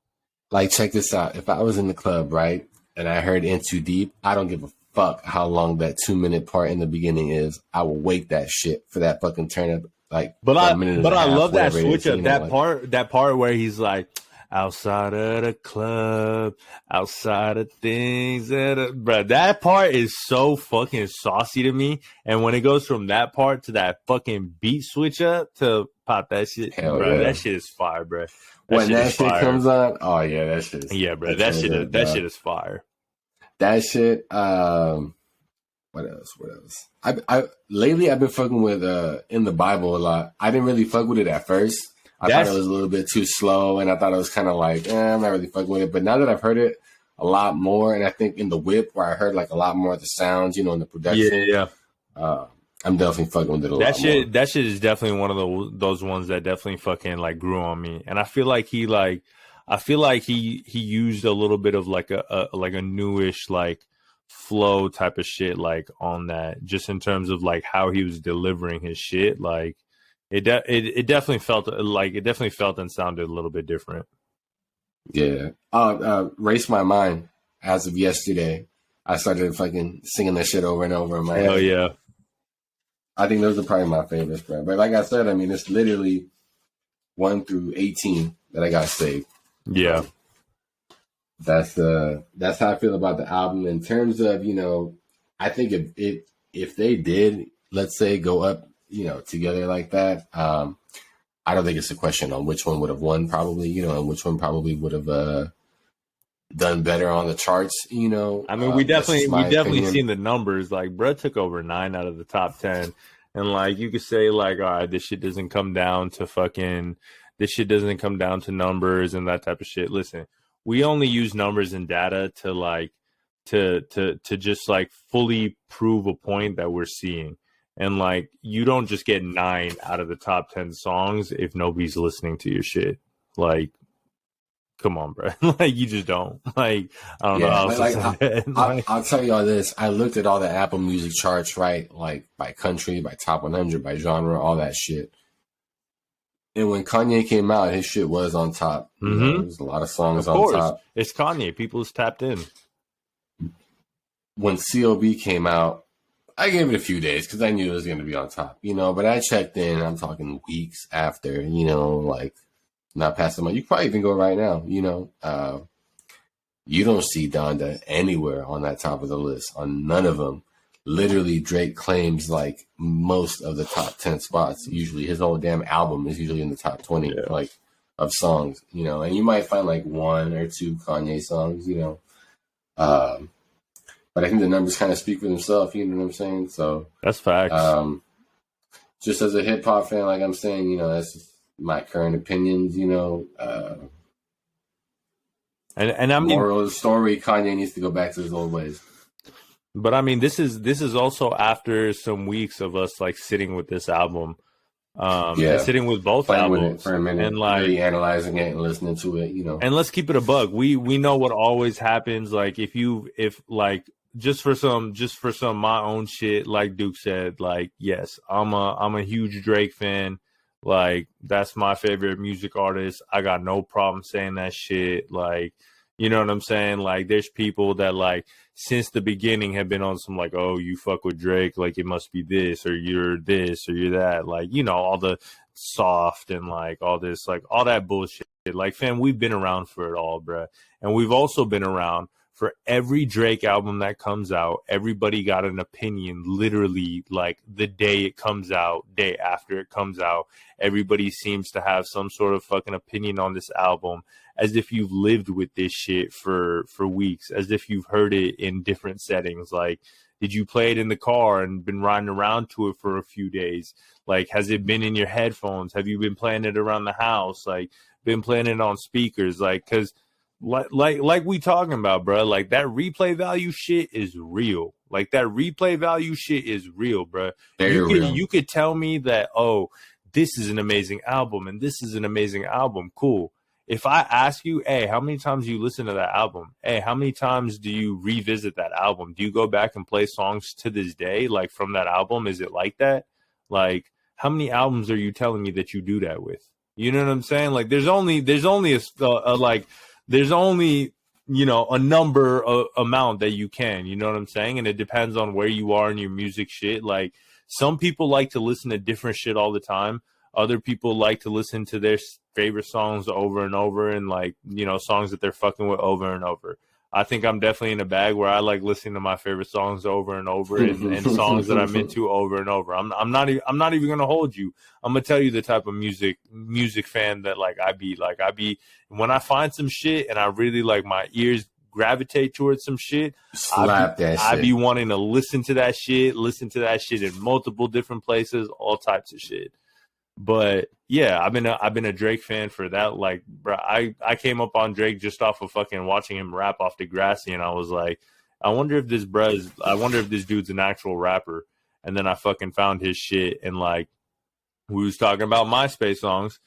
Like, check this out. If I was in the club, right, and I heard In Too Deep, I don't give a fuck how long that 2-minute part in the beginning is. I will wake that shit for that fucking turn up. Like,
but I love that switch up. That part where he's like, outside of the club, outside of things bro, that part is so fucking saucy to me. And when it goes from that part to that fucking beat switch up to pop that shit, bro, that shit is fire, bro.
When that shit comes on, oh yeah, that shit is,
yeah, bro, that shit is fire.
That shit. What else? I lately I've been fucking with In the Bible a lot. I didn't really fuck with it at first. I thought it was a little bit too slow, and I thought it was kind of like, I'm not really fucking with it. But now that I've heard it a lot more, and I think in the whip where I heard like a lot more of the sounds, you know, in the production, I'm definitely fucking with it a lot more.
That shit is definitely one of those ones that definitely fucking like grew on me, and I feel like he used a little bit of like a newish like flow type of shit like on that, just in terms of like how he was delivering his shit, like. It definitely felt and sounded a little bit different.
Yeah. Race My Mind. As of yesterday, I started fucking singing that shit over and over in my head.
Hell yeah.
I think those are probably my favorites, bro. But like I said, I mean, it's literally 1 through 18 that I got saved.
Yeah.
That's how I feel about the album in terms of, you know, I think if they did, let's say, go up, you know, together like that, I don't think it's a question on which one would have won, probably, you know, and which one probably would have done better on the charts, you know.
I mean, we definitely seen the numbers. Like, Brett took over 9 out of the top 10, and like you could say, like, all right, this shit doesn't come down to numbers and that type of shit. Listen, we only use numbers and data to like to just like fully prove a point that we're seeing. And like, you don't just get 9 out of the top 10 songs if nobody's listening to your shit. Like, come on, bro. Like, you just don't. Like, I don't know how else to say that.
I'll tell you all this. I looked at all the Apple Music charts, right? Like, by country, by top 100, by genre, all that shit. And when Kanye came out, his shit was on top. You know, there's a lot of songs on top.
It's Kanye. People's tapped in.
When COB came out, I gave it a few days because I knew it was going to be on top, you know, but I checked in, I'm talking weeks after, you know, like not past the month. You can probably even go right now, you know. You don't see Donda anywhere on that top of the list, on none of them. Literally, Drake claims like most of the top 10 spots. Usually his whole damn album is usually in the top 20, like of songs, you know, and you might find like one or two Kanye songs, you know. But I think the numbers kind of speak for themselves, you know what I'm saying? So
that's facts.
Just as a hip hop fan, like I'm saying, you know, that's just my current opinions, you know.
And I mean,
moral of the story, Kanye needs to go back to his old ways.
But I mean, this is also after some weeks of us like sitting with this album, and sitting with both
playing
albums
with it for a minute,
and like
really analyzing it and listening to it, you know.
And let's keep it a bug. We know what always happens. Like if like just for some my own shit, like Duke said, like yes, I'm a huge Drake fan. Like that's my favorite music artist. I got no problem saying that shit. Like, you know what I'm saying? Like there's people that like since the beginning have been on some like, oh, you fuck with Drake, like it must be this or you're that. Like, you know, all the soft and like all this, like all that bullshit. Like, fam, we've been around for it all, bruh. And we've also been around for every Drake album that comes out. Everybody got an opinion literally like the day it comes out, day after it comes out. Everybody seems to have some sort of fucking opinion on this album, as if you've lived with this shit for weeks, as if you've heard it in different settings. Like, did you play it in the car and been riding around to it for a few days? Like, has it been in your headphones? Have you been playing it around the house? Like, been playing it on speakers? Like, because like we talking about, bro, like that replay value shit is real. Like that replay value shit is real, bro. You could tell me that, oh, this is an amazing album and this is an amazing album. Cool. If I ask you, hey, how many times do you listen to that album? Hey, how many times do you revisit that album? Do you go back and play songs to this day, like from that album? Is it like that? Like, how many albums are you telling me that you do that with? You know what I'm saying? Like, there's only you know, a number amount that you can, you know what I'm saying? And it depends on where you are in your music shit. Like, some people like to listen to different shit all the time. Other people like to listen to their favorite songs over and over, and like, you know, songs that they're fucking with over and over. I think I'm definitely in a bag where I like listening to my favorite songs over and over, and songs that I'm into over and over. I'm not even gonna hold you. I'm gonna tell you the type of music fan that like I be. Like I be, when I find some shit and I really like my ears gravitate towards some shit, I be wanting to listen to that shit in multiple different places, all types of shit. But yeah, I've been a Drake fan for that. Like, bro, I came up on Drake just off of fucking watching him rap off Degrassi, and I was like, I wonder if this dude's an actual rapper. And then I fucking found his shit, and like, we was talking about MySpace songs.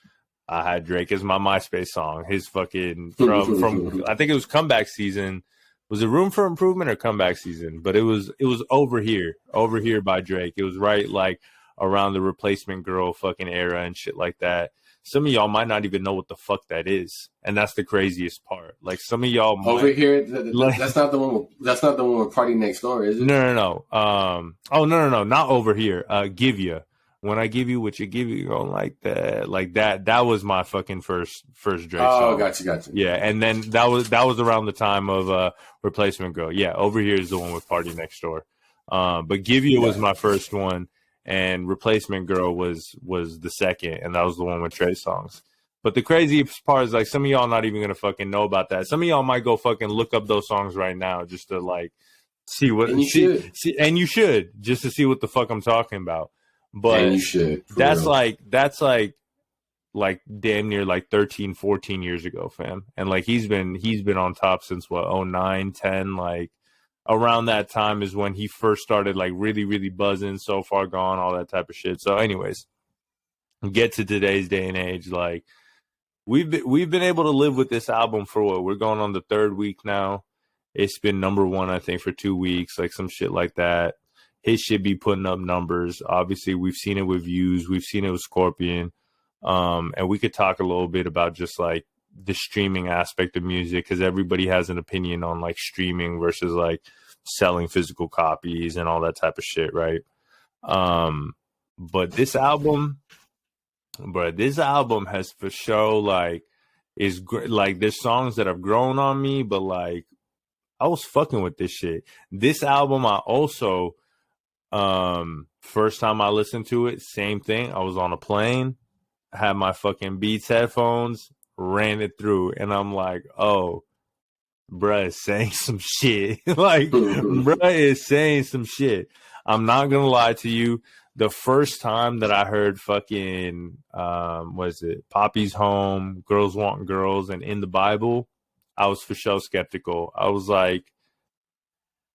I had Drake as my MySpace song. His fucking from I think it was Comeback Season. Was it Room for Improvement or Comeback Season? But it was Over Here by Drake. It was right like around the Replacement Girl fucking era and shit like that. Some of y'all might not even know what the fuck that is, and that's the craziest part. Like, some of y'all
Over Here, that's not the one. That's not the one with Party Next Door, is it?
No. No, not Over Here. Give Ya. When I give you what you give, you go like that. Like that. That was my fucking first Drake song.
Oh, gotcha.
Yeah, and then that was around the time of Replacement Girl. Yeah, Over Here is the one with Party Next Door. But Give Ya was my first one, and Replacement Girl was the second, and that was the one with Trey Songz. But the craziest part is like some of y'all not even gonna fucking know about that. Some of y'all might go fucking look up those songs right now just to like see what and you should just to see what the fuck I'm talking about. But
and you should.
That's like damn near like 13, 14 years ago, fam. And like he's been on top since what, 09, 10, like around that time is when he first started like really, really buzzing, So Far Gone, all that type of shit. So anyways, get to today's day and age, like we've been able to live with this album for what, we're going on the third week now. It's been number one, I think, for 2 weeks, like some shit like that. His should be putting up numbers. Obviously, we've seen it with Views. We've seen it with Scorpion. And we could talk a little bit about just like the streaming aspect of music, because everybody has an opinion on like streaming versus like selling physical copies and all that type of shit, right? But this album has for sure like like there's songs that have grown on me, but like I was fucking with this shit. This album, I also first time I listened to it, same thing. I was on a plane, had my fucking Beats headphones, ran it through, and I'm like, oh, bruh is saying some shit. Like, bruh is saying some shit. I'm not gonna lie to you. The first time that I heard fucking, was it Poppy's Home, Girls Want Girls, and In the Bible, I was for sure skeptical. I was like,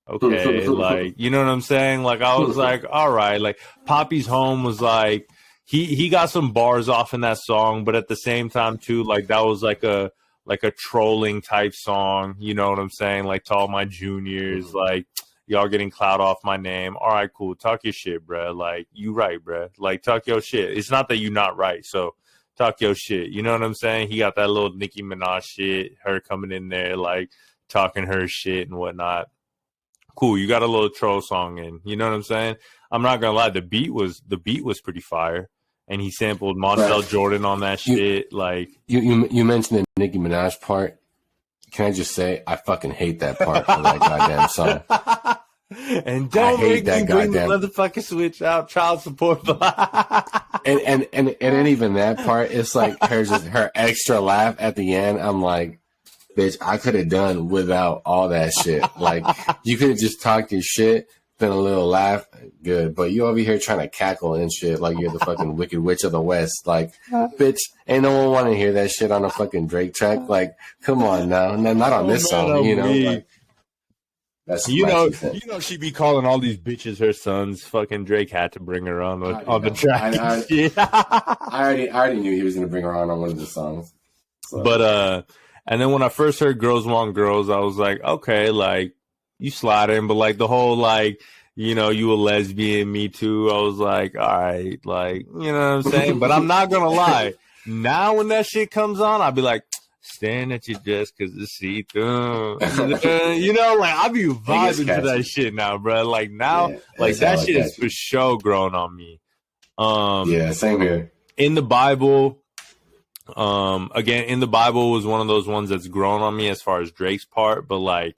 okay, like, you know what I'm saying? Like, I was like, all right, like, Poppy's Home was like, he got some bars off in that song, but at the same time, too, like, that was like a trolling type song, you know what I'm saying? Like, to all my juniors, like, y'all getting clout off my name. All right, cool. Talk your shit, bruh. Like, you right, bruh. Like, talk your shit. It's not that you not right, so talk your shit. You know what I'm saying? He got that little Nicki Minaj shit, her coming in there, like, talking her shit and whatnot. Cool, you got a little troll song in. You know what I'm saying? I'm not gonna lie, the beat was pretty fire. And he sampled Montel Jordan on that shit. Like,
you mentioned the Nicki Minaj part. Can I just say, I fucking hate that part of that goddamn song.
And don't make me bring the motherfucking switch out, child support.
and it ain't even that part. It's like her extra laugh at the end. I'm like, bitch, I could have done without all that shit. Like, you could have just talked your shit, then a little laugh, good. But you over here trying to cackle and shit like you're the fucking Wicked Witch of the West. Like, bitch, ain't no one want to hear that shit on a fucking Drake track. Like, come on now, not on this song, you know. Like, that's
you know, she be calling all these bitches her sons. Fucking Drake had to bring her on the track.
I already knew he was gonna bring her on one of the songs. So.
But and then when I first heard Girls Want Girls, I was like, okay, like, you sliding, but like the whole, like, you know, you a lesbian, me too. I was like, all right, like, you know what I'm saying? But I'm not gonna lie. Now when that shit comes on, I'll be like, staring at you just because it's see-through. You know, like, I'll be vibing to that shit now, bro. Like, now, like, that shit is for sure growing on me.
Yeah, same here.
In the Bible, again, In the Bible was one of those ones that's grown on me as far as Drake's part, but like,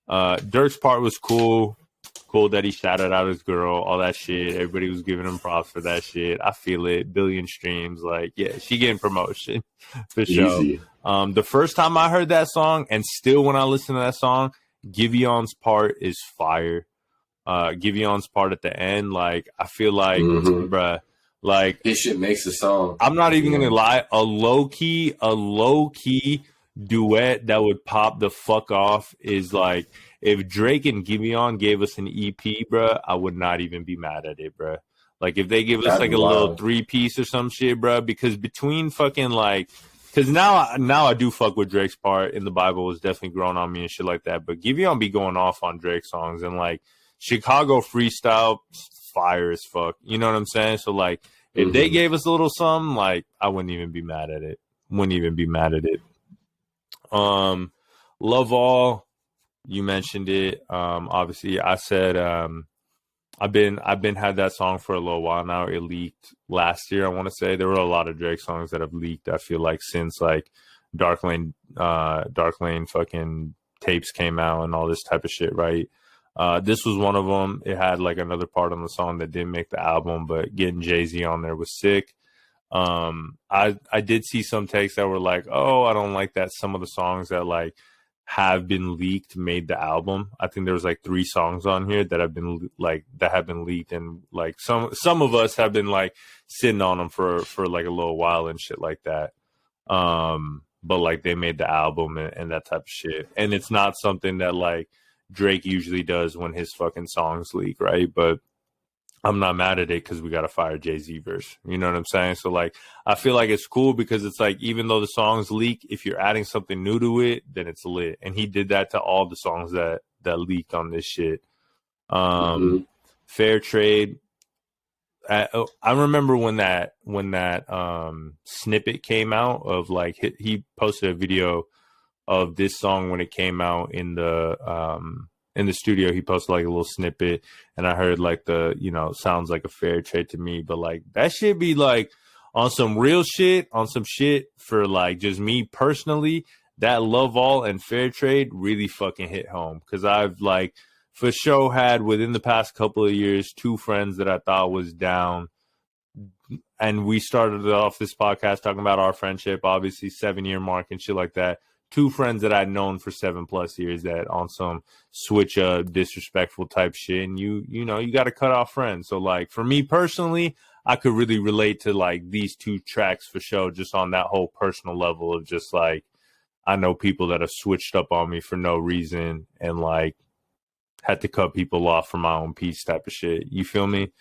Dirk's part was cool that he shouted out his girl, all that shit. Everybody was giving him props for that shit. I feel it. Billion streams, like, yeah, she getting promotion for sure. The first time I heard that song, and still when I listen to that song, Giveon's part is fire. Giveon's part at the end, like, I feel like, bruh, like,
this shit makes a song.
I'm not even gonna lie, a low key duet that would pop the fuck off is like, if Drake and Giveon gave us an EP, bruh, I would not even be mad at it, bruh. Like, if they give us like a little 3-piece or some shit, bruh, because between fucking like, because now I do fuck with Drake's part in the Bible was definitely growing on me and shit like that, but Giveon be going off on Drake songs, and like Chicago freestyle fire as fuck, you know what I'm saying? So like, if they gave us a little something, like, I wouldn't even be mad at it. Love All, you mentioned it. Obviously, I said I've been had that song for a little while now. It leaked last year, I want to say. There were a lot of Drake songs that have leaked, I feel like, since like Dark Lane fucking tapes came out and all this type of shit, right? This was one of them. It had like another part on the song that didn't make the album, but getting Jay-Z on there was sick. I did see some takes that were like, oh, I don't like that some of the songs that like have been leaked made the album. I think there was like 3 songs on here that have been leaked, and like some of us have been like sitting on them for like a little while and shit like that. But like they made the album and that type of shit. And it's not something that like Drake usually does when his fucking songs leak, right? But I'm not mad at it because we got a fire Jay-Z verse. You know what I'm saying? So like, I feel like it's cool because it's like, even though the songs leak, if you're adding something new to it, then it's lit. And he did that to all the songs that leaked on this shit. Fair Trade. I remember when that snippet came out of like, he posted a video of this song when it came out in the studio. He posted like a little snippet, and I heard like the, you know, sounds like a fair trade to me, but like that should be like on some real shit, on some shit for like just me personally. That Love All and Fair Trade really fucking hit home, because I've like for sure had within the past couple of years 2 friends that I thought was down and we started off this podcast talking about our friendship, obviously 7-year mark and shit like that. 2 friends that I'd known for 7+ years that on some switch up disrespectful type shit, and you know you got to cut off friends. So like for me personally, I could really relate to like these 2 tracks for sure, just on that whole personal level of just like I know people that have switched up on me for no reason and like had to cut people off for my own peace type of shit. You feel me?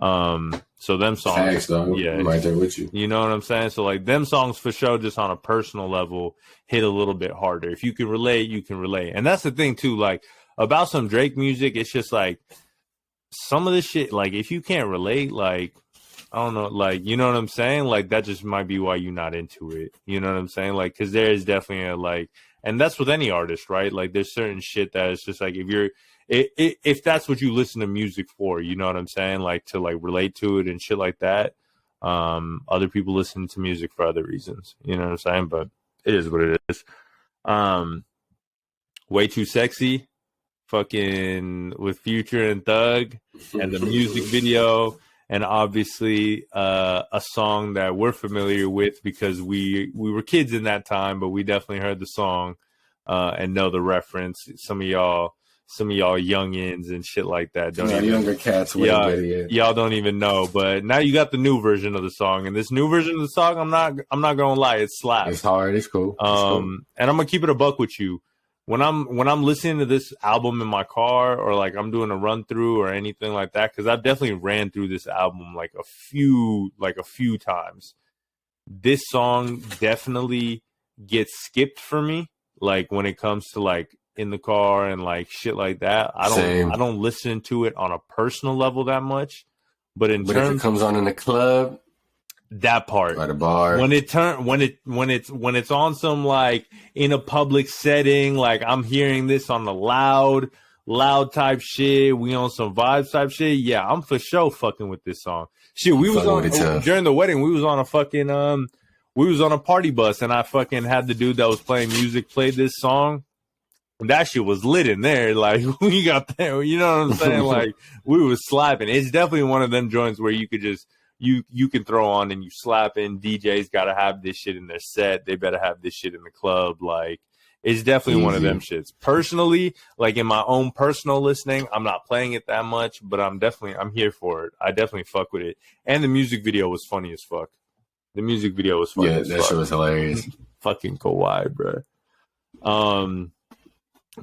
So them songs,
Thanks, though.
yeah,
I'm right there with you.
You know what I'm saying? So like them songs for sure, just on a personal level, hit a little bit harder. If you can relate, you can relate. And that's the thing too, like about some Drake music, it's just like some of this shit, like if you can't relate, like I don't know, like you know what I'm saying? Like that just might be why you're not into it. You know what I'm saying? Like because there is definitely a like, and that's with any artist, right? Like there's certain shit that is just like if that's what you listen to music for, you know what I'm saying? Like to like relate to it and shit like that. Other people listen to music for other reasons, you know what I'm saying? But it is what it is. Way Too Sexy, fucking with Future and Thug, and the music video, and obviously a song that we're familiar with because we were kids in that time, but we definitely heard the song and know the reference. Some of y'all youngins and shit like that don't even,
younger cats
y'all don't even know, but now you got the new version of the song, and this new version of the song, I'm not gonna lie, it slaps.
It's hard. It's cool.
And I'm gonna keep it a buck with you. When I'm listening to this album in my car, or like I'm doing a run through or anything like that, because I've definitely ran through this album like a few times. This song definitely gets skipped for me, like when it comes to like in the car and like shit like that. I don't listen to it on a personal level that much, but if it
comes on in the club,
that part
by the bar,
when it's on some like in a public setting, like I'm hearing this on the loud type shit, we on some vibes type shit, yeah, I'm for sure fucking with this song. Shit, we was on during the wedding, we was on a fucking we was on a party bus, and I fucking had the dude that was playing music played this song. That shit was lit in there. Like we got there, you know what I'm saying? Like we was slapping. It's definitely one of them joints where you could just you can throw on and you slap in. DJs got to have this shit in their set. They better have this shit in the club. Like it's definitely one of them shits. Personally, like in my own personal listening, I'm not playing it that much, but I'm here for it. I definitely fuck with it. And the music video was funny as fuck. The music video was funny. Yeah,
that shit was hilarious.
Fucking Kawhi, bro.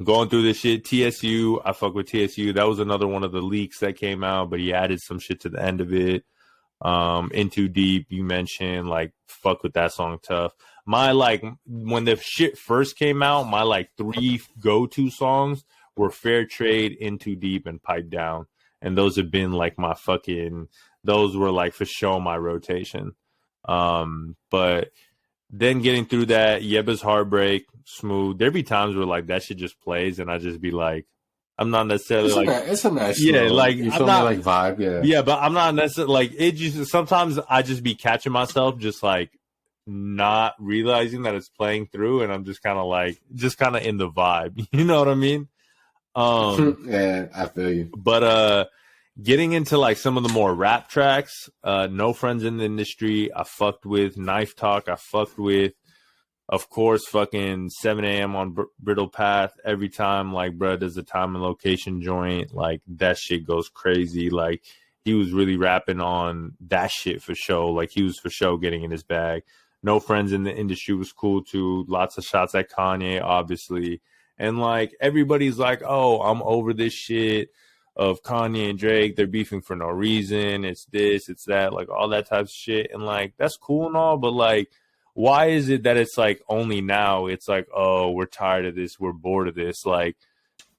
Going through this shit, TSU, I fuck with TSU. That was another one of the leaks that came out, but he added some shit to the end of it. In Too Deep, you mentioned, like, fuck with that song tough. My, like, when the shit first came out, my, like, 3 go-to songs were Fair Trade, In Too Deep, and Pipe Down. And those have been, like, those were, like, for sure my rotation. But then getting through that, Yeba's Heartbreak, Smooth. There be times where like that shit just plays, and I just be like, I'm not necessarily
it's a nice,
like
you feel me, like vibe,
yeah, but I'm not necessarily like it. Just sometimes I just be catching myself just like not realizing that it's playing through, and I'm just kind of in the vibe. You know what I mean?
Yeah, I feel you.
But getting into like some of the more rap tracks, No Friends in the Industry, I fucked with. Knife Talk, I fucked with. Of course, fucking 7 a.m. on Brittle Path. Every time, like, bro, there's a time and location joint. Like, that shit goes crazy. Like, he was really rapping on that shit for sure. Like, he was for sure getting in his bag. No Friends in the Industry was cool, too. Lots of shots at Kanye, obviously. And, like, everybody's like, oh, I'm over this shit of Kanye and Drake. They're beefing for no reason. It's this, it's that, like, all that type of shit. And, like, that's cool and all, but, like, why is it that it's like only now it's like, oh, we're tired of this, we're bored of this? Like,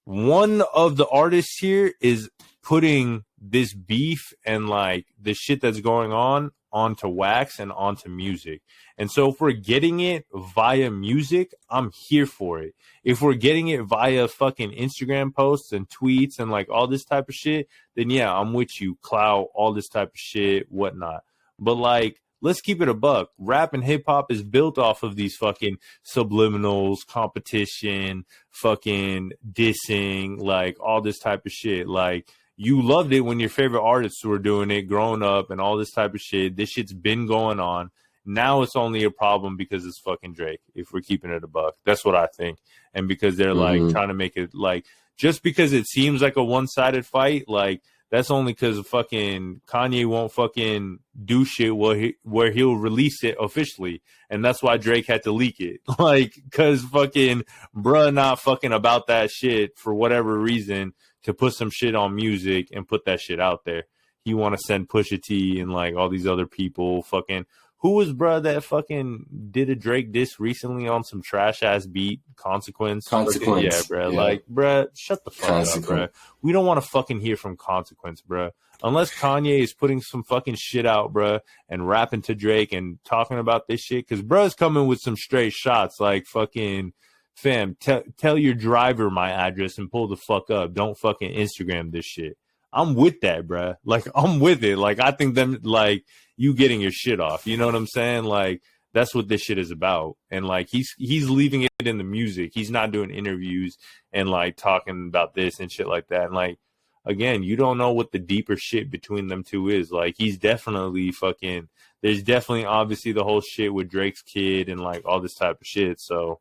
one of the artists here is putting this beef and like the shit that's going on onto wax and onto music. And so if we're getting it via music, I'm here for it. If we're getting it via fucking Instagram posts and tweets and like all this type of shit, then yeah, I'm with you. Clout, all this type of shit, whatnot. But like, let's keep it a buck. Rap and hip hop is built off of these fucking subliminals, competition, fucking dissing, like all this type of shit. Like, you loved it when your favorite artists were doing it growing up and all this type of shit. This shit's been going on. Now it's only a problem because it's fucking Drake, if we're keeping it a buck. That's what I think. And because they're like trying to make it like, just because it seems like a one-sided fight, like that's only because fucking Kanye won't fucking do shit where he'll release it officially. And that's why Drake had to leak it. Like, because fucking bruh not fucking about that shit for whatever reason to put some shit on music and put that shit out there. He want to send Pusha T and like all these other people fucking. Who was bruh that fucking did a Drake diss recently on some trash ass beat? Consequence. Yeah, bruh. Yeah. Like, bruh, shut the fuck up, bruh. We don't want to fucking hear from Consequence, bruh. Unless Kanye is putting some fucking shit out, bruh, and rapping to Drake and talking about this shit. Because bruh's coming with some straight shots like fucking, fam, tell your driver my address and pull the fuck up. Don't fucking Instagram this shit. I'm with that, bruh. Like, I'm with it. Like, I think them, like, you getting your shit off. You know what I'm saying? Like, that's what this shit is about. And, like, he's leaving it in the music. He's not doing interviews and, like, talking about this and shit like that. And, like, again, you don't know what the deeper shit between them two is. Like, he's definitely fucking, there's definitely obviously the whole shit with Drake's kid and, like, all this type of shit. So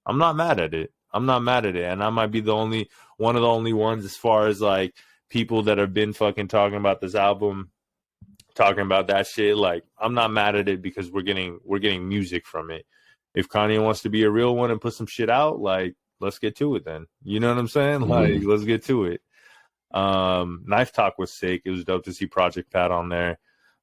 I'm not mad at it. And I might be one of the only ones as far as, like, people that have been fucking talking about this album, talking about that shit. Like, I'm not mad at it because we're getting music from it. If Kanye wants to be a real one and put some shit out, like, let's get to it then. You know what I'm saying? Like, let's get to it. Knife Talk was sick. It was dope to see Project Pat on there.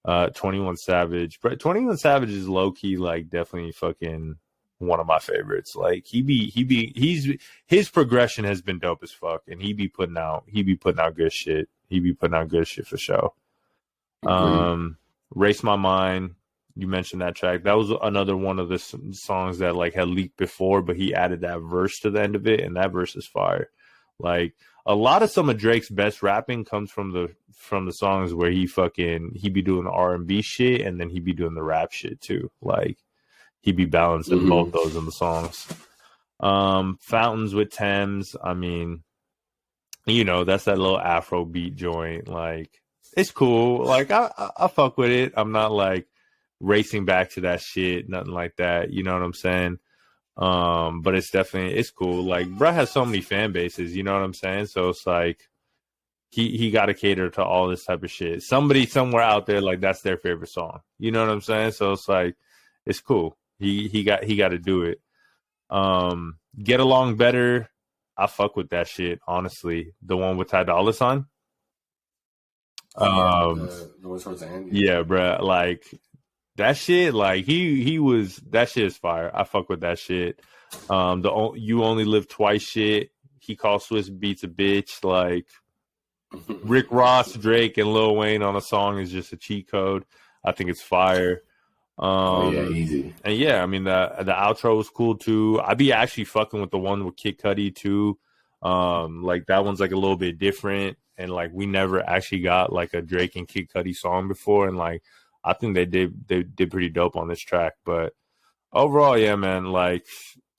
21 Savage. 21 Savage is low key, like, definitely fucking one of my favorites. Like, his progression has been dope as fuck, and he be putting out good shit. He be putting out good shit for sure. Race My Mind, you mentioned that track. That was another one of the songs that like had leaked before, but he added that verse to the end of it, and that verse is fire. Like, a lot of some of Drake's best rapping comes from the songs where he be doing the R&B shit, and then he be doing the rap shit too. Like, he be balancing both those in the songs. Fountains with Thames, I mean, you know, that's that little Afro beat joint. Like, it's cool. Like, I fuck with it. I'm not like racing back to that shit, nothing like that. You know what I'm saying? But it's cool. Like, bruh has so many fan bases, you know what I'm saying? So it's like he got to cater to all this type of shit. Somebody somewhere out there, like, that's their favorite song. You know what I'm saying? So it's like, it's cool. He got to do it. Get Along Better. I fuck with that shit, honestly. The one with Ty Dolla $ign.
The one towards the end.
Yeah, bro. Like, that shit, like, that shit is fire. I fuck with that shit. You Only Live Twice shit. He calls Swiss Beats a bitch. Like, Rick Ross, Drake, and Lil Wayne on a song is just a cheat code. I think it's fire.
Easy.
And yeah, I mean, the outro was cool too. I be actually fucking with the one with Kid Cudi too. Like, that one's like a little bit different, and like, we never actually got like a Drake and Kid Cudi song before, and like, I think they did pretty dope on this track. But overall, yeah, man, like,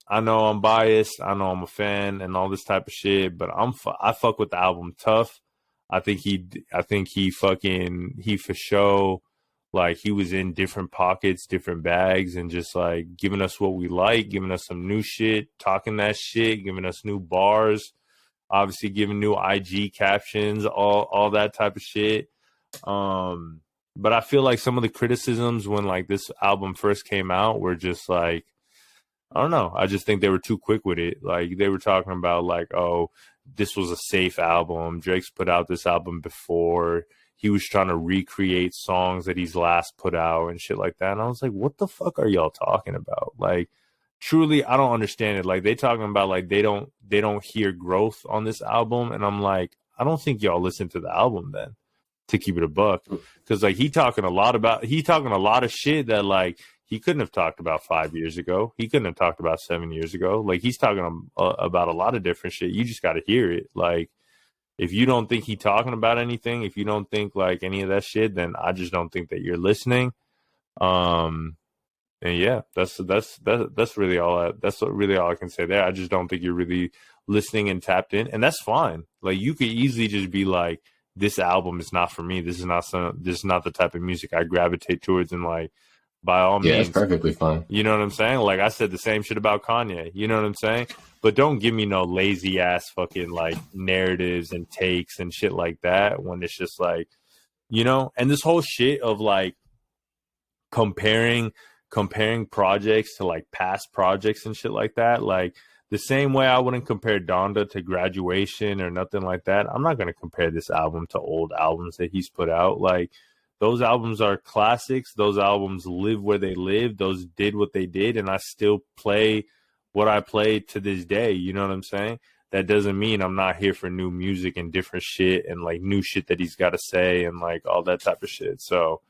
I know I'm biased, I know I'm a fan and all this type of shit, but I fuck with the album tough. I think he for sure, like, he was in different pockets, different bags, and just like giving us what we like, giving us some new shit, talking that shit, giving us new bars, obviously giving new IG captions, all that type of shit. But I feel like some of the criticisms when like this album first came out were just like, I don't know. I just think they were too quick with it. Like, they were talking about like, oh, this was a safe album. Drake's put out this album before. He was trying to recreate songs that he's last put out and shit like that. And I was like, what the fuck are y'all talking about? Like, truly, I don't understand it. Like, they talking about like they don't hear growth on this album. And I'm like, I don't think y'all listen to the album then, to keep it a buck. Because like, he talking a lot of shit that like he couldn't have talked about 5 years ago. He couldn't have talked about 7 years ago. Like, he's talking about a lot of different shit. You just got to hear it. Like, if you don't think he's talking about anything, if you don't think like any of that shit, then I just don't think that you're listening. And yeah, that's really all I can say there. I just don't think you're really listening and tapped in, and that's fine. Like, you could easily just be like, this album is not for me. This is not the type of music I gravitate towards. And like, by all
Yeah, it's
means,
perfectly fine.
you know what I'm saying? Like I said the same shit about Kanye. You know what I'm saying? But don't give me no lazy ass fucking like narratives and takes and shit like that when it's just like, you know, and this whole shit of like comparing projects to like past projects and shit like that. Like the same way I wouldn't compare Donda to Graduation or nothing like that. I'm not going to compare this album to old albums that he's put out. Like those albums are classics. Those albums live where they live. Those did what they did. And I still play what I play to this day. You know what I'm saying? That doesn't mean I'm not here for new music and different shit and like new shit that he's got to say and like all that type of shit. So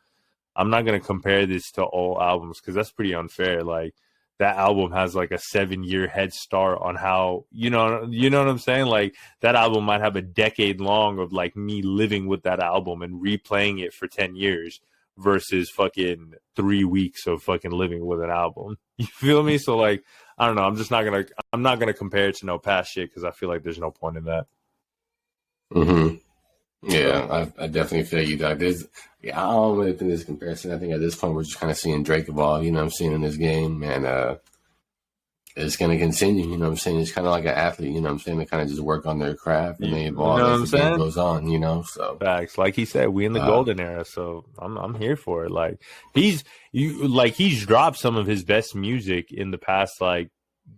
I'm not going to compare this to old albums because that's pretty unfair. Like that album has like a 7-year head start on how, you know what I'm saying? Like that album might have a decade long of like me living with that album and replaying it for 10 years versus fucking 3 weeks of fucking living with an album. You feel me? So like, I don't know. I'm not going to compare it to no past shit because I feel like there's no point in that.
Mm-hmm. Yeah, I definitely feel you, dog. I don't really think there's a comparison. I think at this point we're just kind of seeing Drake evolve, you know what I'm saying, in this game, and it's going to continue, you know what I'm saying? It's kind of like an athlete, you know what I'm saying? They kind of just work on their craft and they evolve as the game goes on, you know? So
facts. Like he said, we in the golden era, so I'm here for it. Like he's dropped some of his best music in the past, like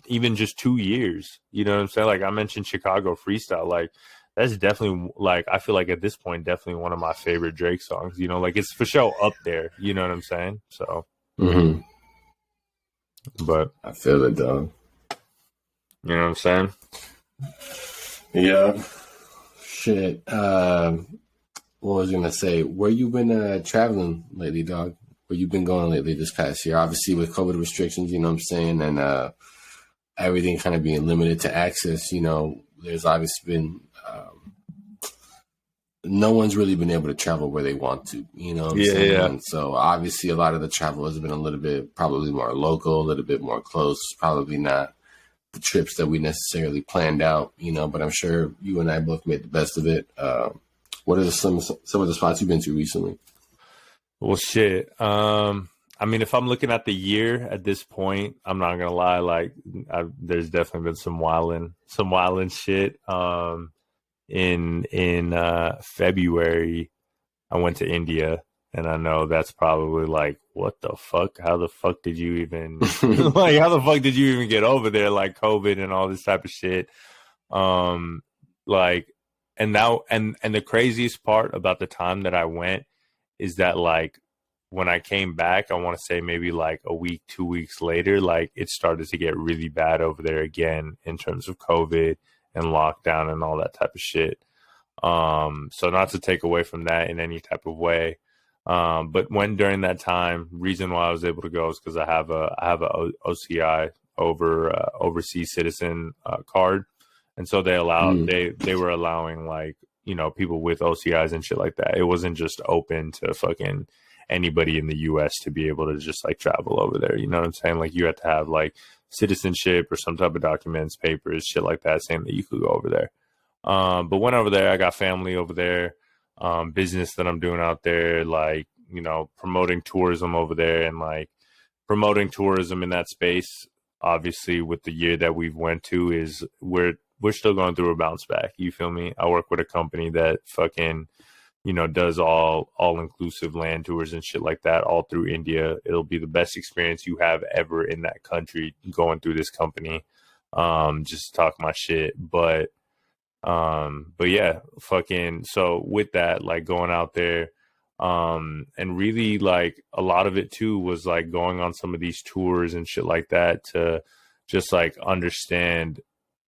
even just 2 years. You know what I'm saying? Like I mentioned Chicago Freestyle, like that's definitely, like, I feel like at this point, definitely one of my favorite Drake songs. You know, like it's for sure up there. You know what I'm saying? So, but
I feel it, though.
You know what I'm saying?
Yeah. Shit. What was I gonna say? Where you been traveling lately, dog? Where you been going lately this past year? Obviously with COVID restrictions, you know what I'm saying, and everything kind of being limited to access. You know, there's obviously been no one's really been able to travel where they want to, you know what I'm saying?
Yeah.
And so obviously a lot of the travel has been a little bit probably more local, a little bit more close, probably not the trips that we necessarily planned out, you know, but I'm sure you and I both made the best of it. What are some of the spots you've been to recently?
Well, shit. I mean, if I'm looking at the year at this point, I'm not gonna lie. Like, there's definitely been some wilding shit. In February, I went to India, and I know that's probably like, what the fuck? How the fuck did you even like? How the fuck did you even get over there? Like COVID and all this type of shit. Like, and now, and the craziest part about the time that I went is that like when I came back, I want to say maybe like a week, 2 weeks later, like it started to get really bad over there again in terms of COVID and lockdown and all that type of shit. So not to take away from that in any type of way. But when during that time, reason why I was able to go is because I have a OCI overseas citizen card, and so they allowed they were allowing like, you know, people with OCIs and shit like that. It wasn't just open to fucking anybody in the US to be able to just like travel over there. You know what I'm saying? Like you had to have like citizenship or some type of documents, papers, shit like that, saying that you could go over there. But went over there. I got family over there, business that I'm doing out there, like, you know, promoting tourism over there and like promoting tourism in that space. Obviously, with the year that we've went to, is we're still going through a bounce back. You feel me? I work with a company that fucking, you know, does all inclusive land tours and shit like that all through India. It'll be the best experience you have ever in that country going through this company. Just to talk my shit, but yeah, fucking, so with that, like going out there, and really like a lot of it too was like going on some of these tours and shit like that to just like understand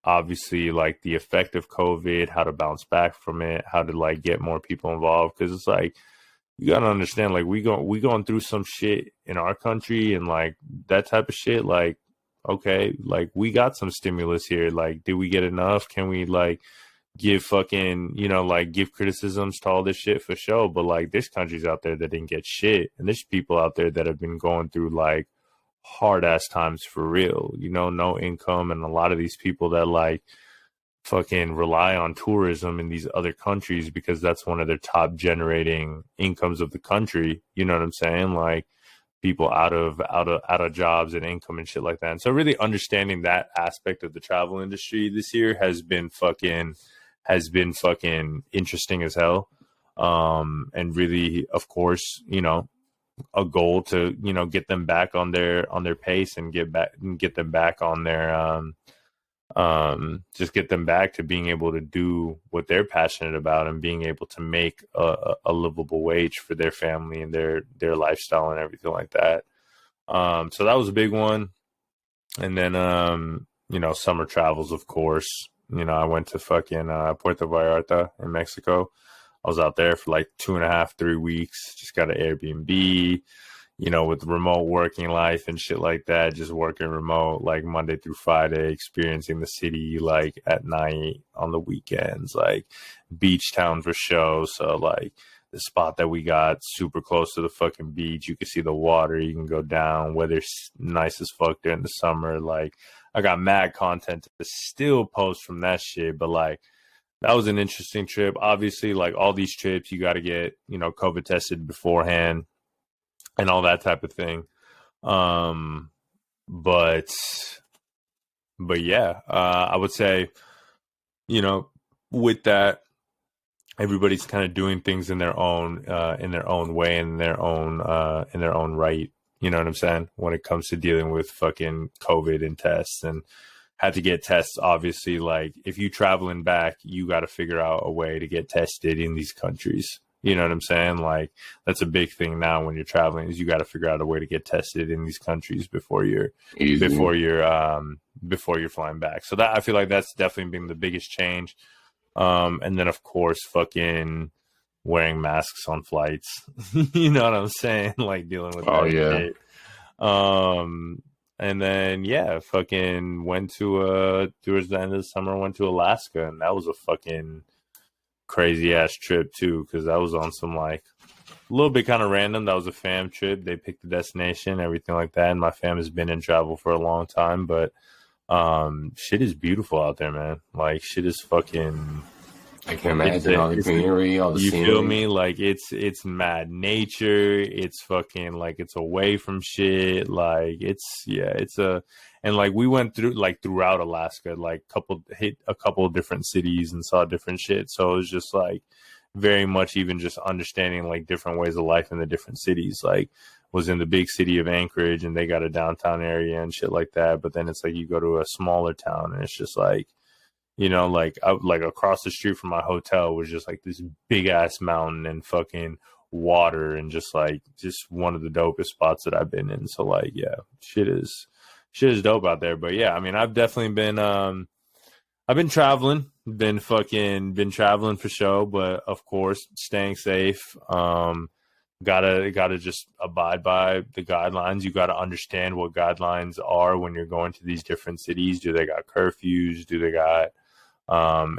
obviously like the effect of COVID, how to bounce back from it, how to like get more people involved. Cause it's like, you gotta understand, like we going through some shit in our country and like that type of shit. Like, okay, like we got some stimulus here. Like, did we get enough? Can we like give fucking, you know, like give criticisms to all this shit for sure? But like there's countries out there that didn't get shit. And there's people out there that have been going through like hard ass times for real, you know, no income. And a lot of these people that like fucking rely on tourism in these other countries because that's one of their top generating incomes of the country. You know what I'm saying? Like people out of jobs and income and shit like that. And so really understanding that aspect of the travel industry this year has been fucking interesting as hell. And really, of course, you know, a goal to, you know, get them back on their pace and get them back on their just get them back to being able to do what they're passionate about and being able to make a livable wage for their family and their lifestyle and everything like that. So that was a big one. And then you know, summer travels, of course. You know, I went to fucking Puerto Vallarta in Mexico. I was out there for like 2.5, 3 weeks. Just got an Airbnb, you know, with remote working life and shit like that, just working remote, like Monday through Friday, experiencing the city, like at night, on the weekends, like beach town for show. So like the spot that we got super close to the fucking beach, you can see the water, you can go down, weather's nice as fuck during the summer. Like I got mad content to still post from that shit, but like that was an interesting trip. Obviously, like all these trips, you got to get, you know, COVID tested beforehand and all that type of thing. But yeah, I would say, you know, with that, everybody's kind of doing things in their own way, in their own right. You know what I'm saying? When it comes to dealing with fucking COVID and tests, and had to get tests. Obviously, like if you traveling back, you got to figure out a way to get tested in these countries. You know what I'm saying? Like that's a big thing now when you're traveling, is you got to figure out a way to get tested in these countries before you're flying back. So that, I feel like that's definitely been the biggest change. And then of course, fucking wearing masks on flights. You know what I'm saying? Like dealing with that shit. And then yeah, fucking went to towards the end of the summer, went to Alaska, and that was a fucking crazy ass trip too, because that was on some like a little bit kind of random. That was a fam trip. They picked the destination, everything like that. And my fam has been in travel for a long time, but shit is beautiful out there, man. Like shit is fucking,
I can imagine all the greenery, all the scenery.
You feel me? Like it's mad nature. It's fucking like it's away from shit. Like and like we went through like throughout Alaska, like hit a couple of different cities and saw different shit. So it was just like very much even just understanding like different ways of life in the different cities. Like was in the big city of Anchorage and they got a downtown area and shit like that. But then it's like you go to a smaller town and it's just like, you know, like across the street from my hotel was just like this big ass mountain and fucking water and just one of the dopest spots that I've been in. So like, yeah, shit is dope out there. But yeah, I mean, I've definitely been, I've been traveling, been traveling for show, but of course staying safe. Gotta just abide by the guidelines. You gotta understand what guidelines are when you're going to these different cities. Do they got curfews? Do they got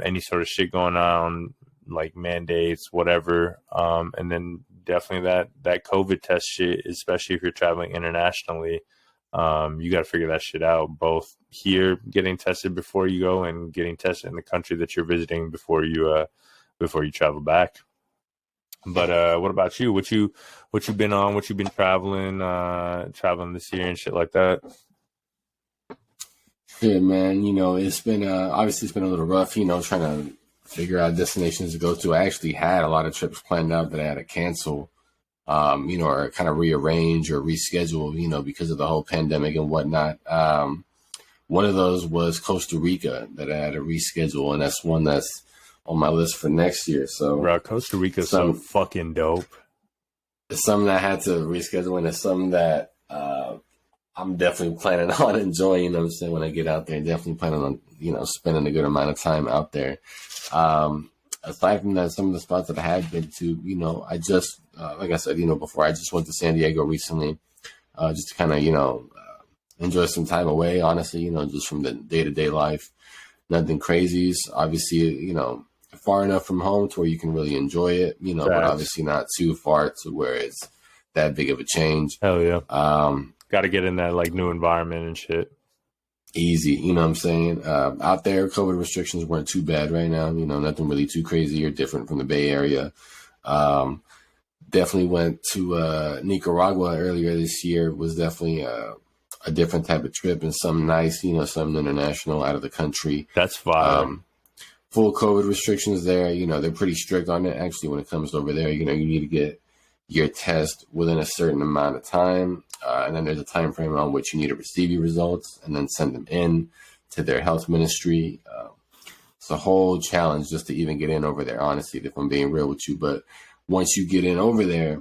any sort of shit going on, like mandates, whatever? And then definitely that COVID test shit, especially if you're traveling internationally, you got to figure that shit out, both here getting tested before you go and getting tested in the country that you're visiting before you travel back. But what about you? What you been on? What you been traveling this year and shit like that?
Yeah, man, you know, it's been obviously it's been a little rough, you know, trying to figure out destinations to go to. I actually had a lot of trips planned out that I had to cancel, you know, or kind of rearrange or reschedule, you know, because of the whole pandemic and whatnot. One of those was Costa Rica that I had to reschedule, and that's one that's on my list for next year. So,
bro, Costa Rica is so fucking dope.
It's something that I had to reschedule, and it's something that I'm definitely planning on enjoying. You know what I'm saying? When I get out there, definitely planning on, you know, spending a good amount of time out there. Aside from that, some of the spots that I had been to, you know, I just, like I said, you know, before, I just went to San Diego recently, just to kind of, you know, enjoy some time away, honestly, you know, just from the day-to-day life. Nothing crazy. Obviously, you know, far enough from home to where you can really enjoy it, you know, but obviously not too far to where it's that big of a change.
Hell yeah. Got to get in that like new environment and shit.
easy. You know what I'm saying? Out there, COVID restrictions weren't too bad right now. You know, nothing really too crazy or different from the Bay Area. Definitely went to Nicaragua earlier this year. Was definitely a different type of trip and something nice, you know, something international out of the country.
That's fire.
Full COVID restrictions there. You know, they're pretty strict on it. Actually, when it comes to over there, you know, you need to get your test within a certain amount of time. And then there's a time frame on which you need to receive your results and then send them in to their health ministry. It's a whole challenge just to even get in over there, honestly, if I'm being real with you. But once you get in over there,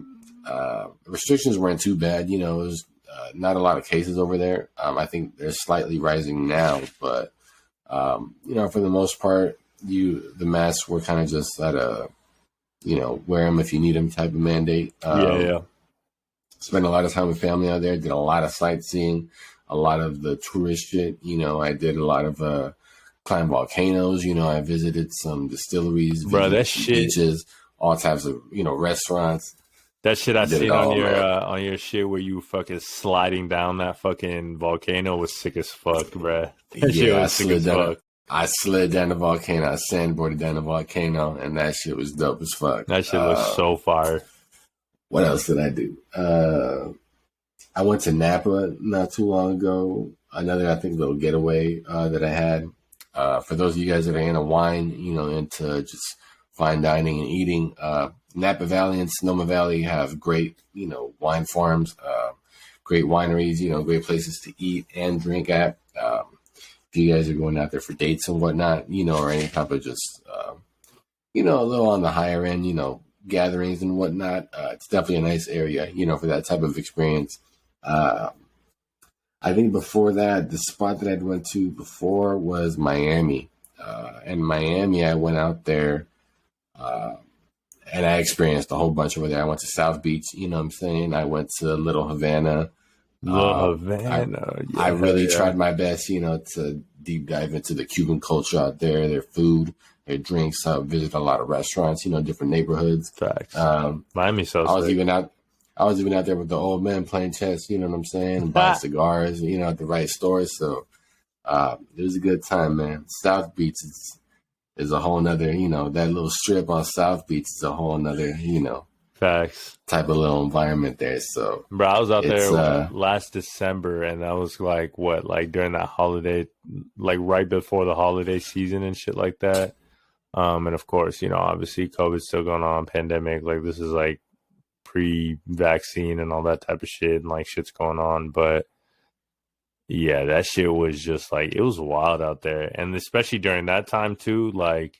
restrictions weren't too bad. You know, it was not a lot of cases over there. I think they're slightly rising now, but, you know, for the most part, the masks were kind of just at a, you know, wear them if you need them type of mandate.
Yeah.
Spent a lot of time with family out there, did a lot of sightseeing, a lot of the tourist shit. You know, I did a lot of climbed volcanoes. You know, I visited some distilleries,
bro, that shit,
beaches, all types of, you know, restaurants.
That shit I seen on your shit where you fucking sliding down that fucking volcano was sick as fuck, bro. That shit was sick as fuck.
I slid down the volcano. I sandboarded down the volcano, and that shit was dope as fuck.
That shit was so fire.
What else did I do? I went to Napa not too long ago. Another, I think, little getaway that I had. For those of you guys that are into wine, you know, into just fine dining and eating, Napa Valley and Sonoma Valley have great, you know, wine farms, great wineries, you know, great places to eat and drink at. If you guys are going out there for dates and whatnot, you know, or any type of just, you know, a little on the higher end, you know, gatherings and whatnot, it's definitely a nice area, you know, for that type of experience. I think before that, the spot that I went to before was Miami. And Miami, I went out there and I experienced a whole bunch over there. I went to South Beach, you know what I'm saying? I went to Little Havana. I really tried my best, you know, to deep dive into the Cuban culture out there, their food, their drinks. I visited a lot of restaurants, you know, different neighborhoods.
Facts. Miami's so
I was even out there with the old men playing chess, you know what I'm saying? Buying cigars, you know, at the right stores. So it was a good time, man. South Beach is a whole nother, you know, that little strip on South Beach is a whole nother, you know,
facts
type of little environment there. So,
bro, I was out there last December, and that was like during that holiday, like right before the holiday season and shit like that. And of course, you know, obviously COVID's still going on, pandemic. Like this is like pre-vaccine and all that type of shit, and like shit's going on. But yeah, that shit was just like, it was wild out there, and especially during that time too, like.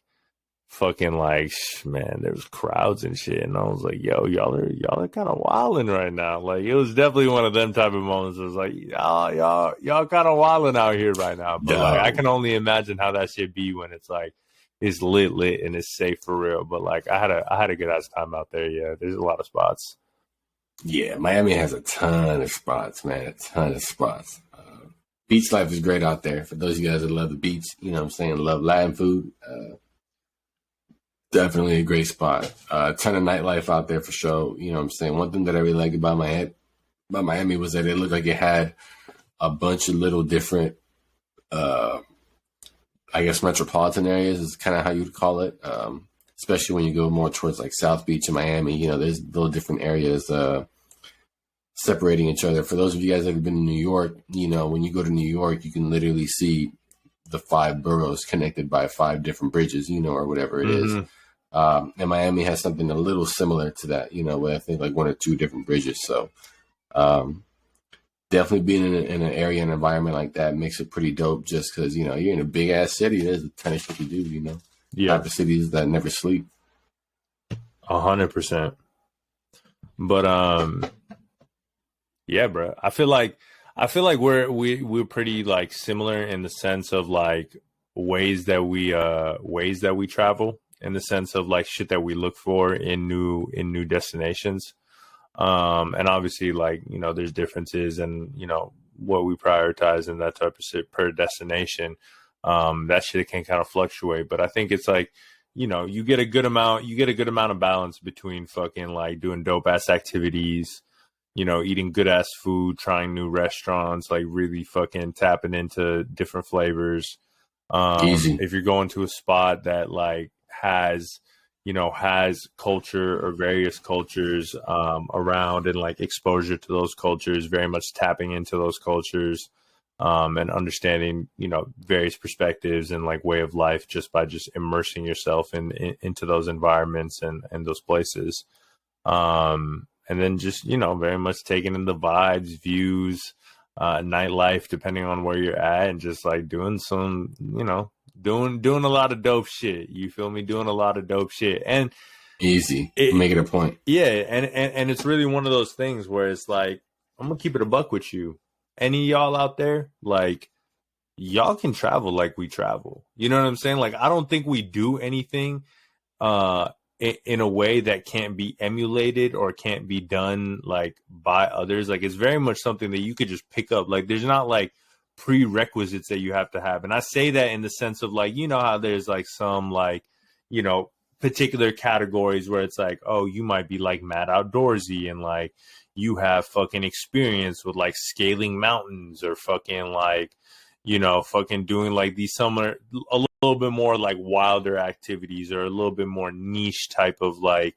Fucking like, man, there was crowds and shit, and I was like, yo, y'all are kind of wilding right now. Like, it was definitely one of them type of moments. It was like, y'all kind of wilding out here right now. But like, I can only imagine how that shit be when it's like, it's lit and it's safe for real. But like, I had a good ass time out there. Yeah, there's a lot of spots.
Yeah, Miami has a ton of spots, man, a ton of spots. Beach life is great out there. For those of you guys that love the beach, you know what I'm saying, love Latin food. Definitely a great spot. A ton of nightlife out there for sure. You know what I'm saying? One thing that I really liked about Miami was that it looked like it had a bunch of little different, I guess, metropolitan areas is kind of how you'd call it. Especially when you go more towards like South Beach and Miami, you know, there's little different areas separating each other. For those of you guys that have been in New York, you know, when you go to New York, you can literally see the 5 boroughs connected by 5 different bridges, you know, or whatever it is. And Miami has something a little similar to that, you know, with I think like 1 or 2 different bridges. So definitely being in an area and environment like that makes it pretty dope just because, you know, you're in a big ass city. There's a ton of shit to do, you know. Yeah. Type of cities that never sleep.
100%. But yeah, bro. I feel like we're pretty like similar in the sense of like ways that we travel, in the sense of like shit that we look for in new destinations. And obviously, like, you know, there's differences and, you know, what we prioritize and that type of shit per destination. That shit can kind of fluctuate, but I think it's like, you know, you get a good amount of balance between fucking like doing dope ass activities, eating good ass food, trying new restaurants, like really fucking tapping into different flavors.
Easy.
If you're going to a spot that like has culture or various cultures around, and like exposure to those cultures, very much tapping into those cultures, and understanding, various perspectives and like way of life just by just immersing yourself into those environments and those places. And then just, very much taking in the vibes, views, nightlife, depending on where you're at, and just like doing some, doing a lot of dope shit. You feel me? Doing a lot of dope shit. And
easy. Make it a point.
Yeah. And it's really one of those things where it's like, I'm going to keep it a buck with you. Any of y'all out there, like, y'all can travel like we travel. You know what I'm saying? Like, I don't think we do anything in a way that can't be emulated or can't be done like by others. Like, it's very much something that you could just pick up. Like, there's not like prerequisites that you have to have. And I say that in the sense of like, how there's like some like, particular categories where it's like, oh, you might be like mad outdoorsy and like you have fucking experience with like scaling mountains or fucking like, fucking doing like these summer, a little bit more like wilder activities, or a little bit more niche type of like,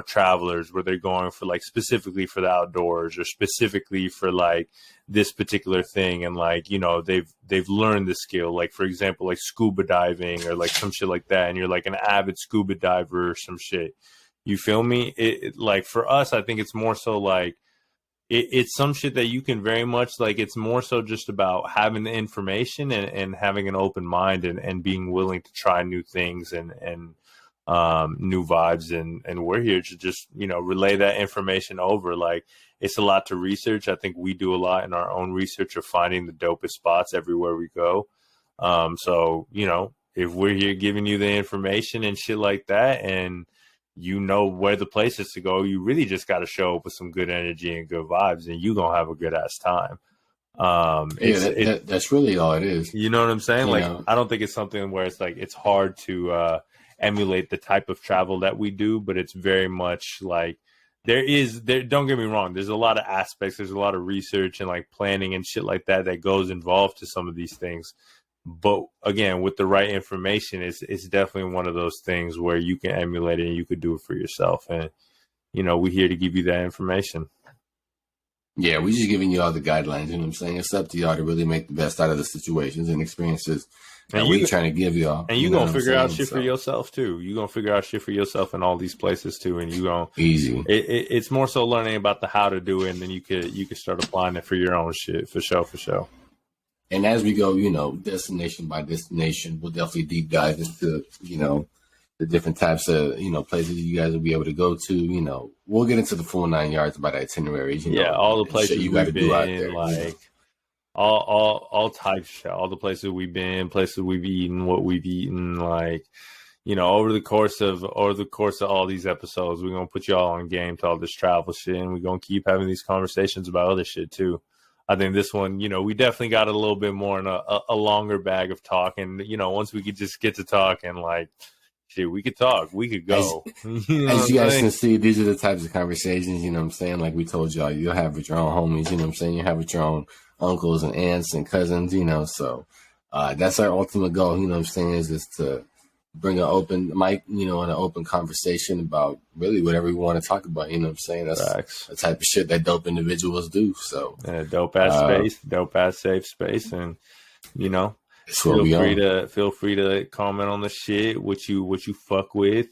travelers where they're going for like specifically for the outdoors or specifically for like this particular thing. And like, they've learned the skill, like for example, like scuba diving or like some shit like that. And you're like an avid scuba diver or some shit. You feel me? It like for us, I think it's more so like, it's some shit that you can very much like, it's more so just about having the information and having an open mind and being willing to try new things and new vibes. And we're here to just, relay that information over. Like, it's a lot to research. I think we do a lot in our own research of finding the dopest spots everywhere we go. So, if we're here giving you the information and shit like that, and where the place is to go, you really just got to show up with some good energy and good vibes, and you gonna have a good ass time.
That's really all it is.
You know what I'm saying? I don't think it's something where it's like it's hard to emulate the type of travel that we do, but it's very much like there. Don't get me wrong. There's a lot of aspects. There's a lot of research and like planning and shit like that goes involved to some of these things. But again, with the right information, it's definitely one of those things where you can emulate it and you could do it for yourself. And, we're here to give you that information.
Yeah, we're just giving you all the guidelines, you know what I'm saying? It's up to y'all to really make the best out of the situations and experiences that we're trying to give y'all.
And you're going to figure out shit for yourself, too. You're going to figure out shit for yourself in all these places, too. And you're going to...
Easy.
It's more so learning about the how to do it, and then you could start applying it for your own shit, for sure.
And as we go, destination by destination, we'll definitely deep dive into, the different types of, places you guys will be able to go to. We'll get into the full 9 yards about itineraries.
All the places
you got to do out there.
Like all types of shit. All the places we've been, places we've eaten, what we've eaten. Like, over the course of all these episodes, we're gonna put y'all on game to all this travel shit, and we're gonna keep having these conversations about other shit too. I think this one, we definitely got a little bit more in a longer bag of talk. And, once we could just get to talking, like, shit, we could talk. We could go.
As you guys can see, these are the types of conversations, you know what I'm saying? Like we told y'all, you'll have with your own homies, you know what I'm saying? You have with your own uncles and aunts and cousins, So that's our ultimate goal, you know what I'm saying, is just to bring an open mic, and an open conversation about really whatever we want to talk about. You know what I'm saying? That's
Facts.
The type of shit that dope individuals do. So
dope ass space, dope ass safe space, and feel free to comment on the shit, what you fuck with,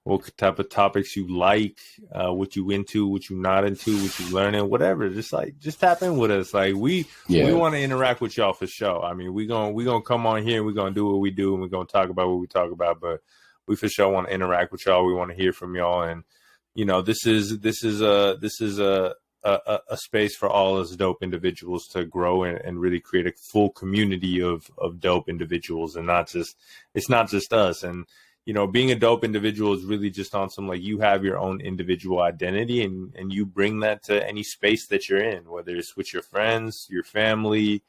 what type of topics you like, what you into, what you not into, what you learning, whatever. Just tap in with us. Like we want to interact with y'all for sure. I mean, we gonna come on here and we're gonna do what we do and we're gonna talk about what we talk about, but we for sure want to interact with y'all. We want to hear from y'all, and this is a space for all us dope individuals to grow and really create a full community of dope individuals, and it's not just us. And being a dope individual is really just on some, like, you have your own individual identity and you bring that to any space that you're in, whether it's with your friends, your family,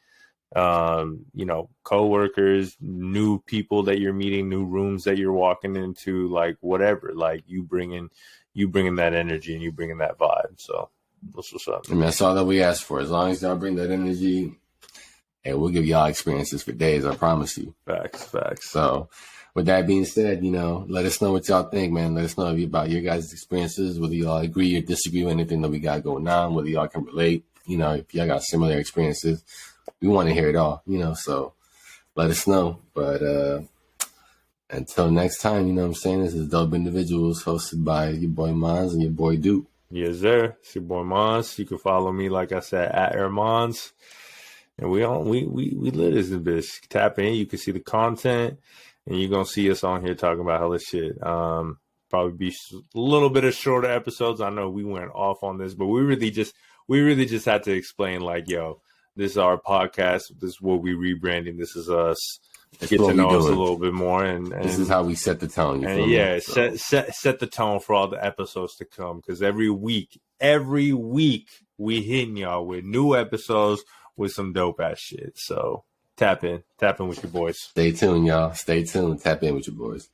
you know, coworkers, new people that you're meeting, new rooms that you're walking into, like whatever, like you bringing that energy and you bringing that vibe. So that's what's up.
I mean, that's all that we ask for. As long as y'all bring that energy, hey, we'll give y'all experiences for days. I promise you.
Facts.
So with that being said, you know, let us know what y'all think, man. Let us know about your guys' experiences, whether y'all agree or disagree with anything that we got going on, whether y'all can relate, you know, if y'all got similar experiences. We want to hear it all, you know, so let us know. But until next time, you know what I'm saying? This is Dope Individuals hosted by your boy Mons and your boy Duke.
Yes, sir. It's your boy Mons. You can follow me, like I said, at Airmons. And we lit as a bitch. Tap in, you can see the content, and you're gonna see us on here talking about hella shit. Probably be a little bit of shorter episodes. I know we went off on this, but we really just had to explain, like, yo, this is our podcast. This is what we rebranding. This is us. Get to know us a little bit more, and
this is how we set the tone.
And yeah, so. set the tone for all the episodes to come. Because every week we hitting y'all with new episodes with some dope ass shit. So tap in with your boys.
Stay tuned, y'all. Stay tuned. Tap in with your boys.